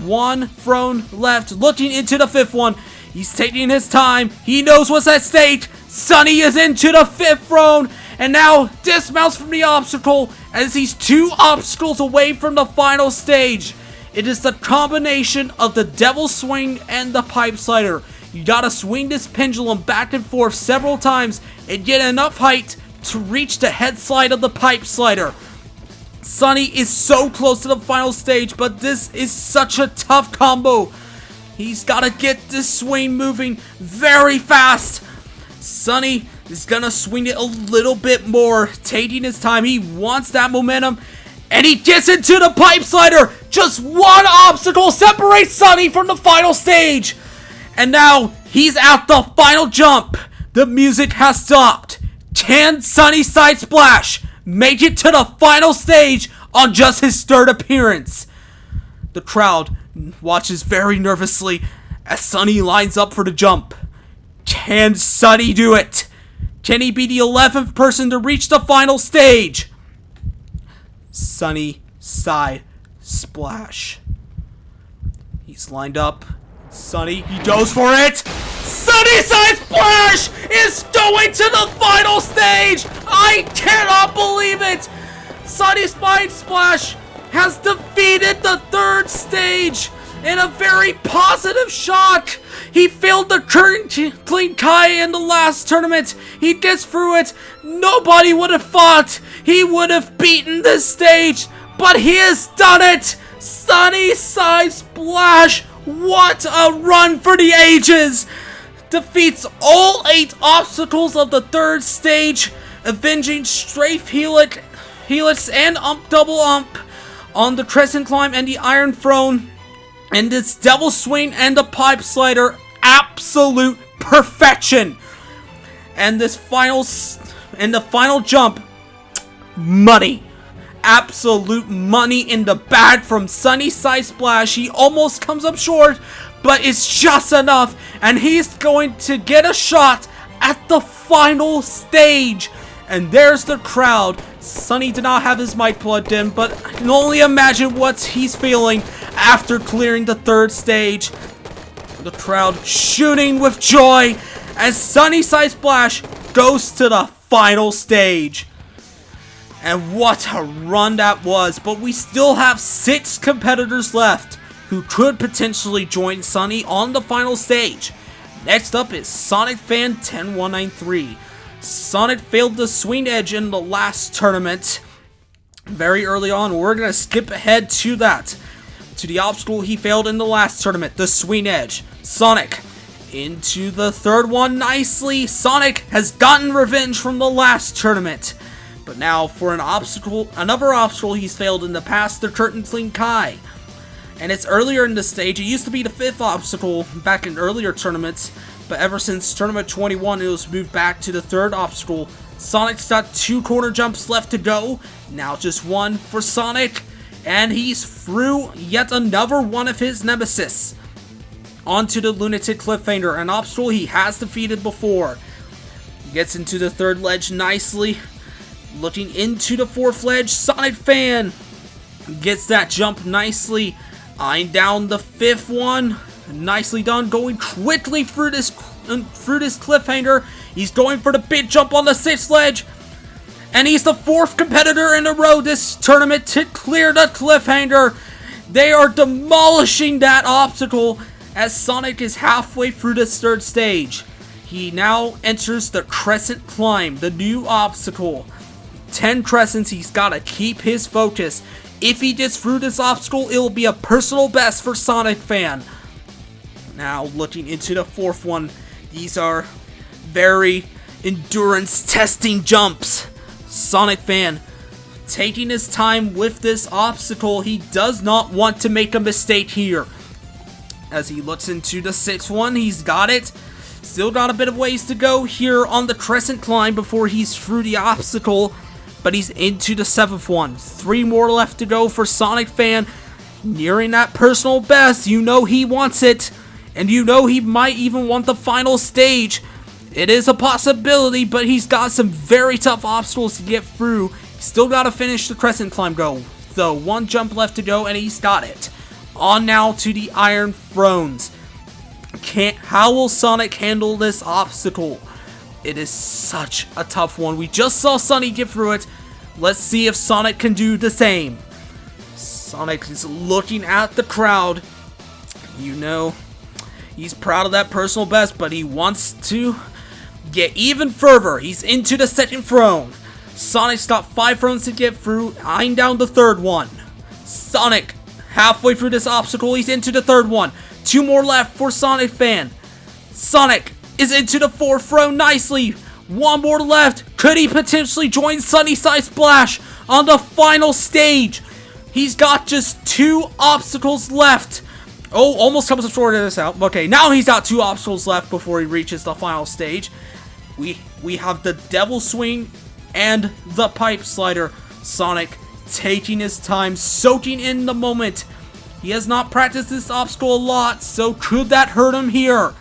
1 throne left, looking into the 5th one. He's taking his time. He knows what's at stake. Sunny is into the 5th throne and now dismounts from the obstacle as he's 2 obstacles away from the final stage. It is the combination of the Devil Swing and the Pipe Slider. You gotta swing this pendulum back and forth several times and get enough height to reach the head slide of the Pipe Slider. Sunny is so close to the final stage, but this is such a tough combo. He's gotta get this swing moving very fast. Sunny is gonna swing it a little bit more, taking his time. He wants that momentum, and he gets into the Pipe Slider. Just 1 obstacle separates Sunny from the final stage. And now he's at the final jump. The music has stopped. Can Sunny Side Splash make it to the final stage on just his 3rd appearance? The crowd watches very nervously as Sunny lines up for the jump. Can Sunny do it? Can he be the 11th person to reach the final stage? Sunny Side Splash. He's lined up. Sunny, he goes for it! Sunny Side Splash is going to the final stage! I cannot believe it! Sunny Side Splash has defeated the 3rd stage in a very positive shock. He failed the current Clean Kai in the last tournament. He gets through it. Nobody would have thought he would have beaten this stage, but he has done it! Sunny Side Splash, what a run for the ages! Defeats all 8 obstacles of the 3rd stage, avenging Strafe, Helix, and Ump Double Up on the Crescent Climb and the Iron Throne. And this Devil Swing and the Pipe Slider, absolute perfection. And this the final jump, money. Absolute money in the bag from Sunny Side Splash. He almost comes up short, but it's just enough, and he's going to get a shot at the final stage. And there's the crowd. Sunny did not have his mic plugged in, but I can only imagine what he's feeling after clearing the 3rd stage. The crowd shooting with joy as Sunny Side Splash goes to the final stage. And what a run that was, but we still have 6 competitors left who could potentially join Sunny on the final stage. Next up is Sonic Fan 10193. Sonic failed the swing edge in the last tournament very early on. We're going to skip ahead to that. To the obstacle he failed in the last tournament, the swing edge. Sonic into the 3rd one nicely. Sonic has gotten revenge from the last tournament. But now for another obstacle he's failed in the past, the Curtain Clean Kai. And it's earlier in the stage. It used to be the 5th obstacle back in earlier tournaments, but ever since Tournament 21, it was moved back to the 3rd obstacle. Sonic's got 2 corner jumps left to go. Now just 1 for Sonic, and he's through yet another one of his nemesis. Onto the Lunatic Cliffhanger, an obstacle he has defeated before. Gets into the 3rd ledge nicely. Looking into the 4th ledge, Sonic Fan gets that jump nicely. Eyeing down the 5th one. Nicely done, going quickly through this cliffhanger. He's going for the big jump on the 6th ledge. And he's the 4th competitor in a row this tournament to clear the cliffhanger. They are demolishing that obstacle as Sonic is halfway through this 3rd stage. He now enters the Crescent Climb, the new obstacle. 10 crescents, he's got to keep his focus. If he gets through this obstacle, it will be a personal best for Sonic Fan. Now looking into the 4th one, these are very endurance testing jumps. Sonic Fan taking his time with this obstacle. He does not want to make a mistake here. As he looks into the 6th one, he's got it. Still got a bit of ways to go here on the Crescent Climb before he's through the obstacle. But he's into the 7th one. 3 more left to go for Sonic Fan. Nearing that personal best. You know he wants it. And you know he might even want the final stage. It is a possibility, but he's got some very tough obstacles to get through. He's still got to finish the Crescent Climb though. 1 jump left to go, and he's got it. On now to the Iron Thrones. How will Sonic handle this obstacle? It is such a tough one. We just saw Sunny get through it. Let's see if Sonic can do the same. Sonic is looking at the crowd. You know, he's proud of that personal best, but he wants to get even further. He's into the second throne. Sonic's got 5 thrones to get through, eyeing down the third one. Sonic, halfway through this obstacle, he's into the third one. 2 more left for Sonic Fan. Sonic is into the 4th throne nicely. 1 more left. Could he potentially join Sunnyside Splash on the final stage? He's got just 2 obstacles left. Oh, almost comes up short of this out. Okay, now he's got 2 obstacles left before he reaches the final stage. We have the Devil Swing and the Pipe Slider. Sonic taking his time, soaking in the moment. He has not practiced this obstacle a lot, so could that hurt him here?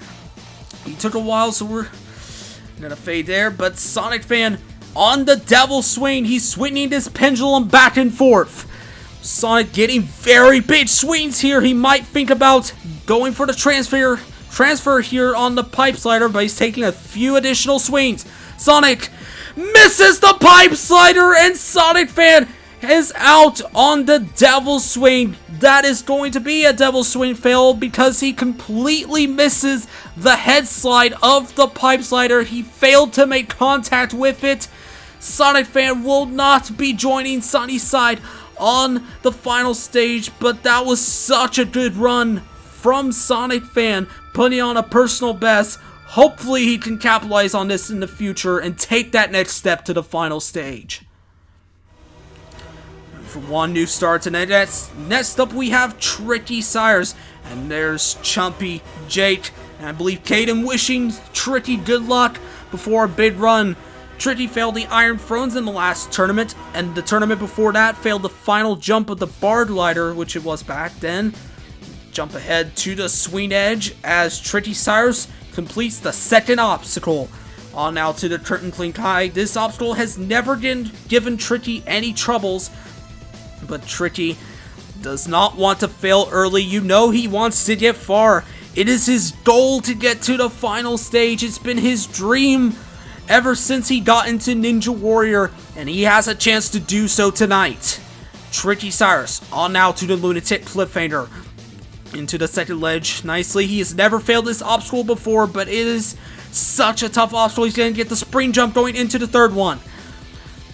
He took a while, so we're gonna fade there, but Sonic Fan on the Devil Swing, he's swinging this pendulum back and forth. Sonic getting very big swings here. He might think about going for the transfer here on the Pipe Slider, but he's taking a few additional swings. Sonic misses the Pipe Slider, and Sonic Fan is out on the Devil Swing. That is going to be a Devil Swing fail because he completely misses the head slide of the Pipe Slider. He failed to make contact with it. Sonic Fan will not be joining Sunnyside on the final stage, but that was such a good run from Sonic Fan, putting on a personal best. Hopefully he can capitalize on this in the future and take that next step to the final stage. For one new start, and next up we have Tricky Cyrus, and there's Chumpy, Jake, and I believe Kaden wishing Tricky good luck before a big run. Tricky failed the Iron Thrones in the last tournament, and the tournament before that failed the final jump of the Bar Glider, which it was back then. Jump ahead to the Swing Edge as Tricky Cyrus completes the second obstacle. On now to the Curtain Clink High. This obstacle has never given Tricky any troubles, but Tricky does not want to fail early. You know he wants to get far. It is his goal to get to the final stage. It's been his dream ever since he got into Ninja Warrior, and he has a chance to do so tonight. Tricky Cyrus on now to the Lunatic Cliffhanger. Into the second ledge nicely. He has never failed this obstacle before, but it is such a tough obstacle. He's going to get the spring jump going into the third one.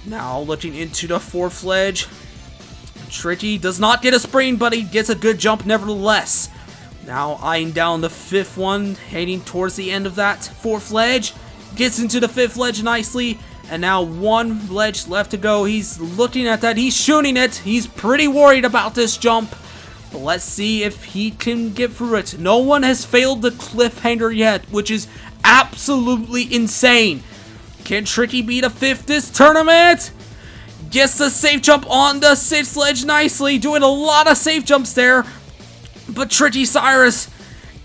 Now looking into the 4th ledge. Tricky does not get a spring, but he gets a good jump nevertheless. Now eyeing down the 5th one, heading towards the end of that 4th ledge. Gets into the 5th ledge nicely, and now 1 ledge left to go. He's looking at that. He's shooting it. He's pretty worried about this jump. But let's see if he can get through it. No one has failed the cliffhanger yet, which is absolutely insane. Can Tricky beat a 5th this tournament? Gets the safe jump on the 6th ledge nicely, doing a lot of safe jumps there. But Tricky Cyrus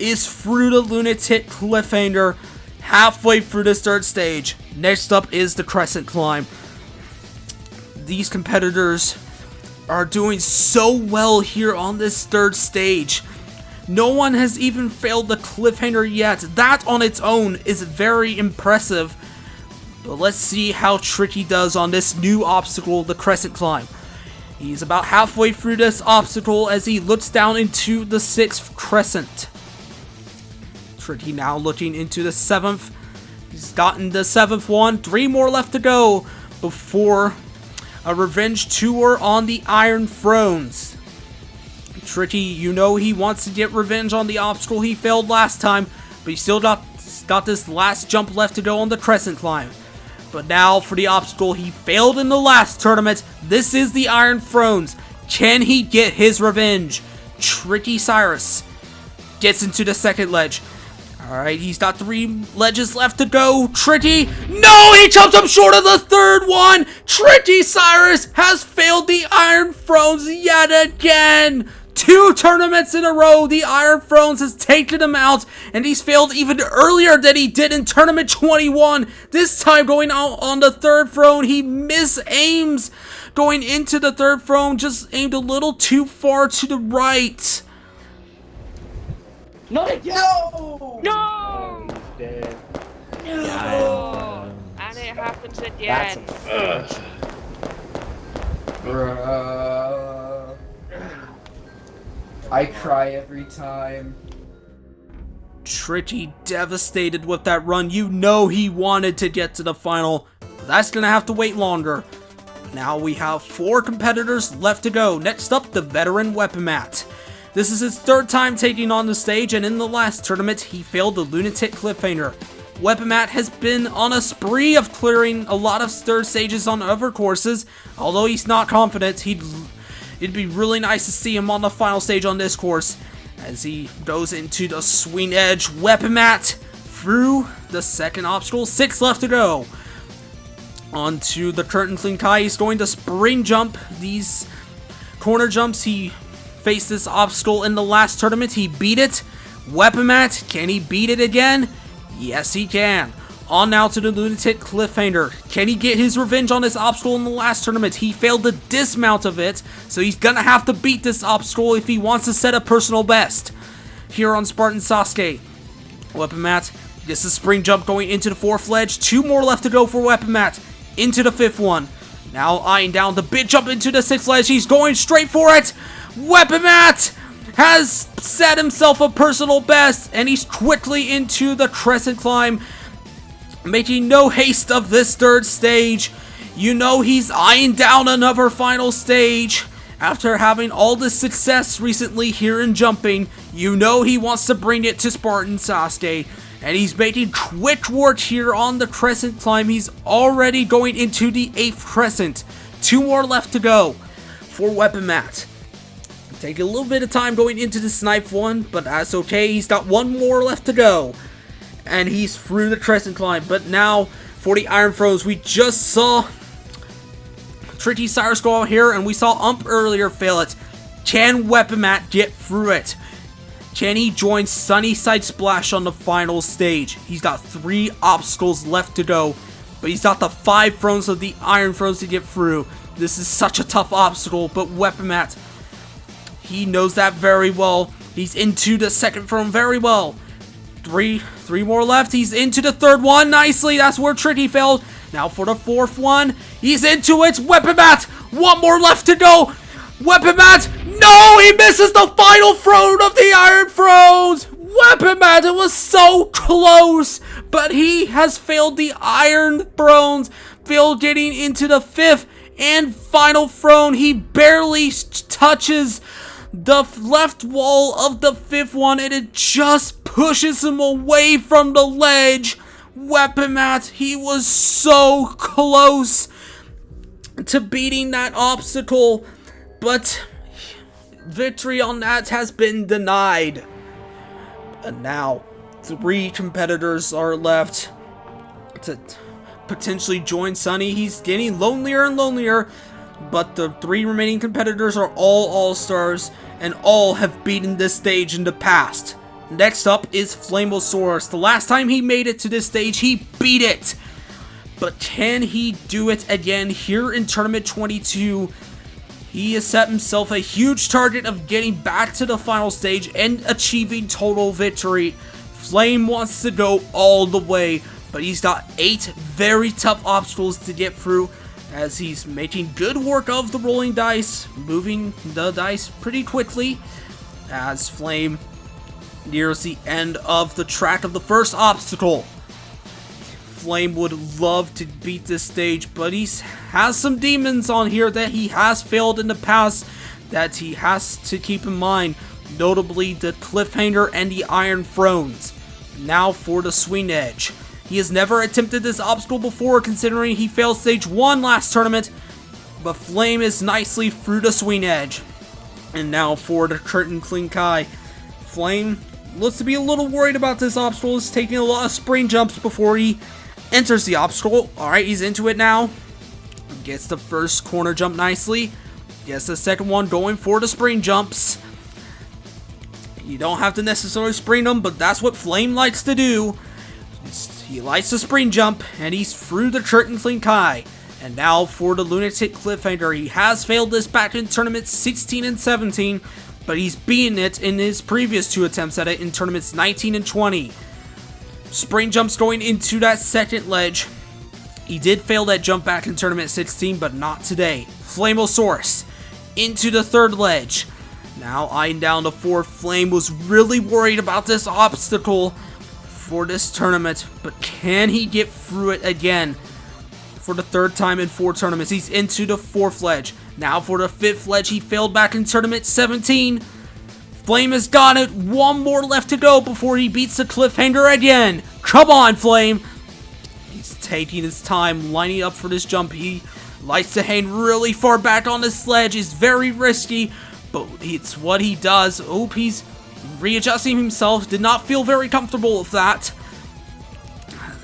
is through the Lunatic Cliffhanger, halfway through this 3rd stage. Next up is the Crescent Climb. These competitors are doing so well here on this 3rd stage. No one has even failed the cliffhanger yet. That on its own is very impressive. But let's see how Tricky does on this new obstacle, the Crescent Climb. He's about halfway through this obstacle as he looks down into the 6th crescent. Tricky now looking into the 7th. He's gotten the 7th one. 3 more left to go before a revenge tour on the Iron Thrones. Tricky, you know he wants to get revenge on the obstacle he failed last time, but he still got this last jump left to go on the Crescent Climb. But now for the obstacle he failed in the last tournament, this is the Iron Thrones. Can he get his revenge? Tricky Cyrus gets into the 2nd ledge. Alright, he's got 3 ledges left to go. Tricky, no, he comes up short of the 3rd one. Tricky Cyrus has failed the Iron Thrones yet again. 2 tournaments in a row, the Iron Thrones has taken him out, and he's failed even earlier than he did in Tournament 21. This time going out on the 3rd throne, he misaims going into the 3rd throne, just aimed a little too far to the right. Not again! No! No! No! it happens again. I cry every time. Tritty devastated with that run. You know he wanted to get to the final, but that's gonna have to wait longer. Now we have 4 competitors left to go. Next up, the veteran Weapon Mat. This is his 3rd time taking on the stage, and in the last tournament, he failed the Lunatic Cliffhanger. Weapon Mat has been on a spree of clearing a lot of third stages on other courses. Although he's not confident, it'd be really nice to see him on the final stage on this course. As he goes into the swing edge, Weapon Mat through the second obstacle. 6 left to go. Onto the curtain clean Kai. He's going to spring jump these corner jumps. He faced this obstacle in the last tournament. He beat it. Weapon Mat, can he beat it again? Yes, he can. On now to the Lunatic Cliffhanger. Can he get his revenge on this obstacle in the last tournament? He failed the dismount of it, so he's gonna have to beat this obstacle if he wants to set a personal best. Here on Spartan Sasuke. Weapon Mat gets the spring jump going into the 4th ledge. 2 more left to go for Weapon Mat. Into the 5th one. Now eyeing down the big jump into the 6th ledge. He's going straight for it. Weapon Mat has set himself a personal best, and he's quickly into the crescent climb, making no haste of this 3rd stage. You know he's eyeing down another final stage. After having all this success recently here in jumping, you know he wants to bring it to Spartan Sasuke. And he's making quick work here on the crescent climb. He's already going into the 8th crescent. 2 more left to go for Weapon Mat. Take a little bit of time going into the snipe one, but that's okay. He's got 1 more left to go. And he's through the crescent climb. But now, for the Iron Throws, we just saw Tricky Cyrus go out here, and we saw Ump earlier fail it. Can Weapon Mat get through it? Can he join Sunnyside Splash on the final stage? He's got 3 obstacles left to go, but he's got the 5 throws of the Iron Throws to get through. This is such a tough obstacle, but Weapon Mat, he knows that very well. He's into the 2nd throne very well. 3 more left. He's into the 3rd one nicely. That's where Tricky failed. Now for the 4th one. He's into it. Weapon Mat. 1 more left to go. Weapon Mat. No, he misses the final throne of the Iron Thrones. Weapon Mat, it was so close, but he has failed the Iron Thrones. Failed getting into the 5th and final throne. He barely touches the left wall of the 5th one, and it just pushes him away from the ledge. Weapon Mat, he was so close to beating that obstacle, but victory on that has been denied. And now 3 competitors are left to potentially join Sunny. He's getting lonelier and lonelier, but the 3 remaining competitors are all All-Stars, and all have beaten this stage in the past. Next up is Flamosaurus. The last time he made it to this stage, he beat it. But can he do it again here in Tournament 22? He has set himself a huge target of getting back to the final stage and achieving total victory. Flame wants to go all the way, but he's got 8 very tough obstacles to get through, as he's making good work of the rolling dice, moving the dice pretty quickly as Flame nears the end of the track of the first obstacle. Flame would love to beat this stage, but he has some demons on here that he has failed in the past that he has to keep in mind, notably the Cliffhanger and the Iron Thrones. Now for the swing edge. He has never attempted this obstacle before, considering he failed stage 1 last tournament, but Flame is nicely through the swing edge. And now for the curtain clean Kai. Flame looks to be a little worried about this obstacle. He's taking a lot of spring jumps before he enters the obstacle. Alright, he's into it now. Gets the first corner jump nicely. Gets the second one going for the spring jumps. You don't have to necessarily spring them, but that's what Flame likes to do. He likes to spring jump, and he's through the curtain clean Kai. And now for the Lunatic Cliffhanger. He has failed this back in tournaments 16 and 17, but he's beaten it in his previous 2 attempts at it in tournaments 19 and 20. Spring jumps going into that second ledge. He did fail that jump back in Tournament 16, but not today. Flamosaurus into the third ledge. Now eyeing down the fourth. Flame was really worried about this obstacle for this tournament, but can he get through it again? For the third time in 4 tournaments, he's into the fourth ledge. Now for the fifth ledge, he failed back in Tournament 17. Flame has got it. One more left to go before he beats the cliffhanger again. Come on, Flame. He's taking his time, lining up for this jump. He likes to hang really far back on this ledge. It's very risky, but it's what he does. Oh, he's readjusting himself. Did not feel very comfortable with that.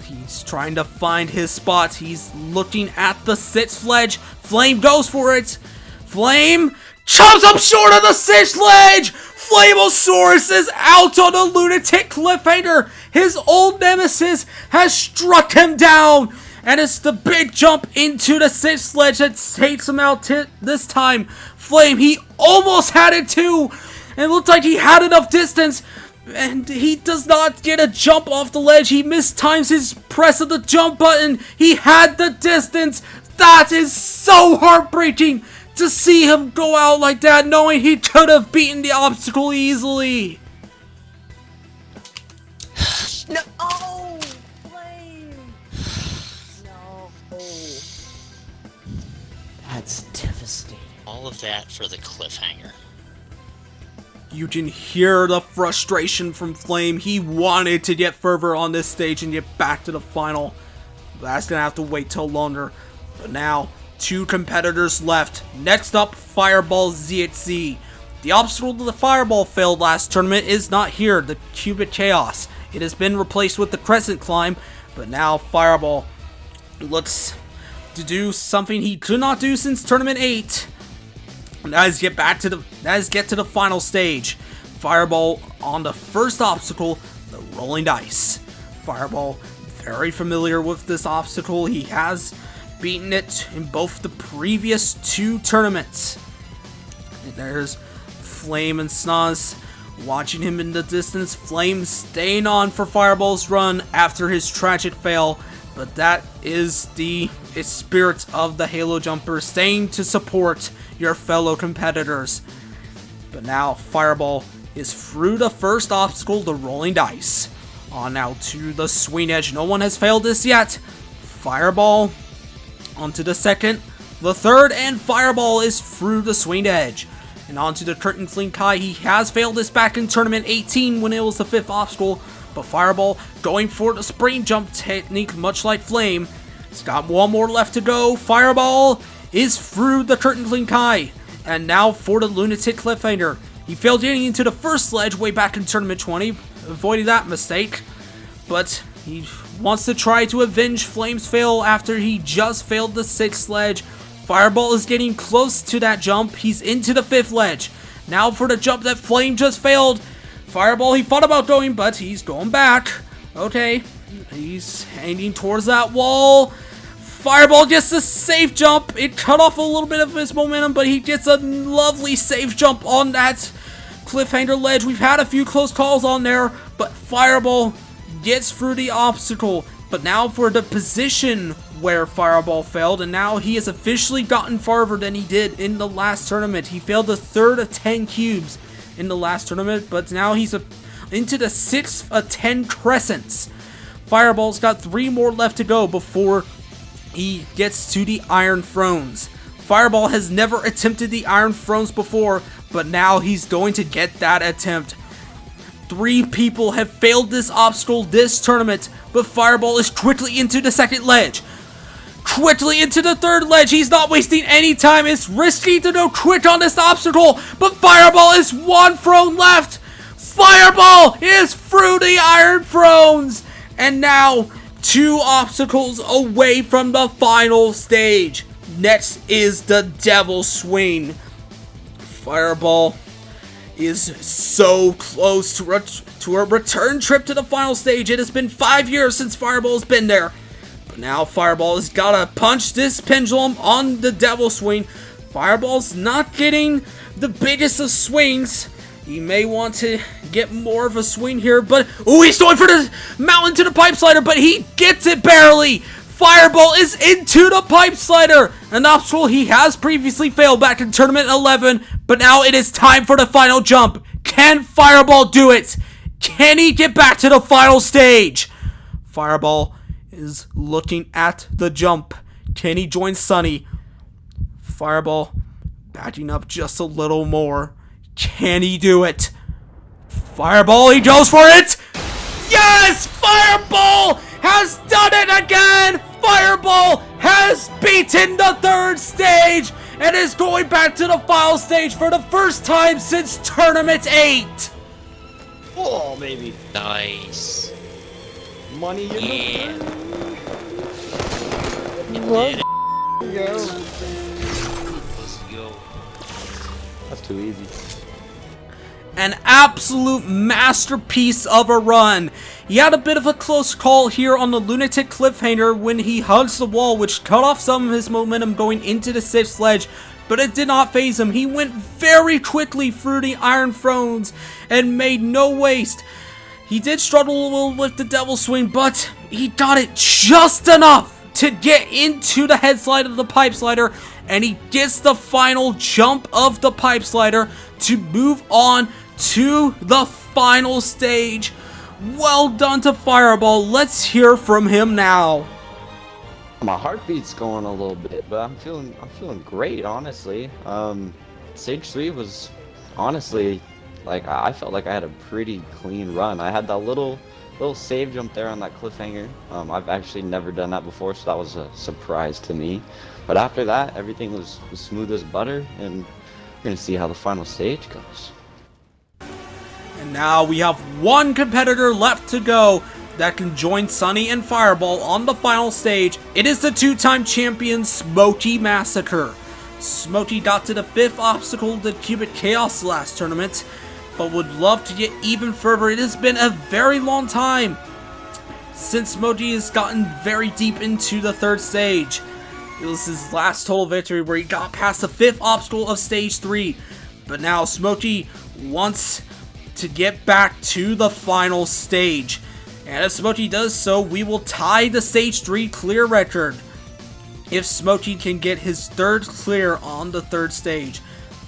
He's trying to find his spot. He's looking at the 6th ledge. Flame goes for it. Flame chops up short of the 6th ledge. Flamosaurus is out on a lunatic cliffhanger. His old nemesis has struck him down. And it's the big jump into the 6th ledge that takes him out this time. Flame, he almost had it too. And it looked like he had enough distance. And he does not get a jump off the ledge. He mistimes his press of the jump button. He had the distance. That is so heartbreaking to see him go out like that, knowing he could have beaten the obstacle easily. No! Oh! Flame! No. That's devastating. All of that for the cliffhanger. You can hear the frustration from Flame. He wanted to get further on this stage and get back to the final. That's gonna have to wait till longer. But now, 2 competitors left. Next up, Fireball ZXZ. The obstacle to the Fireball failed last tournament is not here, the Cubic Chaos. It has been replaced with the Crescent Climb, but now Fireball looks to do something he could not do since Tournament 8. That is get to the final stage. Fireball on the first obstacle, the rolling dice. Fireball, very familiar with this obstacle. He has beaten it in both the previous 2 tournaments. And there's Flame and Snaz watching him in the distance. Flame staying on for Fireball's run after his tragic fail. But that is the spirit of the Halo Jumper, staying to support your fellow competitors. But now Fireball is through the first obstacle, the rolling dice. On now to the swing edge. No one has failed this yet. Fireball onto the second, the third, and Fireball is through the swing edge. And onto the curtain fling Kai. He has failed this back in Tournament 18 when it was the 5th obstacle. But Fireball going for the spring jump technique, much like Flame. He's got one more left to go. Fireball is through the curtain fling Kai. And now for the lunatic cliffhanger. He failed getting into the first ledge way back in Tournament 20, avoiding that mistake. But he wants to try to avenge Flame's fail after he just failed the 6th ledge. Fireball is getting close to that jump. He's into the 5th ledge. Now for the jump that Flame just failed. Fireball, he thought about going, but he's going back. Okay, he's hanging towards that wall. Fireball gets a safe jump. It cut off a little bit of his momentum, but he gets a lovely safe jump on that cliffhanger ledge. We've had a few close calls on there, but Fireball gets through the obstacle. But now for the position where Fireball failed, and now he has officially gotten farther than he did in the last tournament. He failed the 3rd of 10 cubes in the last tournament, but now he's into the 6th of 10 crescents. Fireball's got 3 more left to go before he gets to the Iron Thrones. Fireball has never attempted the Iron Thrones before, but now he's going to get that attempt. 3 people have failed this obstacle this tournament, but Fireball is quickly into the 2nd ledge. Quickly into the 3rd ledge. He's not wasting any time. It's risky to go quick on this obstacle, but Fireball is 1 throne left. Fireball is through the Iron Thrones, and now 2 obstacles away from the final stage. Next is the Devil Swing. Fireball is so close to a return trip to the final stage. It has been 5 years since Fireball has been there. But now Fireball has got to punch this pendulum on the Devil Swing. Fireball's not getting the biggest of swings. He may want to get more of a swing here, but... oh, he's going for the mountain to the pipe slider, but he gets it barely! Fireball is into the Pipe Slider, an obstacle he has previously failed back in Tournament 11, but now it is time for the final jump. Can Fireball do it? Can he get back to the final stage? Fireball is looking at the jump. Can he join Sunny? Fireball backing up just a little more. Can he do it? Fireball, he goes for it! Yes! Fireball has done it again! Fireball has beaten the third stage and is going back to the final stage for the first time since Tournament 8! Oh, baby. Nice. Money in the Let's go. Let's go. That's too easy. An absolute masterpiece of a run. He had a bit of a close call here on the Lunatic Cliffhanger when he hugs the wall, which cut off some of his momentum going into the 6th ledge, but it did not faze him. He went very quickly through the Iron Thrones and made no waste. He did struggle a little with the Devil Swing, but he got it just enough to get into the head slide of the Pipe Slider, and he gets the final jump of the Pipe Slider to move on to the final stage. Well done to Fireball. Let's hear from him now. My heartbeat's going a little bit, but I'm feeling great, honestly. Stage 3 was honestly, like, I felt like I had a pretty clean run. I had that little save jump there on that cliffhanger. I've actually never done that before, so that was a surprise to me. But after that, everything was smooth as butter, and we're gonna see how the final stage goes. And now we have one competitor left to go that can join Sunny and Fireball on the final stage. It is the two-time champion Smokey Massacre. Smokey got to the 5th obstacle, the Cubic Chaos, last tournament, but would love to get even further. It has been a very long time since Smokey has gotten very deep into the 3rd stage. It was his last total victory where he got past the 5th obstacle of stage 3. But now Smokey wants to get back to the final stage. And if Smokey does so, we will tie the stage 3 clear record. If Smokey can get his 3rd clear on the 3rd stage.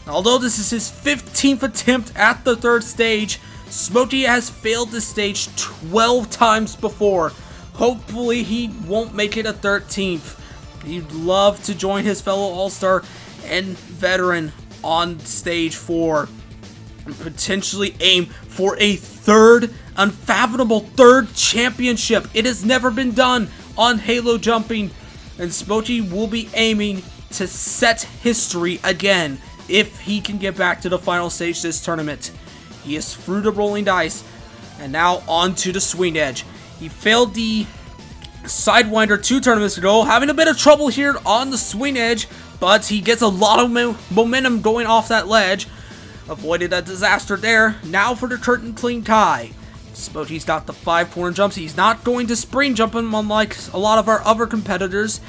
Although this is his 15th attempt at the 3rd stage, Smokey has failed this stage 12 times before. Hopefully he won't make it a 13th. He'd love to join his fellow All-Star and veteran on stage 4. And potentially aim for a 3rd, unfathomable 3rd championship. It has never been done on Halo jumping. And Smokey will be aiming to set history again if he can get back to the final stage this tournament. He is through the rolling dice, and now on to the swing edge. He failed the Sidewinder 2 tournaments ago, having a bit of trouble here on the swing edge, but he gets a lot of momentum going off that ledge. Avoided a disaster there. Now for the curtain clean tie. Smokey's got the 5 corner jumps. He's not going to spring jump him unlike a lot of our other competitors.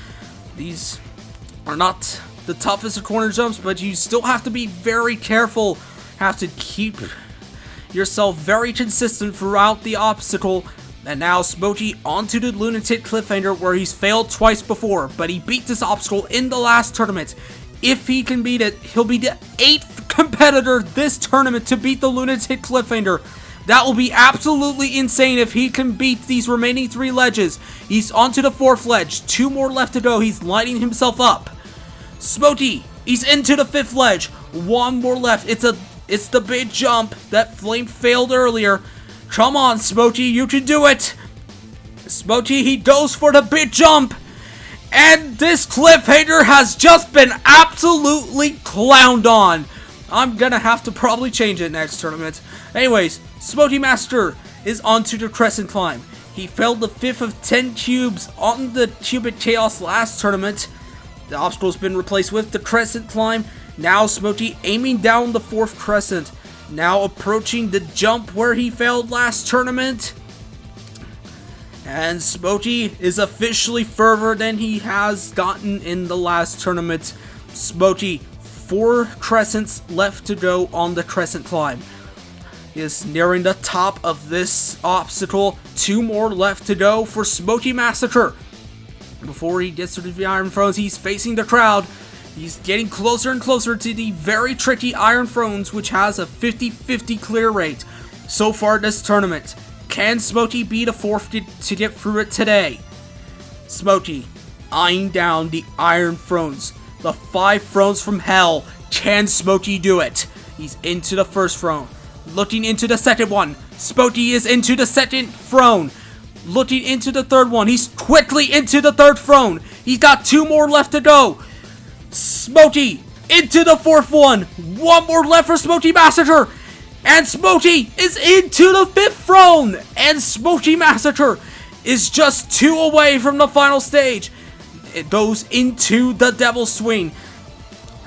These are not the toughest of corner jumps, but you still have to be very careful. Have to keep yourself very consistent throughout the obstacle. And now Smokey onto the Lunatic Cliffhanger where he's failed twice before, but he beat this obstacle in the last tournament. If he can beat it, he'll be the 8th competitor this tournament to beat the Lunatic Cliffhanger. That will be absolutely insane if he can beat these remaining 3 ledges. He's onto the 4th ledge. 2 more left to go. He's lighting himself up. Smokey, he's into the 5th ledge. 1 more left. It's the big jump that Flame failed earlier. Come on, Smokey, you can do it. Smokey, he goes for the big jump. And this cliffhanger has just been absolutely clowned on. I'm gonna have to probably change it next tournament. Anyways, Smokey Master is onto the Crescent Climb. He failed the 5th of 10 cubes on the Cubic Chaos last tournament. The obstacle's been replaced with the Crescent Climb. Now Smokey aiming down the 4th crescent. Now approaching the jump where he failed last tournament. And Smokey is officially further than he has gotten in the last tournament. Smokey, 4 crescents left to go on the Crescent Climb. He is nearing the top of this obstacle. 2 more left to go for Smokey Massacre. Before he gets to the Iron Thrones, he's facing the crowd. He's getting closer and closer to the very tricky Iron Thrones, which has a 50-50 clear rate so far this tournament. Can Smokey be the fourth to get through it today? Smokey eyeing down the Iron Thrones, the 5 thrones from hell. Can Smokey do it? He's into the first throne, looking into the second one. Smokey is into the second throne, looking into the third one. He's quickly into the third throne. He's got 2 more left to go. Smokey into the fourth one. 1 more left for Smokey Massacre. And Smokey is into the 5th throne. And Smokey Massacre is just 2 away from the final stage. It goes into the Devil Swing.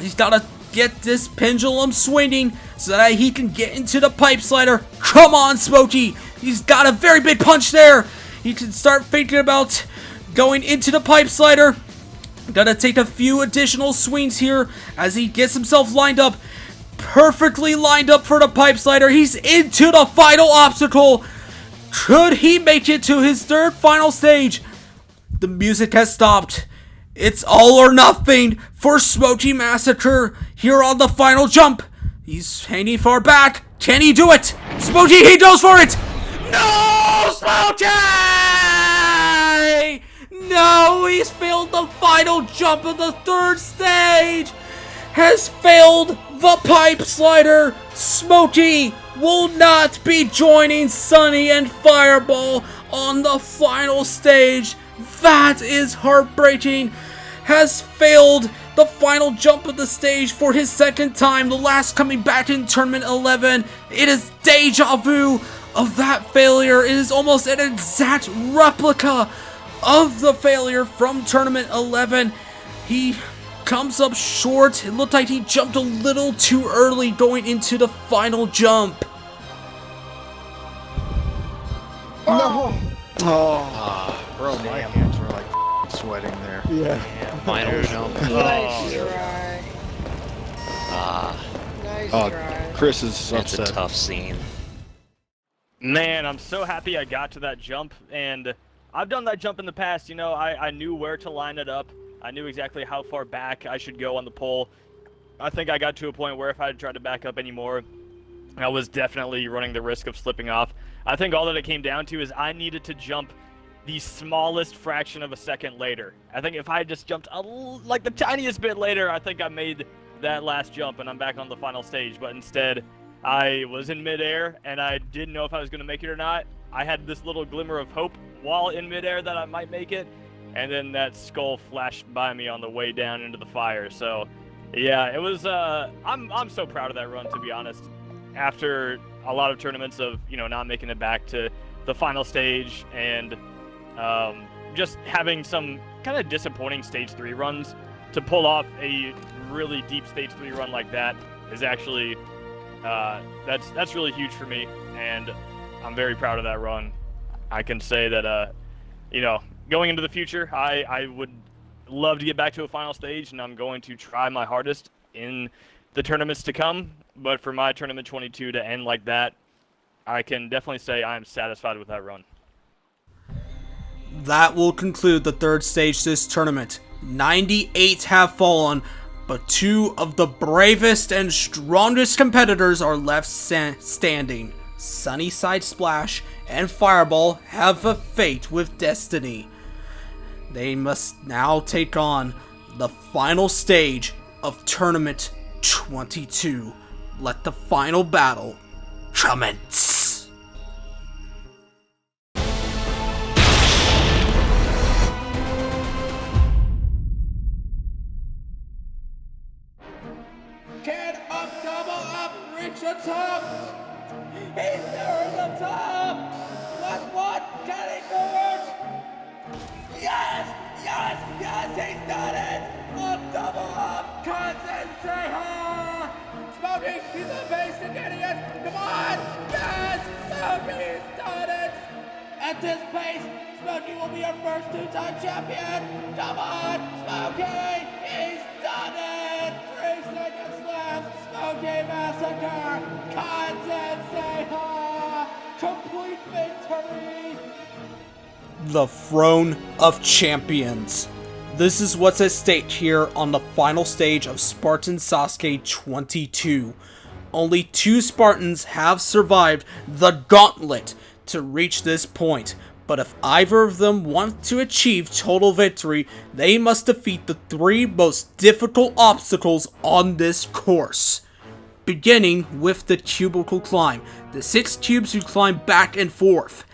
He's got to get this pendulum swinging so that he can get into the Pipe Slider. Come on, Smokey. He's got a very big punch there. He can start thinking about going into the Pipe Slider. Gonna take a few additional swings here as he gets himself lined up. Perfectly lined up for the Pipe Slider. He's into the final obstacle. Could he make it to his 3rd final stage? The music has stopped. It's all or nothing for Smokey Massacre here on the final jump. He's hanging far back. Can he do it? Smokey, he goes for it. No, Smokey! No, he's failed the final jump of the 3rd stage. Has failed the Pipe Slider. Smokey will not be joining Sunny and Fireball on the final stage. That is heartbreaking. Has failed the final jump of the stage for his 2nd time, the last coming back in Tournament 11. It is deja vu of that failure. It is almost an exact replica of the failure from Tournament 11. He comes up short. It looked like he jumped a little too early going into the final jump. No! Oh, bro, my hands were like sweating there. yeah. Final jump. Nice try. Nice try. Chris is That's upset. a tough scene. Man, I'm so happy I got to that jump, and I've done that jump in the past. You know, I knew where to line it up. I knew exactly how far back I should go on the pole. I think I got to a point where if I had tried to back up anymore, I was definitely running the risk of slipping off. I think all that it came down to is I needed to jump the smallest fraction of a second later. I think if I had just jumped like the tiniest bit later, I think I made that last jump and I'm back on the final stage. But instead, I was in midair and I didn't know if I was going to make it or not. I had this little glimmer of hope while in midair that I might make it, and then that skull flashed by me on the way down into the fire. So, yeah, it was. I'm so proud of that run, to be honest. After a lot of tournaments of not making it back to the final stage and just having some kind of disappointing stage 3 runs, to pull off a really deep stage 3 run like that is actually that's really huge for me, and I'm very proud of that run. I can say that going into the future, I would love to get back to a final stage, and I'm going to try my hardest in the tournaments to come. But for my tournament 22 to end like that, I can definitely say I am satisfied with that run. That will conclude the 3rd stage this tournament. 98 have fallen, but 2 of the bravest and strongest competitors are left standing. Sunnyside Splash and Fireball have a fate with destiny. They must now take on the final stage of Tournament 22. Let the final battle commence. Can Ump Double Up reach the top? He's near the top! Last one, can he do it? Yes! Yes! Yes! He's done it! Ump Double Up! Cousin, say ha! Smokey, he's a basic idiot! Come on! Yes! Smokey's done it! At this pace, Smokey will be our first 2-time champion! Come on! Smokey! He's done it! 3 seconds left! Smokey Massacre! Cousin, say ha! Complete victory! the throne of champions. This is what's at stake here on the final stage of Spartan Sasuke 22. Only 2 Spartans have survived the gauntlet to reach this point, but if either of them want to achieve total victory, they must defeat the 3 most difficult obstacles on this course. Beginning with the cubicle climb, the 6 cubes you climb back and forth.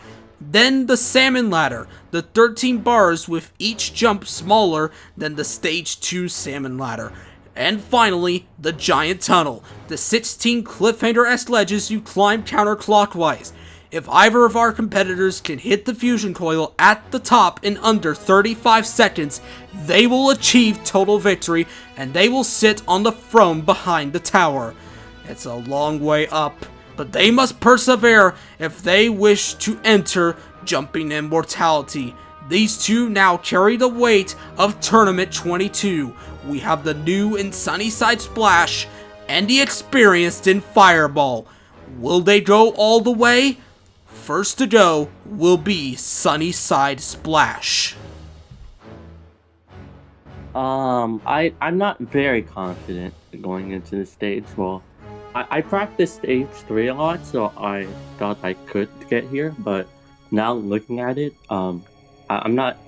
Then the Salmon ladder, the 13 bars with each jump smaller than the stage 2 Salmon ladder. And finally, the giant tunnel, the 16 cliffhanger-esque ledges you climb counterclockwise. If either of our competitors can hit the fusion coil at the top in under 35 seconds, they will achieve total victory and they will sit on the throne behind the tower. It's a long way up, but they must persevere if they wish to enter Jumping Immortality. These 2 now carry the weight of Tournament 22. We have the new in Sunnyside Splash and the experienced in Fireball. Will they go all the way? First to go will be Sunnyside Splash. I'm not very confident going into the stage. Well, I practiced stage 3 a lot, so I thought I could get here, but now looking at it, I'm not,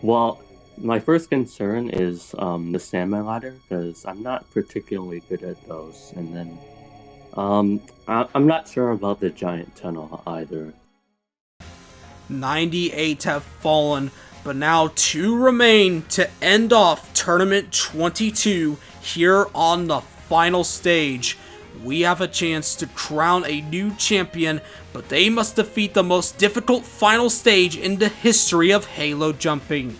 well, my first concern is the Salmon ladder, because I'm not particularly good at those, and then I'm not sure about the giant tunnel either. 98 have fallen, but now 2 remain to end off Tournament 22 here on the final stage. We have a chance to crown a new champion, but they must defeat the most difficult final stage in the history of Halo jumping.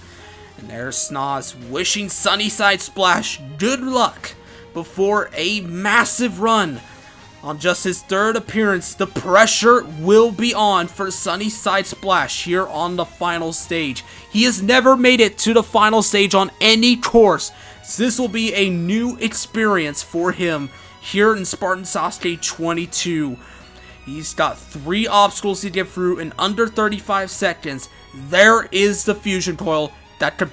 And there's Snoz wishing Sunnyside Splash good luck before a massive run. On just his 3rd appearance, the pressure will be on for Sunnyside Splash here on the final stage. He has never made it to the final stage on any course, so this will be a new experience for him here in Spartan Sasuke 22. He's got 3 obstacles to get through in under 35 seconds. There is the fusion coil that could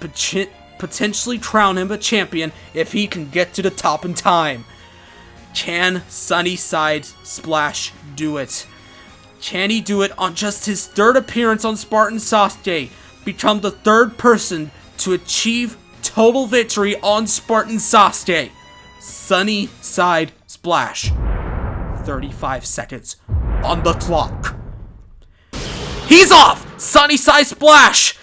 potentially crown him a champion if he can get to the top in time. Can Sunnyside Splash do it? Can he do it on just his 3rd appearance on Spartan Sasuke? Become the 3rd person to achieve total victory on Spartan Sasuke? Sunnyside Splash. 35 seconds on the clock. He's off! Sunnyside Splash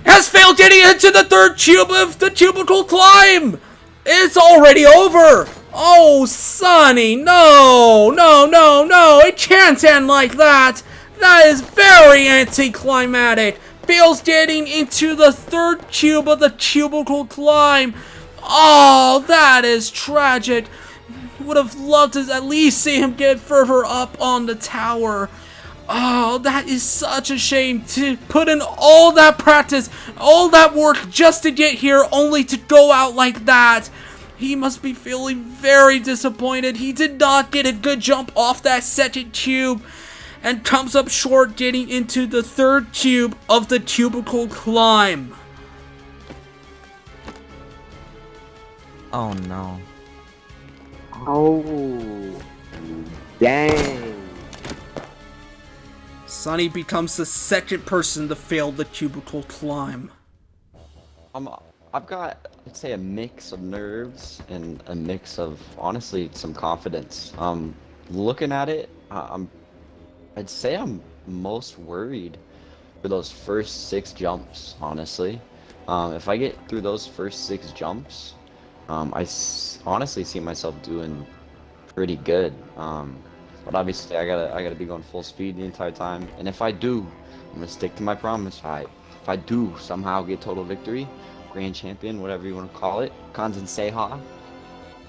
has failed getting into the 3rd cube of the cubicle climb! It's already over! Oh, Sunny, no! It can't end like that! That is very anticlimactic! Fails getting into the 3rd cube of the cubicle climb! Oh, that is tragic! Would have loved to at least see him get further up on the tower. Oh, that is such a shame to put in all that practice, all that work just to get here only to go out like that. He must be feeling very disappointed. He did not get a good jump off that 2nd cube and comes up short getting into the 3rd cube of the cubicle climb. Oh no. Oh, dang. Sunny becomes the 2nd person to fail the cubicle climb. I've got, I'd say, a mix of nerves and a mix of, honestly, some confidence. Looking at it, I'd say I'm most worried for those first 6 jumps, honestly. If I get through those first 6 jumps, honestly see myself doing pretty good. But obviously I gotta be going full speed the entire time. And if I do, I'm gonna stick to my promise. If I do somehow get total victory, grand champion, whatever you want to call it, Kanzen Seiha,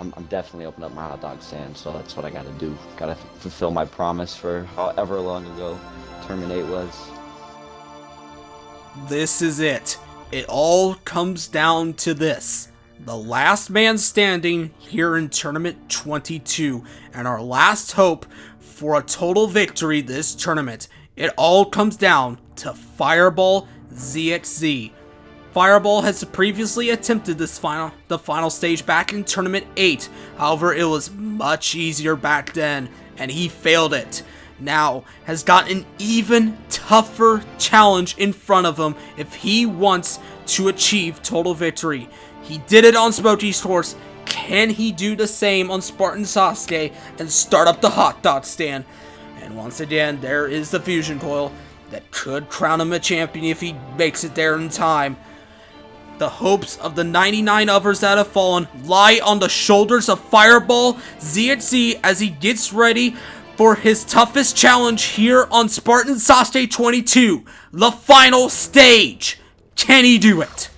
I'm definitely opening up my hot dog stand. So that's what I gotta do. Gotta fulfill my promise for however long ago Terminate was. This is it. It all comes down to this. The last man standing here in Tournament 22, and our last hope for a total victory this tournament. It all comes down to Fireball, ZXZ. Fireball has previously attempted the final stage back in Tournament 8, however it was much easier back then, and he failed it. Now has got an even tougher challenge in front of him if he wants to achieve total victory. He did it on Smokey's course. Can he do the same on Spartan Sasuke and start up the hot dog stand? And once again, there is the fusion coil that could crown him a champion if he makes it there in time. The hopes of the 99 others that have fallen lie on the shoulders of Fireball ZXZ as he gets ready for his toughest challenge here on Spartan Sasuke 22, the final stage. Can he do it?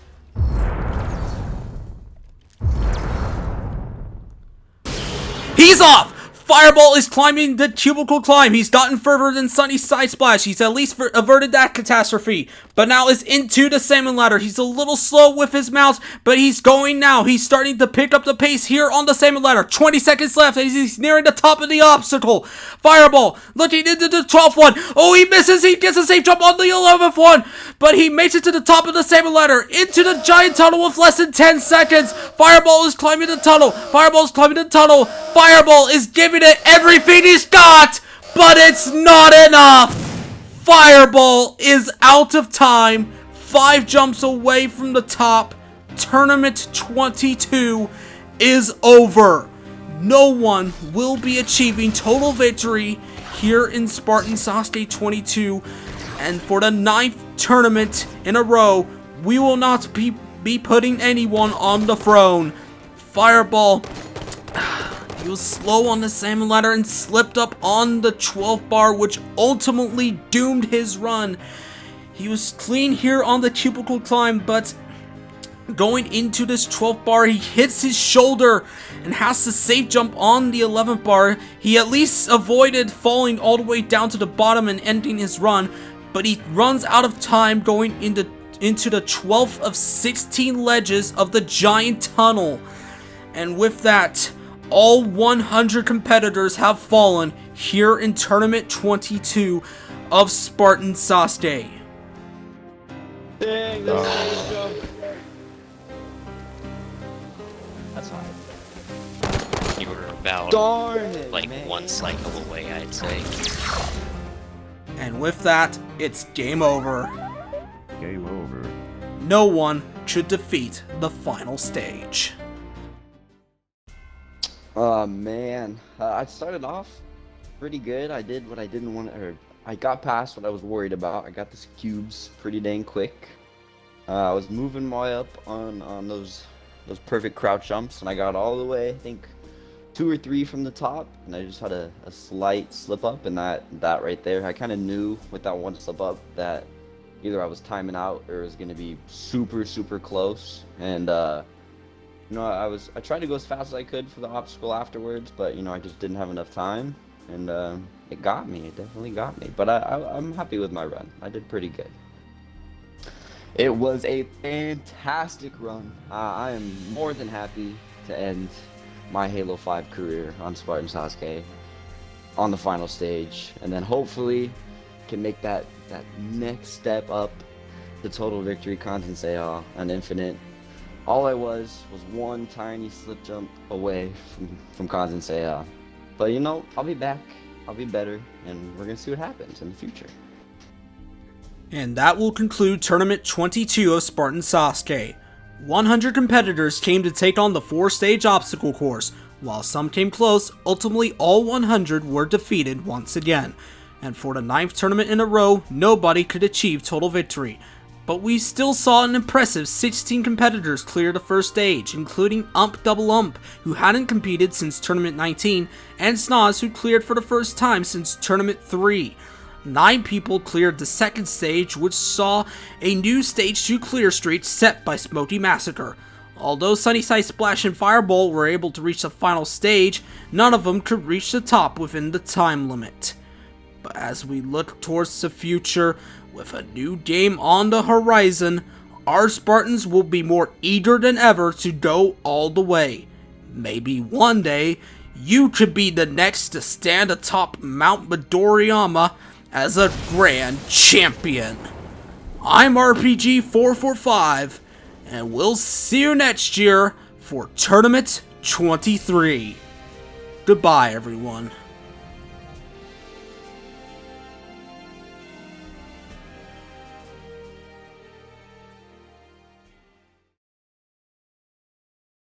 He's off! Fireball is climbing the cubicle climb. He's gotten further than Sunny's side splash. He's at least averted that catastrophe. But now is into the salmon ladder. He's a little slow with his mouse, but he's going now. He's starting to pick up the pace here on the salmon ladder. 20 seconds left as he's nearing the top of the obstacle. Fireball looking into the 12th one. Oh, he misses. He gets a safe jump on the 11th one. But he makes it to the top of the salmon ladder. Into the giant tunnel with less than 10 seconds. Fireball is climbing the tunnel. Fireball is climbing the tunnel. Fireball is giving it everything he's got, but it's not enough. Fireball is out of time. 5 jumps away from the top. Tournament 22 is over. No one will be achieving total victory here in Spartan Sasuke 22. And for the 9th tournament in a row, we will not be putting anyone on the throne. Fireball, he was slow on the salmon ladder and slipped up on the 12th bar, which ultimately doomed his run. He was clean here on the cubicle climb, but going into this 12th bar, he hits his shoulder and has to safe jump on the 11th bar. He at least avoided falling all the way down to the bottom and ending his run, but he runs out of time going into the 12th of 16 ledges of the giant tunnel. And with that, all 100 competitors have fallen here in Tournament 22 of Spartan Sasuke. Dang, that's jump. That's high. You were about one cycle away, I'd say. And with that, it's game over. Game over. No one should defeat the final stage. Oh man, I started off pretty good. I did what I didn't want, or I got past what I was worried about. I got the cubes pretty dang quick. I was moving my way up on those perfect crouch jumps, and I got all the way, I think, 2 or 3 from the top, and I just had a slight slip up, and that right there, I kind of knew with that one slip up that either I was timing out or it was going to be super close. And you know, I tried to go as fast as I could for the obstacle afterwards, but you know, I just didn't have enough time, and it got me. It definitely got me. But I'm happy with my run. I did pretty good. It was a fantastic run. I am more than happy to end my Halo 5 career on Spartan Sasuke on the final stage, and then hopefully can make that next step up to total victory, Kaden and Infinite. All I was one tiny slip jump away from Kaden. But you know, I'll be back, I'll be better, and we're gonna see what happens in the future. And that will conclude Tournament 22 of Spartan Sasuke. 100 competitors came to take on the 4-stage obstacle course. While some came close, ultimately all 100 were defeated once again. And for the 9th tournament in a row, nobody could achieve total victory. But we still saw an impressive 16 competitors clear the first stage, including Ump Double Up, who hadn't competed since Tournament 19, and Snoz, who cleared for the first time since Tournament 3. 9 people cleared the second stage, which saw a new Stage 2 clear streak set by Smokey Massacre. Although Sunnyside Splash and Fireball were able to reach the final stage, none of them could reach the top within the time limit. But as we look towards the future, with a new game on the horizon, our Spartans will be more eager than ever to go all the way. Maybe one day, you could be the next to stand atop Mount Midoriyama as a grand champion. I'm RPG445, and we'll see you next year for Tournament 23. Goodbye, everyone.